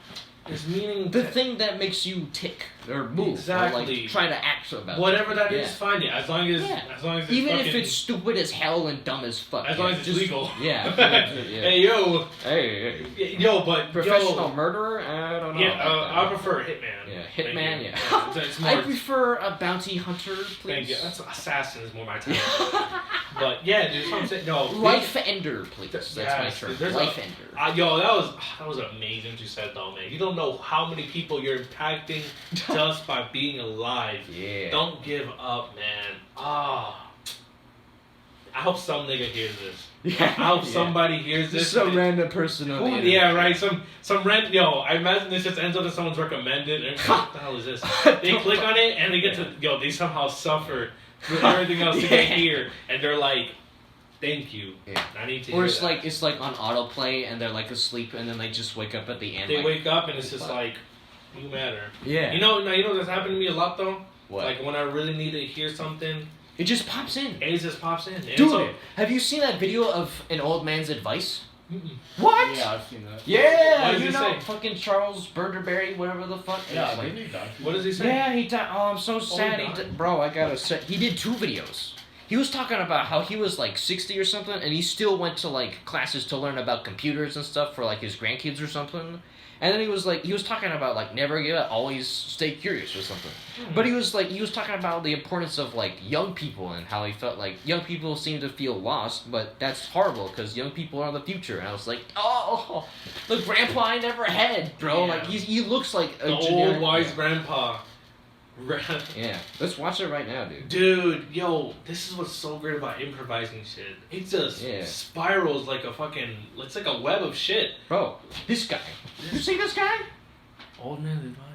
there's meaning. The thing that makes you tick or move Exactly. or like try to act about whatever that yeah. is, find it. As long as it's even fucking, if it's stupid as hell and dumb as fuck. as long as it's just, legal. Yeah. Hey yo. Hey. Yo, but Professional murderer? I don't know. Yeah, I prefer Hitman. Yeah, Hitman. Yeah. Yeah. It's more, I prefer a bounty hunter, please. thank you. That's assassin is more my type. But yeah, dude, that's what I'm saying. No, Life ender, please. That's my yes, term. there's Life ender. Yo, that was amazing what you said though, man. You don't know how many people you're impacting just by being alive. Yeah. Don't give up, man. I hope some nigga hears this. Yeah. I hope somebody hears this. Just some random person on the internet. Yeah, right. Some yo. I imagine this just ends up that someone's recommended. And what the hell is this? They click on it and they get to they somehow suffer with everything else to get here, and they're like, "Thank you. Yeah. I need to." Or hear it's that. like on autoplay and they're like asleep and then they just wake up at the end. They like, wake up and it's just like, you matter. Yeah. You know that's happened to me a lot though. What? Like when I really need to hear something, It just pops in. it just pops in. And Dude, have you seen that video of an old man's advice? Mm-mm. What? Yeah, I've seen that. Yeah, What does you he know, say? fucking Charles Burderberry, whatever the fuck. Yeah, It's like, didn't he die? What does he say? yeah, he died. Oh, I'm so sad. he He died? bro, I gotta say, he did 2 videos. He was talking about how he was like 60 or something, and he still went to like classes to learn about computers and stuff for like his grandkids or something. And then he was talking about like never give up, always stay curious or something. But he was talking about the importance of like young people and how he felt like young people seem to feel lost, but that's horrible because young people are the future. And I was like, oh, the grandpa I never had, bro. Yeah. Like he looks like a The generic- old wise yeah. grandpa. Yeah, let's watch it right now, dude. Dude, yo, this is what's so great about improvising shit. It just spirals like a fucking. It's like a web of shit. Bro, this guy. Did you see this guy? Old man advice.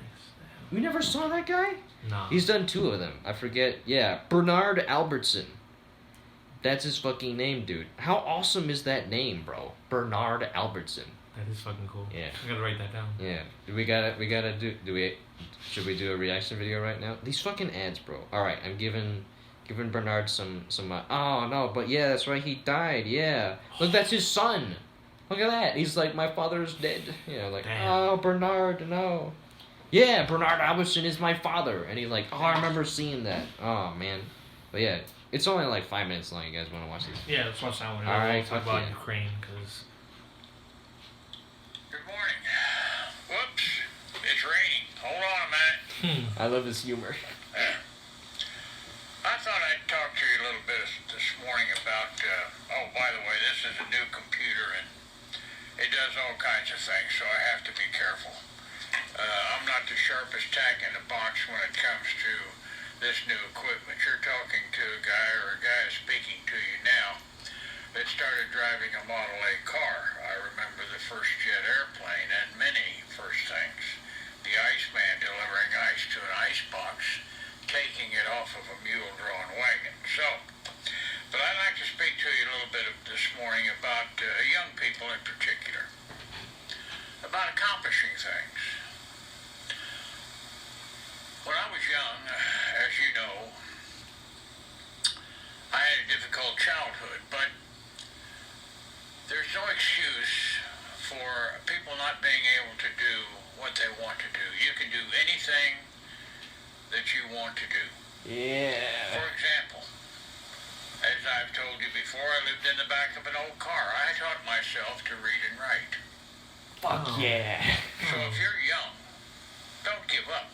You never saw that guy? Nah. He's done 2 of them. I forget. Yeah, Bernard Albertson. That's his fucking name, dude. How awesome is that name, bro? Bernard Albertson. That is fucking cool. Yeah. I gotta write that down. Yeah. Should we do a reaction video right now? These fucking ads, bro. Alright, I'm giving Bernard some oh no, but yeah, that's right, he died, yeah. Look, that's his son. Look at that. He's like, my father's dead. You know, like, Damn. oh, Bernard, no. Yeah, Bernard Albertson is my father. And he's like, oh, I remember seeing that. Oh, man. But yeah, it's only like 5 minutes long. You guys want to watch this? Yeah, let's watch that one. All right, We'll talk fuck about yeah. Ukraine, because... Good morning. Whoops. It's raining. Hold on a minute. I love his humor. I thought I'd talk to you a little bit this morning about, oh, by the way, this is a new computer and it does all kinds of things, so I have to be careful. I'm not the sharpest tack in the box when it comes to this new equipment. You're talking to a guy, or a guy is speaking to you now, that started driving a Model A car. I remember the first jet airplane and many first things. The Iceman delivering ice to an icebox, taking it off of a mule-drawn wagon. So, but I'd like to speak to you a little bit this morning about young people in particular, about accomplishing things. When I was young, as you know, I had a difficult childhood, but there's no excuse for people not being able to do what they want to do. You can do anything that you want to do. Yeah. For example, as I've told you before, I lived in the back of an old car. I taught myself to read and write. Fuck yeah. So if you're young, don't give up.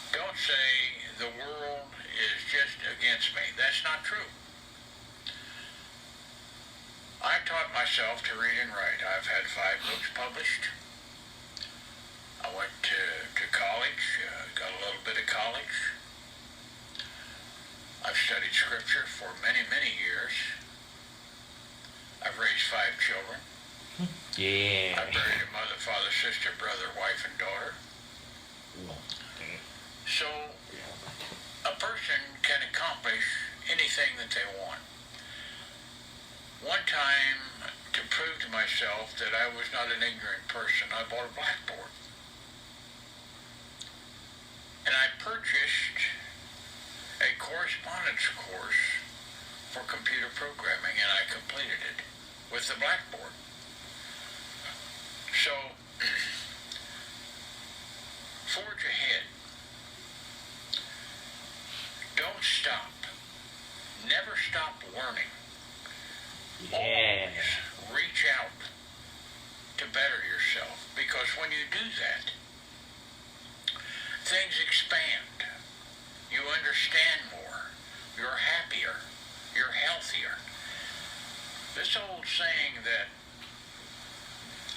Don't say the world is just against me. That's not true. I taught myself to read and write. I've had 5 books published. I went to college, got a little bit of college. I've studied scripture for many, many years. I've raised 5 children. Yeah. I've buried a mother, father, sister, brother, wife, and daughter. So, a person can accomplish anything that they want. One time, to prove to myself that I was not an ignorant person, I bought a blackboard. And I purchased a correspondence course for computer programming, and I completed it with the blackboard. So, forge ahead. Don't stop. Never stop learning. Yeah. Always reach out to better yourself, because when you do that, things expand. You understand more. You're happier. You're healthier. This old saying that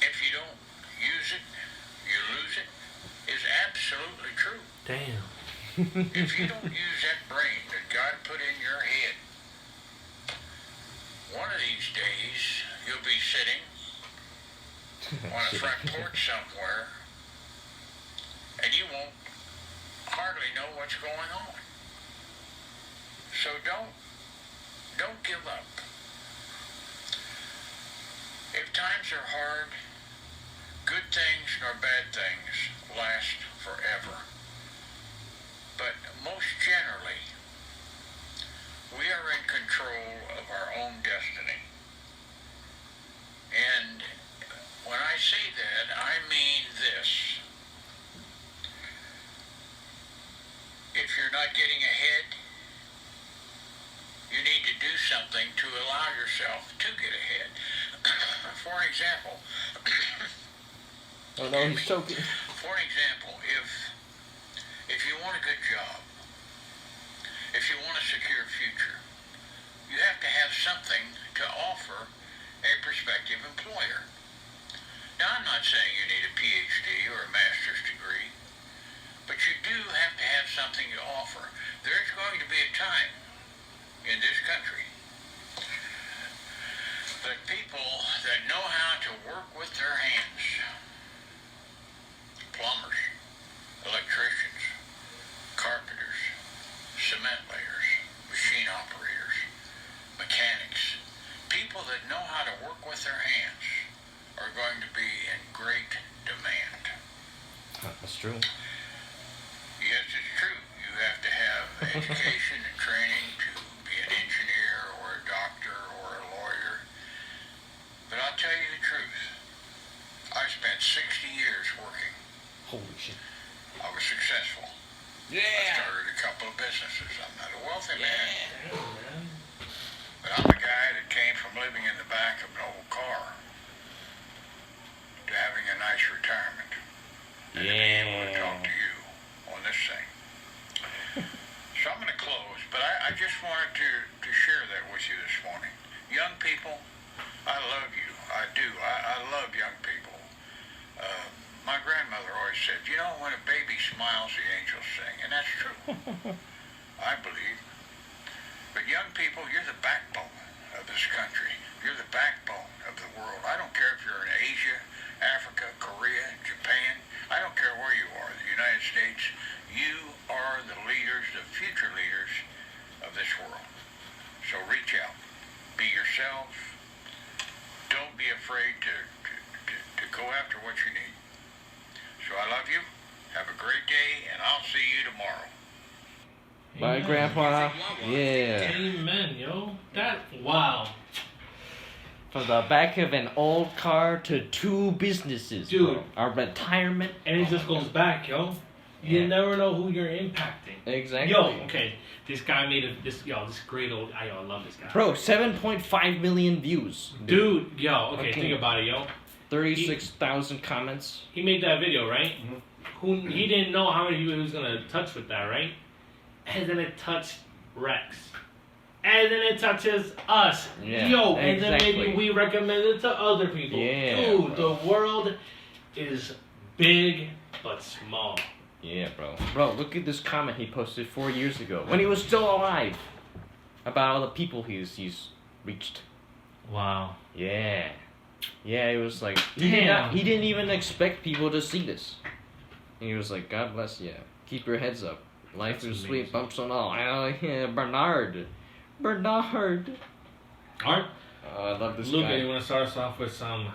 if you don't use it, you lose it, is absolutely true. Damn. If you don't use that brain that God put in your head, one of these days you'll be sitting on a front porch somewhere and you won't hardly know what's going on. So don't give up. If times are hard, good things nor bad things last forever. But most generally, we are in control of our own destiny. And when I say that, I mean this. If you're not getting ahead, you need to do something to allow yourself to get ahead. For example, Oh no, he's choking. for example, if you want a good job, if you want a secure future, you have to have something to offer a prospective employer. Now, I'm not saying you need a PhD or a master's degree, but you do have to have something to offer. There's going to be a time in this country that people that know how to work with their hands, plumbers, electricians, carpenters, cement layers, machine operators, That's true. Yes, it's true. You have to have education and training to be an engineer or a doctor or a lawyer. But I'll tell you the truth. I spent 60 years working. Holy shit. I was successful. I started a couple of businesses. I'm not a wealthy man, but I'm the guy that came from living in the back of an old car to having a nice retirement. And to be able to talk to you on this thing. So I'm going to close, but I just wanted to share that with you this morning. Young people, I love you. I do. I love young people. My grandmother always said, you know, when a baby smiles, the angels sing. And that's true. I believe. But young people, you're the backbone of this country. You're the backbone of the world. I don't care if you're in Asia, Africa, Korea, Japan. I don't care where you are, the United States. You are the leaders, the future leaders of this world. So reach out. Be yourself. Don't be afraid to go after what you need. So I love you. Have a great day, and I'll see you tomorrow. Bye, Amen. Grandpa. Yeah. Amen, yo. Wow. From the back of an old car to 2 businesses, Dude. bro. A retirement. And it just goes back, yo. You Yeah. never know who you're impacting. Exactly. Yo, okay. This guy made this great old. I love this guy. Bro, 7.5 million views. Dude, yo, okay, Okay. think about it, yo. 36,000 comments. He made that video, right? He didn't know how many people he was gonna touch with that, right? And then it touched Rex. And then it touches us. Yeah, Yo, and then exactly. maybe we recommend it to other people. Yeah, Dude, bro. the world is big but small. Yeah, bro. Bro, look at this comment he posted 4 years ago when he was still alive about all the people he's reached. Wow. Yeah. Yeah, it was like Damn. he didn't even expect people to see this. And he was like, God bless you. Keep your heads up. Life That's is amazing. sweet, bumps and all. Yeah, Bernard. Bernard. Alright, Oh, I love this Luca, guy. you want to start us off with some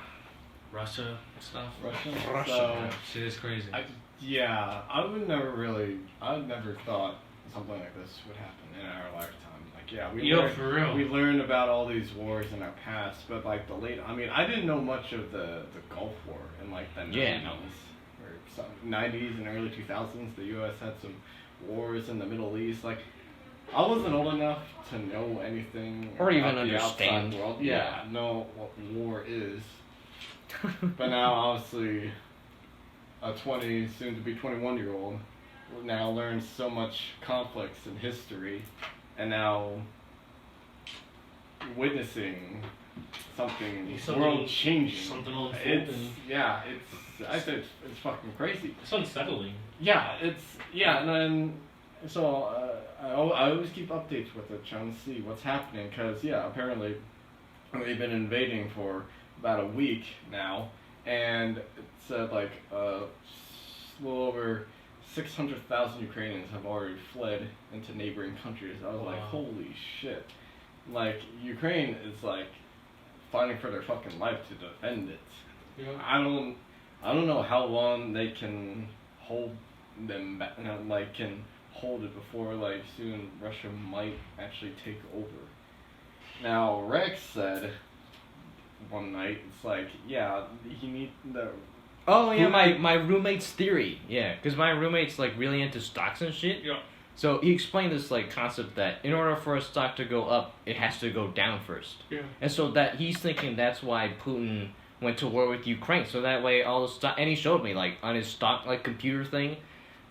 Russia stuff? Russia. Russia. Shit is crazy. I would never thought something like this would happen in our lifetime. Like, yeah, For real. we learned about all these wars in our past, but like I didn't know much of the Gulf War in like the 90s Yeah, no. or some 90s and early 2000s. The U.S. had some wars in the Middle East. Like, I wasn't old enough to know anything Or even about the understand. outside world. Yeah. Know what war is. But now, obviously, a 20, soon to be 21-year-old now learns so much conflicts in history, and now witnessing something world changing. Something unfolding. I think it's fucking crazy. It's unsettling. And so I always keep updates with it, trying to see what's happening, because apparently they've been invading for about a week now, and it said like a little over 600,000 Ukrainians have already fled into neighboring countries. I was like, Wow. holy shit. Like, Ukraine is like fighting for their fucking life to defend it. Yeah. I don't know how long they can hold them back, can hold it before like soon Russia might actually take over. Now Rex said one night, it's like, he need the Oh yeah, my roommate's theory. Yeah, because my roommate's like really into stocks and shit. Yeah. So he explained this like concept that in order for a stock to go up, it has to go down first. Yeah. And so that he's thinking that's why Putin went to war with Ukraine. So that way all the stock, and he showed me like on his stock like computer thing,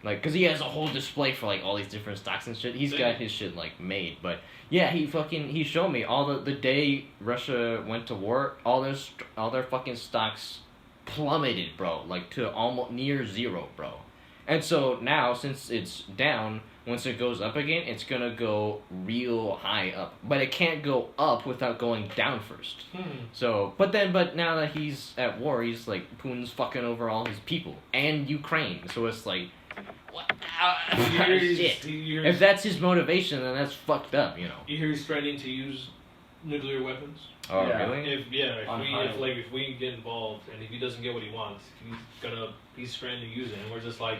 like because he has a whole display for like all these different stocks and shit. He's got his shit like made, but yeah, he showed me all the day Russia went to war, all their fucking stocks plummeted, bro, like to almost near zero, bro. And so now since it's down, once it goes up again, it's gonna go real high up. But it can't go up without going down first. So, but now that he's at war, he's like, Putin's fucking over all his people. And Ukraine. So it's like, what? Shit. If that's his motivation, then that's fucked up, you know. You hear he's threatening to use nuclear weapons. Oh, Yeah. really? If we get involved and if he doesn't get what he wants, he's trying to use it, and we're just like,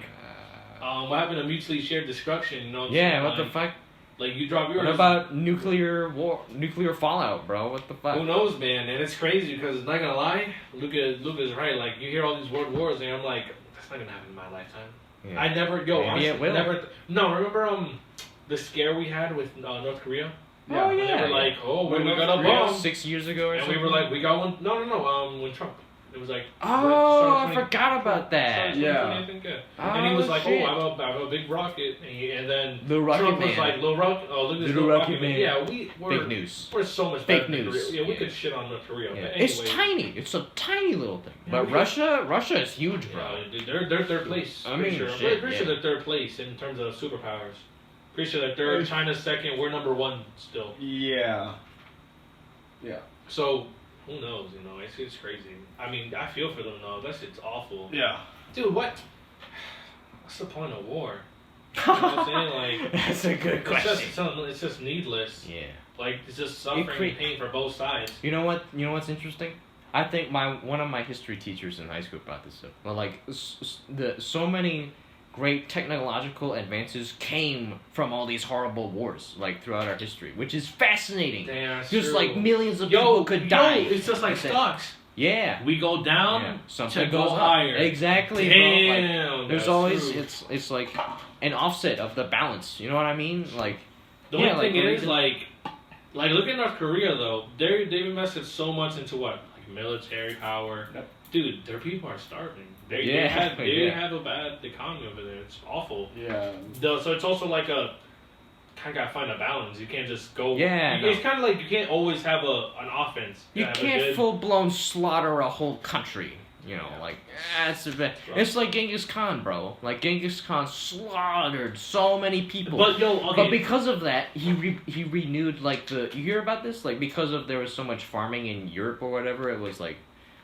what happened to mutually shared destruction? You know? Yeah, what like, the fuck? Like you drop yours. What about nuclear fallout, bro? What the fuck? Who knows, man? And it's crazy because not gonna lie, Luca's right. Like you hear all these world wars, and I'm like, that's not gonna happen in my lifetime. Yeah. I never go. Maybe Honestly, it will. Never. No, remember the scare we had with North Korea? Oh, And yeah. they were like, oh, When we North got a Korea- bomb. 6 years ago or And something? we were like, we got one. No. When Trump, it was like. Oh, I 2020 forgot about that. 2020, Yeah. I think, yeah. Oh, And he was like, shit. oh, I have a big rocket. And then Little Rocket Trump was Man. like, look at this Little little Rocket rocket man. Man. Yeah, we're Fake news. We're so much Fake better than news. Korea. Yeah, we Yeah. could shit on North Korea. Yeah. But anyway, It's tiny. It's a tiny little thing. Yeah, But we- Russia is huge, bro. Yeah, dude, they're third place. I Pretty mean, sure. I'm shit, pretty yeah. sure they're third place in terms of superpowers. Pretty sure that they're China's second. We're number one still. Yeah. So who knows? You know, it's crazy. I mean, I feel for them though. That shit's awful. Yeah. Dude, what's the point of war? You know what I'm saying? Like, That's a good question. it's just needless. Yeah. Like it's just suffering and pain for both sides. You know what? You know what's interesting? I think one of my history teachers in high school brought this up. Well, like so many great technological advances came from all these horrible wars, like throughout our history, which is fascinating. Damn, that's Just true. like millions of people could die. It's just like Like that. stocks. Yeah. We go down Yeah. to Something go goes up. higher. Exactly, bro. Damn, Like, there's that's always true. it's like an offset of the balance. You know what I mean? Like The yeah, only like, thing the is, reason- like look at North Korea though. They've invested so much into what, like military power. Yep. Dude, their people are starving. They Yeah, they yeah. have a bad economy over there. It's awful. Yeah. So it's also like kind of gotta find a balance. You can't just go. Yeah, It's no. kind of like you can't always have an offense. you gotta have a can't good- full blown slaughter a whole country. You know, like that's a bit. It's like Genghis Khan, bro. Like Genghis Khan slaughtered so many people. But yo, okay. But because of that, he renewed like the. You hear about this? Like because of there was so much farming in Europe or whatever, it was like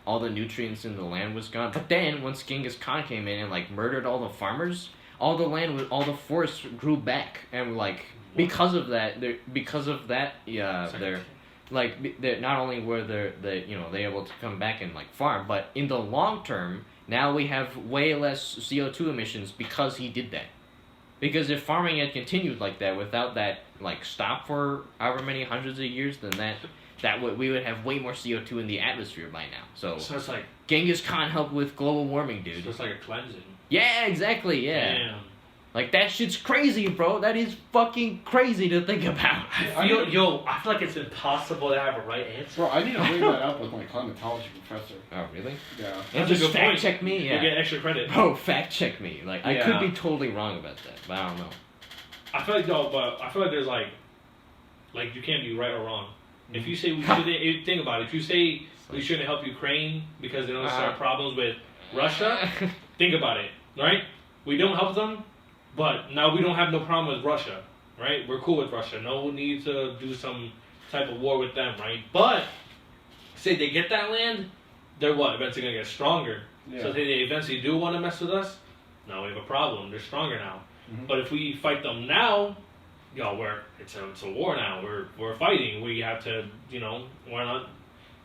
all the nutrients in the land was gone. But then once Genghis Khan came in and like murdered all the farmers, all the land was all the forests grew back, and like because of that, they're like they're not only were they able to come back and like farm, but in the long term now we have way less CO2 emissions because he did that. Because if farming had continued like that without that like stop for however many hundreds of years, then we would have way more CO2 in the atmosphere by now. So it's like Genghis Khan helped with global warming, dude. it's like a cleansing. Yeah, exactly. Yeah. Damn. Like that shit's crazy, bro. That is fucking crazy to think about. I feel like it's impossible to have a right answer. Bro, I need to bring that up with my climatology professor. Oh, really? Yeah. And That's a just good fact point. check me, You yeah. get extra credit. Bro, fact check me. Like I could Yeah. be totally wrong about that, but I don't know. I feel like there's like you can't be right or wrong. If you say we shouldn't, think about it. If you say we shouldn't help Ukraine because they don't start problems with Russia, think about it, right? We don't help them, but now we don't have no problem with Russia, right? We're cool with Russia. No need to do some type of war with them, right? But say they get that land, they're what? Eventually gonna get stronger. Yeah. So say they eventually do want to mess with us, now we have a problem. They're stronger now. Mhm. But if we fight them now, it's a war now. We're fighting. We have to, why not?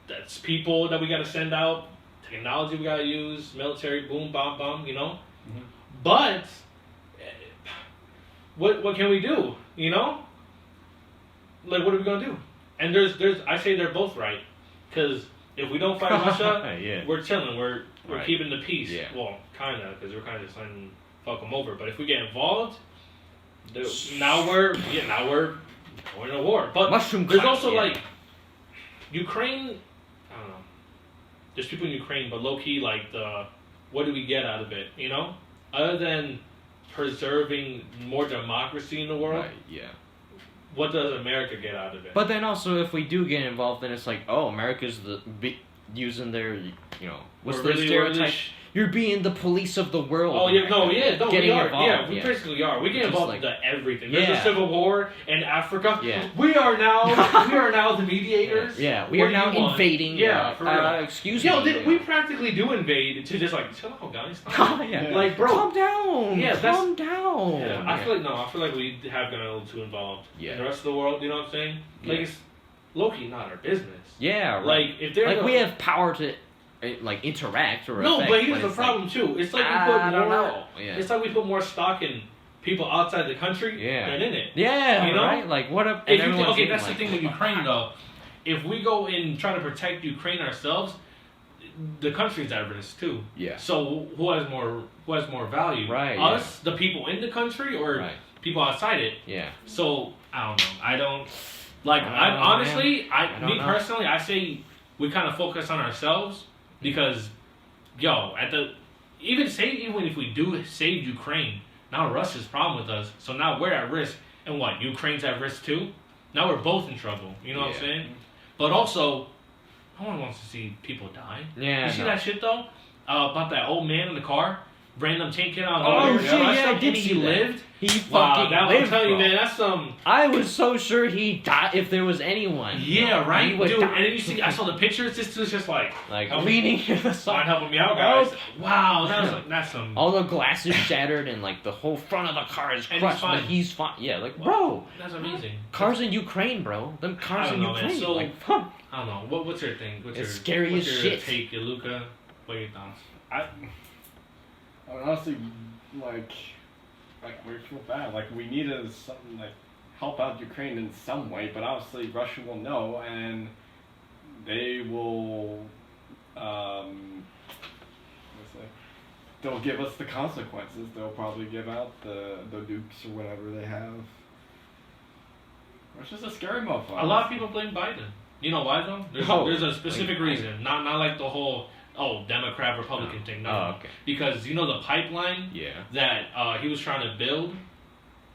That's people that we got to send out. Technology we got to use. Military, boom, bomb, bomb. Mhm. But what can we do? Like what are we gonna do? And there's I say they're both right, because if we don't fight Russia, Yeah. we're chilling. We're Right. keeping the peace. Yeah. Well, kind of, because we're kind of just letting fuck them over. But if we get involved, now we're going to war. But Mushroom there's cloud, also yeah. like Ukraine. I don't know. There's people in Ukraine, but low key, like what do we get out of it? Other than preserving more democracy in the world, Right, yeah. what does America get out of it? But then also, if we do get involved, then it's like, oh, America's using their, what's We're the really stereotype? You're being the police of the world. Oh yeah, no, Getting we are. involved, Yeah, we yeah. basically are. We get Just involved like- into everything. There's Yeah. a civil war in Africa. Yeah. We are now the mediators. Yeah, we What are do now you want? invading. Yeah, for real. Excuse Yo, me. we practically do invade to just like chill out, guys. Oh, yeah. Like, bro. Calm down. Yeah, calm down. Yeah, I feel like we have gotten a little too involved. Yeah. In the rest of the world, you know what I'm saying? Like Yeah. it's low-key not our business. Yeah, right. Like, if they're like the- we have power to like interact or No, affect, but here's the it's problem too. It's like we I put don't more. know. Yeah. It's like we put more stock in people outside the country Yeah. than in it. Yeah, You know? right. Like what if? If you everyone's okay, eating, that's like, the thing with Ukraine though. If we go and try to protect Ukraine ourselves, the country's at risk too. Yeah. So who has more value? Right, Us, the people in the country, or Right. people outside it? Yeah. So I don't know. I don't like. I don't I know, honestly, I don't me know. personally, I say we kind of focus on ourselves because, yo, even if we do save Ukraine, now Russia's problem with us. So now we're at risk, and what? Ukraine's at risk too. Now we're both in trouble. You know what I'm Yeah. saying? But also, no one wants to see people die. Yeah. You see no. that shit though? About that old man in the car, random taking out. Oh, shit! shit, yeah, I did and see he that. lived. He Wow, fucking that lived, I'm telling you, bro. man, that's some. I was so sure he died if there was anyone. Yeah, He right, would dude. die. And then you see, I saw the pictures. This dude's just like help me- leaning to the Not side. helping me out, guys. Wow, that's some. All the glasses shattered and like the whole front of the car is And he's crushed, fine. but he's fine. Yeah, like bro, That's amazing. cars in Ukraine, bro. Them cars I in don't know, man. Ukraine. So- like fuck. I don't know. What's your thing? What's It's your scary what's as your shit. take, Luca? What are your thoughts? I would honestly like we feel bad. Like we need to something like help out Ukraine in some way, but obviously Russia will know and they will they'll give us the consequences. They'll probably give out the nukes or whatever they have. Russia's a scary motherfucker. A lot of people blame Biden. You know why though? There's a specific reason. Not like the whole Democrat Republican thing. No. Oh, okay. Because you know the pipeline Yeah. that he was trying to build,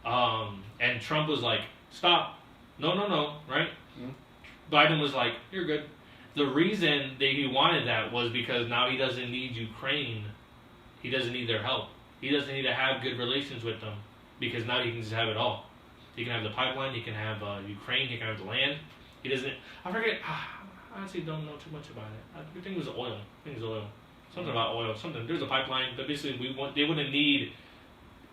and Trump was like, "Stop! No!" Right? Mhm. Biden was like, "You're good." The reason that he wanted that was because now he doesn't need Ukraine. He doesn't need their help. He doesn't need to have good relations with them because now he can just have it all. He can have the pipeline. He can have Ukraine. He can have the land. He doesn't. I forget. I honestly don't know too much about it. I think it was oil. I think it was oil. Something about oil. Something. There's a pipeline, but basically they wouldn't need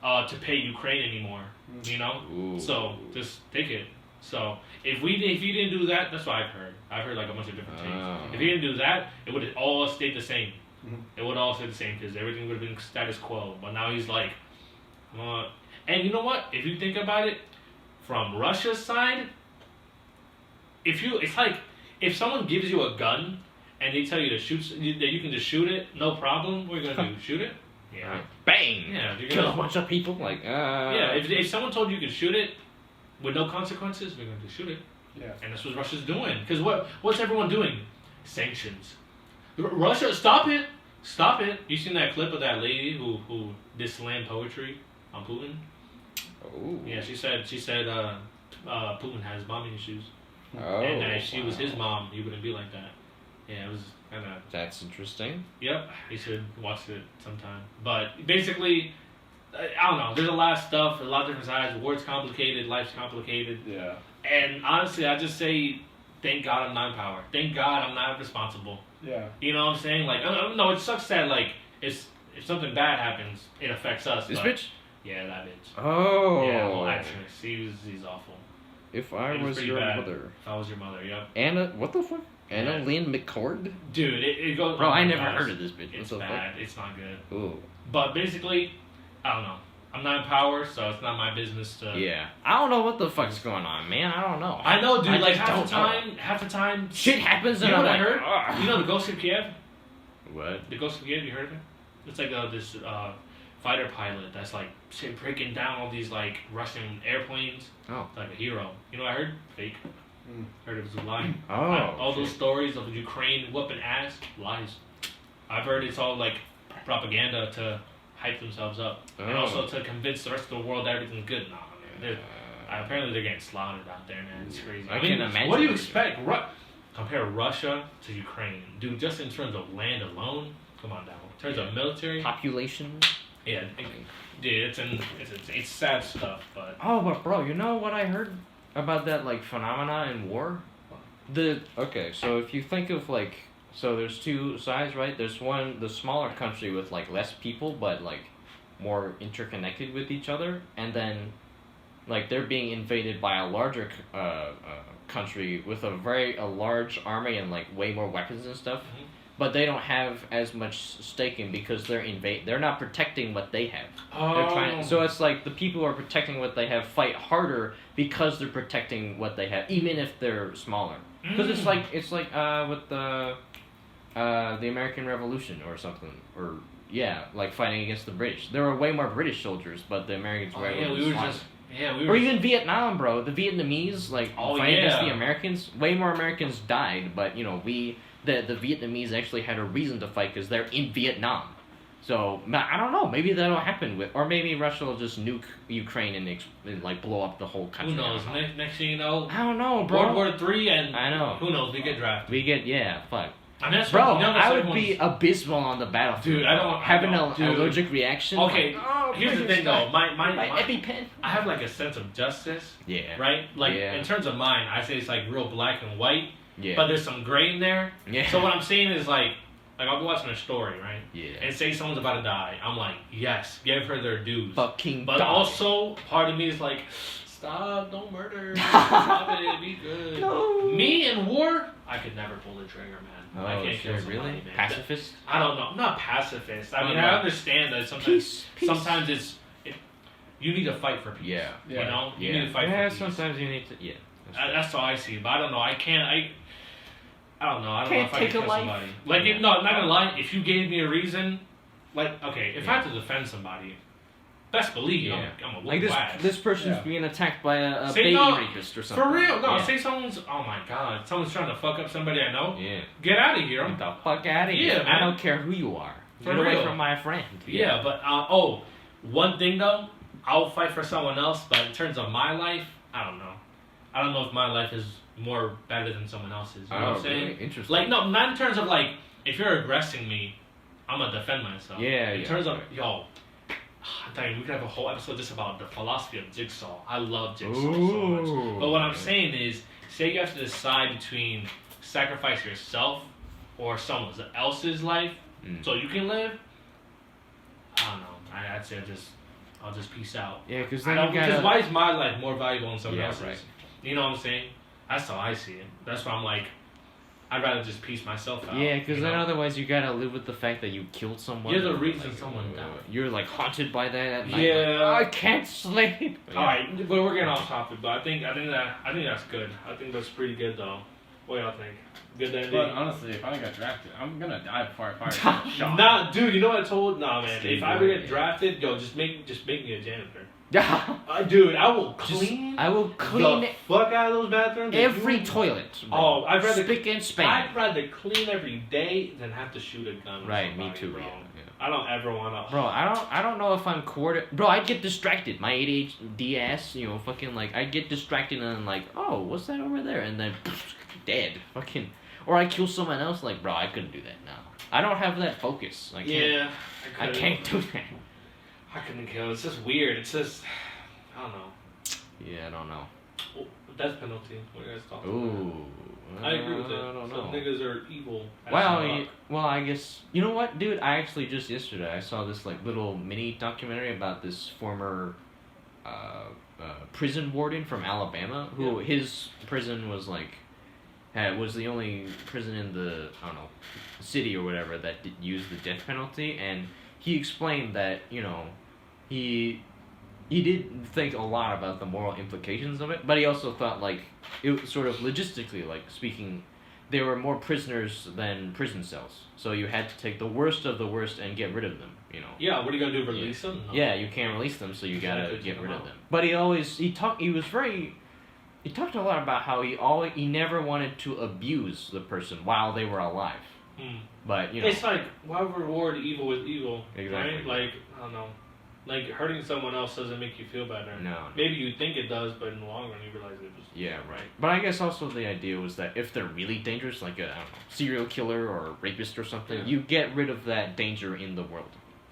to pay Ukraine anymore. You know. Ooh. So just take it. So if you didn't do that, that's what I've heard. I've heard like a bunch of different things. Oh. If you didn't do that, it would have all stayed the same. Mhm. It would all stay the same because everything would have been status quo. But now he's like, and you know what? If you think about it, from Russia's side, it's like if someone gives you a gun and they tell you to shoot that you can just shoot it, no problem. What are you gonna do? Shoot it? Yeah. Bang. Yeah. You're Kill a gonna, bunch of people. Like yeah. If someone told you could shoot it with no consequences, we're going to shoot it. Yeah. And that's what Russia's doing. Because what's everyone doing? Sanctions. Russia, stop it! Stop it! You seen that clip of that lady who did slam poetry on Putin? Oh. Yeah, she said Putin has mommy issues. Oh. And if she was his mom, he wouldn't be like that. Yeah, it was kind of... That's interesting. Yep, you should watch it sometime. But basically, I don't know. There's a lot of stuff, a lot of different sides. War's complicated, life's complicated. Yeah. And honestly, I just say, thank God I'm not in power. Thank God I'm not responsible. Yeah. You know what I'm saying? Like, no, it sucks that like if something bad happens, it affects us. This but- bitch. Yeah, that bitch. Oh. Yeah, well, actress. He's awful. If I It was was pretty your bad. mother. If I was your mother, yep. Anna, what the fuck? Anna Yeah. Lynn McCord? Dude, it goes. Bro, oh I my never gosh. heard of this bitch. It's What the bad. It's not good. fuck? Ooh. But basically, I don't know. I'm not in power, so it's not my business to. Yeah. I don't know what the fuck's going on, man. I don't know. I know, dude. I like just half don't know. the time, Shit happens You and know I'm what I like, heard? "Ugh." You know the Ghost of Kiev? What? The Ghost of Kiev. You heard of it? It's like this fighter pilot that's like breaking down all these like Russian airplanes. Oh. It's like a hero. You know what I heard? Fake. Mm. Heard it was a lie. Oh. All those stories of Ukraine whooping ass, lies. I've heard it's all like propaganda to hype themselves up, and Oh. also to convince the rest of the world that everything's good. Nah, man. Apparently they're getting slaughtered out there, man. It's crazy. I can imagine. What do you expect? Compare Russia to Ukraine, dude. Just in terms of land alone, come on down. In terms of military, Population. yeah, dude, it's sad stuff, but Oh, but bro, you know what I heard about that like phenomena in war? Okay, so if you think of like, so there's two sides, right? There's one, the smaller country with like less people, but like more interconnected with each other, and then like they're being invaded by a larger country with a large army and like way more weapons and stuff. Mhm. But they don't have as much stake in because they're not protecting what they have. Oh. So it's like the people who are protecting what they have fight harder because they're protecting what they have, even if they're smaller. Because it's like with the American Revolution or something, or like fighting against the British. There were way more British soldiers, but the Americans were able to slaughter them. Or even Vietnam, bro. The Vietnamese fighting against the Americans. Way more Americans died, but the Vietnamese actually had a reason to fight because they're in Vietnam. So I don't know. Maybe that'll happen or maybe Russia will just nuke Ukraine and like blow up the whole country. Who knows? Next thing you know, I don't know, bro. World War III, and I know. Who knows? We get drafted. Fuck. And that's Bro, what, I would be abysmal on the battlefield. Dude, I don't having know, an dude. allergic reaction. Okay, like, here's the thing though. My EpiPen. I have like a sense of justice. Yeah. Right? Like Yeah. in terms of mine, I say it's like real black and white. Yeah. But there's some gray in there. Yeah. So what I'm saying is like I'll be watching a story, right? Yeah. And say someone's about to die. I'm like, yes, give her their dues. Fucking But die. also, part of me is like, stop, don't murder. Stop it, be good. No. Me in war, I could never pull the trigger, man. I Oh can't kill shit! somebody, Really? man. Pacifist? I don't know. I'm not pacifist. I Oh, mean, no. I understand that sometimes. Peace. Sometimes you need to fight for peace. Yeah. You know, you need to fight Yeah. for peace. Sometimes you need to. Yeah. That's how I see it. But I don't know. I can't. I don't know. I don't Can't know if I take can a kill life. somebody. Like, Yeah. no, I'm not gonna lie. If you gave me a reason, like, okay, if I Yeah. have to defend somebody, best believe Yeah. I'm a Like this person's Yeah. being attacked by a Say baby no, rapist or something. for real. No, Yeah. say someone's. Oh my god, someone's trying to fuck up somebody I know. Yeah. Get out of here. Get the fuck out of here. Yeah, man. I don't care who you are. For Get away real. from my friend. Yeah, but one thing though, I'll fight for someone else. But in terms of my life, I don't know. I don't know if my life is more better than someone else's. You know what I'm saying? Really? Interesting. Like, no, not in terms of like, if you're aggressing me, I'm gonna defend myself. Yeah, In yeah, terms of, right. I'm telling you, we could have a whole episode just about the philosophy of Jigsaw. I love Jigsaw so Ooh. much. But what I'm saying is, say you have to decide between sacrifice yourself or someone else's life so you can live. I don't know. I'd say I'll just peace out. Yeah, because I then don't, you because gotta. why is my life more valuable than someone Yeah, else's? right. You know what I'm saying? That's how I see it. That's why I'm like, I'd rather just piece myself out. Yeah, because you then know? otherwise you gotta live with the fact that you killed someone. You're the and, reason like, someone died. You're like haunted by that at night. Yeah. Like, I can't sleep. All right, but we're getting off topic. But I think that's good. I think that's pretty good though. What y'all think? Good ending. But honestly, if I get drafted, I'm gonna die before I fire a shot. Nah, dude, you know what I told? Nah, man. Stay If I ever boring, get yeah. drafted, yo, just make me a janitor. Yeah. Dude, I will clean. I will clean the fuck out of those bathrooms. every You- toilet. Bro. Oh, I'd rather spick and span. I'd rather clean every day than have to shoot a gun. with Right, me somebody, too. Bro. Yeah. I don't ever want to. Bro, I don't know if I'm Bro, I'd get distracted. My ADHD ass, fucking like I'd get distracted and like, oh, what's that over there? And then dead, fucking. Or I kill someone else. Like, bro, I couldn't do that now. I don't have that focus. I can't, Yeah, I can't do that. I couldn't kill. It's just weird. It's just, I don't know. Yeah, I don't know. Oh, death penalty. What do you guys talk about? Ooh. I agree with it. I don't Some know. niggas are evil. as Well, fuck. I guess you know what, dude. I actually just yesterday I saw this like little mini documentary about this former prison warden from Alabama who his prison was like was the only prison in the city or whatever that used the death penalty, and he explained that he did think a lot about the moral implications of it, but he also thought like it was sort of logistically like speaking. There were more prisoners than prison cells, so you had to take the worst of the worst and get rid of them. Yeah, what are you gonna do? Release them? No. Yeah, you can't release them, so you gotta Exactly, get take rid them of out. them. But he talked a lot about how he never wanted to abuse the person while they were alive. Hmm. But It's like, why reward evil with evil? Exactly. Right? Like, I don't know. Like, hurting someone else doesn't make you feel better. No. Maybe you think it does, but in the long run, you realize it was. Yeah, right. But I guess also the idea was that if they're really dangerous, like a serial killer or a rapist or something, Yeah. you get rid of that danger in the world.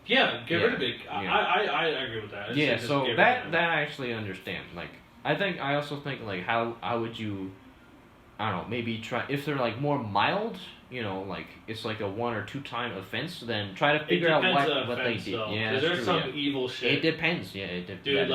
Yeah, get rid of it. Yeah. I agree with that. It's Yeah, just so get rid that of it. I actually understand. Like, I also think like how would you, I don't know, maybe try if they're like more mild like it's like a 1 or 2 time offense, then try to It figure out depends what on what they offense, did. though, Yeah, 'cause that's there's true, some yeah. evil shit. It depends. Yeah, it depends. Dude,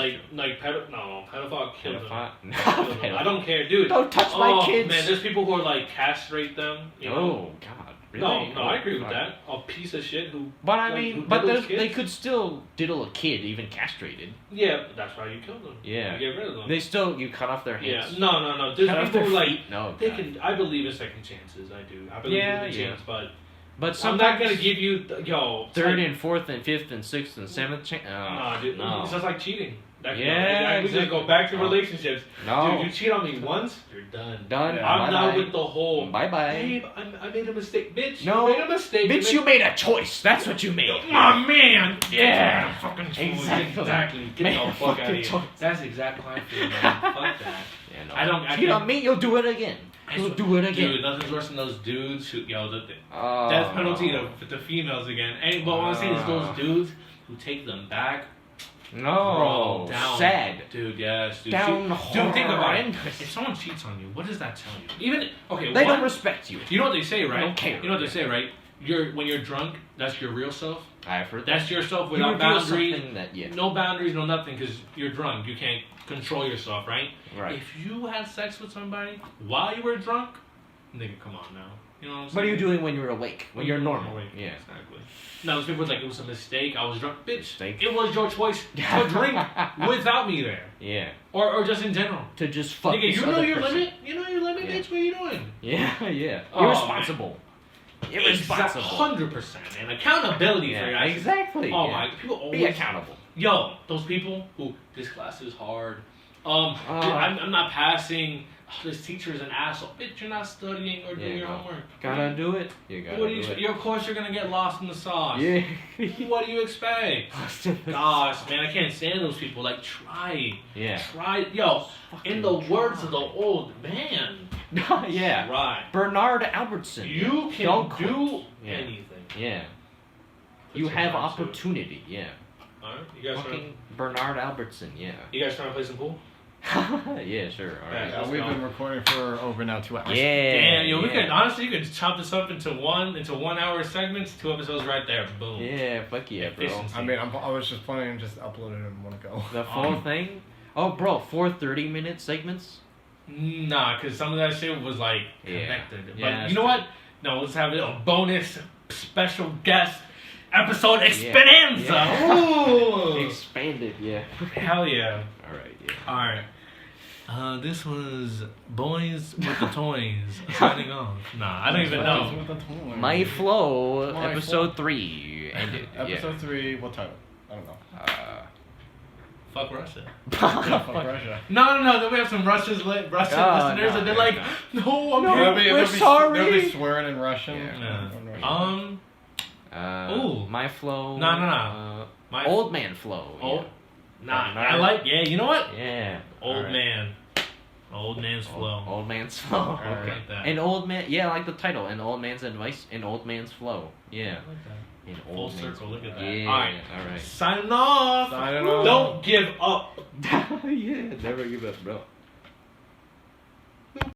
pedophile killed them. Pedophile. I don't care, dude. Don't touch my Oh, kids. man, there's people who are like castrate them. You know? Oh God. Really? No, I Oh, agree with fuck. that. A piece of shit who. But I like, mean, who but diddles they kids. could still diddle a kid, even castrated. Yeah, that's why you kill them. Yeah. You get rid of them. They still you cut off their Yeah, hands. no. There's Cut off people their who like feet. No, they God. can. I believe in second chances. I do. I believe Yeah, in the yeah. chance, but But I'm sometimes not gonna give you third like, and fourth and fifth and sixth and seventh chance. Nah, dude, no. it's just like cheating. Yeah, we just exactly. go back to No. relationships. No. Dude, you cheat on me once, you're done. Done. Yeah. I'm now Bye-bye. with the whole. Bye-bye. Babe, I made a mistake, bitch. No. you made a mistake. Bitch, you made a choice. That's what you made. Oh man! Yeah. fucking Exactly. Get Make the a fuck out of fucking here. choice. That's exactly how I feel, man. Fuck that. Yeah, no. I don't. I Cheat can't- on me, you'll do it again. You'll do it again. Dude, nothing's worse than those dudes who the Oh. death penalty to females again. And but what I'm saying is those dudes who take them back. No. Bro, down. Sad. Dude, yes, dude. Down Dude, think about it. horrendous. If someone cheats on you, what does that tell you? Even okay, They one, don't respect you. you know what they say, right? don't care. You know what they say, right? When you're drunk, that's your real self. I've heard that. That's yourself You without reveal boundaries. something that, yeah. No boundaries, no nothing, because you're drunk. You can't control yourself, right? Right. If you had sex with somebody while you were drunk, nigga, come on now. You know what I'm saying? What are you doing when you're awake? When you're normal? Awake. Yeah. Exactly. No, those people like it was a mistake. I was drunk, bitch. Mistake. It was your choice to drink without me there, Yeah. or just in general. To just fuck Nigga, this you know other your person. limit. You know your limit, Yeah. bitch. What are you doing? Yeah, yeah. Oh, Irresponsible. Irresponsible. 100%. And accountability for your Yeah, actions. exactly. Oh yeah. my, people always Be accountable. Yo, those people who this class is hard. I'm not passing. Oh, this teacher is an asshole. Bitch, you're not studying or doing Yeah, your no. homework. Gotta do it. You gotta What do do you? it. Of course, you're gonna get lost in the sauce. Yeah. What do you expect? Gosh, man, I can't stand those people. Like, try. Yeah. Try. Yo, in the words of the old man, yeah. try. Bernard Albertson. You can Don't quit. do Yeah. anything. Yeah. Put You your have mind to it. opportunity. Yeah. Alright, you guys trying? Fucking Bernard Albertson. Yeah. You guys trying to play some pool? Yeah, sure. All right. Yeah. Yeah, we've been recording for over now 2 hours. Yeah. Damn, yo, we yeah. could honestly, you could chop this up into 1 hour segments, 2 episodes right there. Boom. Yeah, fuck yeah, bro. Efficiency. I mean, I was just planning to just upload it in one go. The full thing? Oh, bro, 4 30-minute segments? Nah, because some of that shit was like Yeah. connected. Yeah, But that's you know what? No, let's have a bonus special guest episode expenanza. Yeah. Ooh. Expanded, yeah. Hell yeah. All right, yeah. Alright. This was Boys with the Toys signing off. Nah, I don't even know. My Flow, My episode 3 ended. Episode 3, what title? I don't know. Yeah. Fuck Russia. Yeah, fuck Russia. No. Then we have some Russian Oh, listeners, no, and they're no, like, no, I'm No. here. We're sorry. They'll be swearing in Russian. Yeah. Ooh. My Flow. No. My Old Man Flow. Old. Nah, Bernard. I like. Yeah, you know what? Yeah. Old Alright. man. Old man's flow. Old Man's Flow. I Okay. like that. An old man, yeah, I like the title. An old man's advice, an old man's flow. Yeah. I like that. An Full old man's circle. Look at that. Yeah. Alright. All right. Signing off. Signing off. Don't give up. Yeah. Never give up, bro.